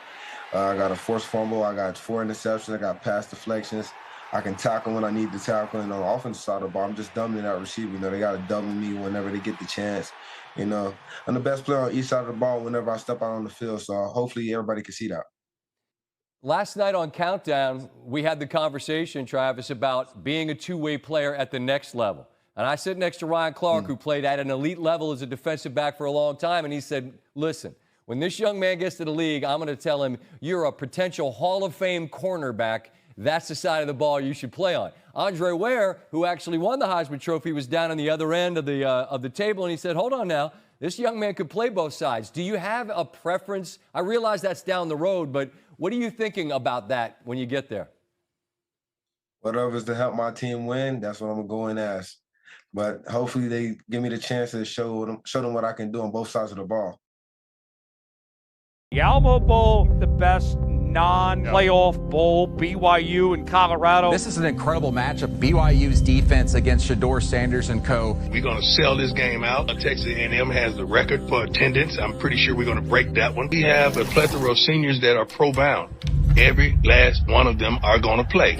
I got a forced fumble. I got 4 interceptions. I got pass deflections. I can tackle when I need to tackle. And on the offensive side of the ball, I'm just dumbing that receiver. You know, they got to double me whenever they get the chance. You know, I'm the best player on each side of the ball whenever I step out on the field. So hopefully everybody can see that. Last night on Countdown, we had the conversation, Travis, about being a two-way player at the next level. And I sit next to Ryan Clark, who played at an elite level as a defensive back for a long time, and he said, listen, when this young man gets to the league, I'm going to tell him you're a potential Hall of Fame cornerback. That's the side of the ball you should play on. Andre Ware, who actually won the Heisman Trophy, was down on the other end of the table, and he said, hold on now, this young man could play both sides. Do you have a preference? I realize that's down the road, but what are you thinking about that when you get there? Whatever's to help my team win, that's what I'm going to go and ask. But hopefully they give me the chance to show them what I can do on both sides of the ball. The Alamo Bowl, the best non-playoff bowl, BYU and Colorado. This is an incredible matchup. BYU's defense against Shedeur Sanders and co. We're going to sell this game out. Texas A&M has the record for attendance. I'm pretty sure we're going to break that one. We have a plethora of seniors that are pro-bound. Every last one of them are going to play.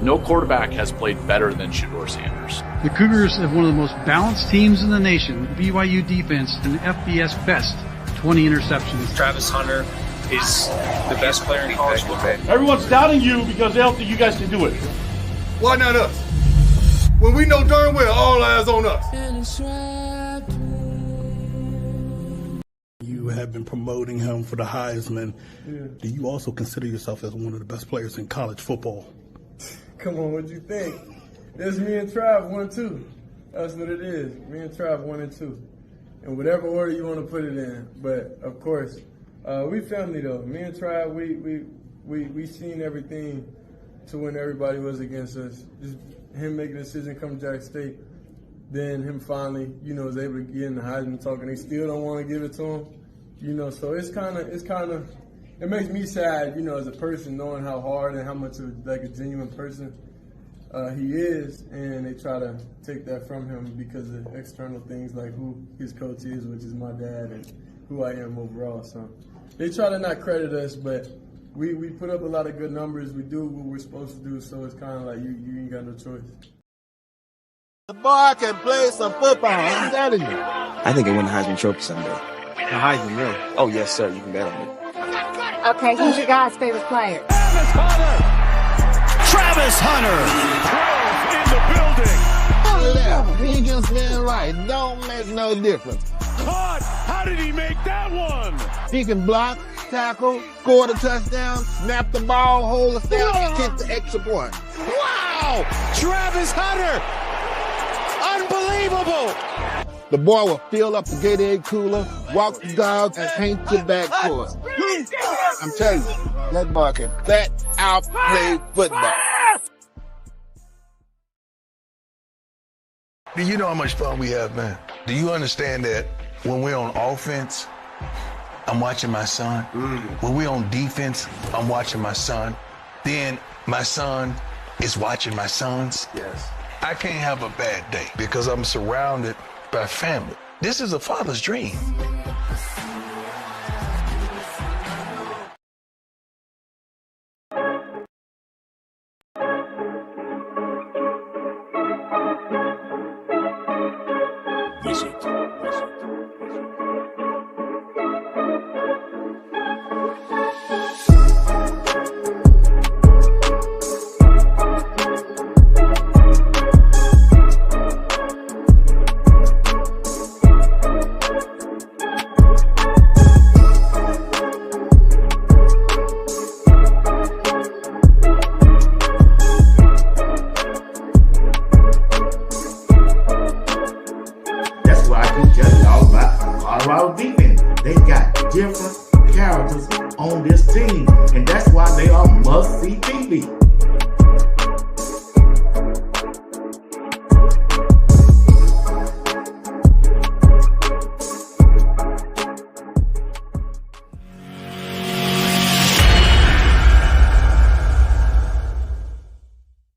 No quarterback has played better than Shedeur Sanders. The Cougars have one of the most balanced teams in the nation. BYU defense and FBS best, 20 interceptions. Travis Hunter is the best player in college football. Everyone's doubting you because they don't think you guys can do it. Why not us? When we know darn well all eyes on us. You have been promoting him for the Heisman. Yeah. Do you also consider yourself as one of the best players in college football? Come on, what'd you think? It's me and Trav 1 and 2. That's what it is. Me and Trav 1 and 2. In whatever order you want to put it in. But of course, we family though. Me and Trav, we seen everything to when everybody was against us. Just him making a decision come Jack State. Then him finally, was able to get in the Heisman talk, and they still don't want to give it to him. So it makes me sad, as a person, knowing how hard and how much of like a genuine person he is, and they try to take that from him because of external things like who his coach is, which is my dad, and who I am overall. So they try to not credit us, but we put up a lot of good numbers. We do what we're supposed to do, so it's kind of like you ain't got no choice. The boy can play some football, I'm telling you. I think I win the Heisman Trophy someday. The Heisman, really? Oh, yes, sir. You can bet on it. Okay, who's your guy's favorite player? Travis Hunter! 12 in the building! Left, he can spin right. Don't make no difference. Caught! How did he make that one? He can block, tackle, score the touchdown, snap the ball, hold the snap, kick the extra point. Wow! Travis Hunter! Unbelievable! The boy will fill up the Gatorade cooler, walk the dog, and paint your backcourt. I'm telling you, that boy can flat out play football. Do you know how much fun we have, man? Do you understand that when we're on offense, I'm watching my son? When we're on defense, I'm watching my son. Then my son is watching my sons. Yes. I can't have a bad day because I'm surrounded by family. This is a father's dream. Defense. They got different characters on this team.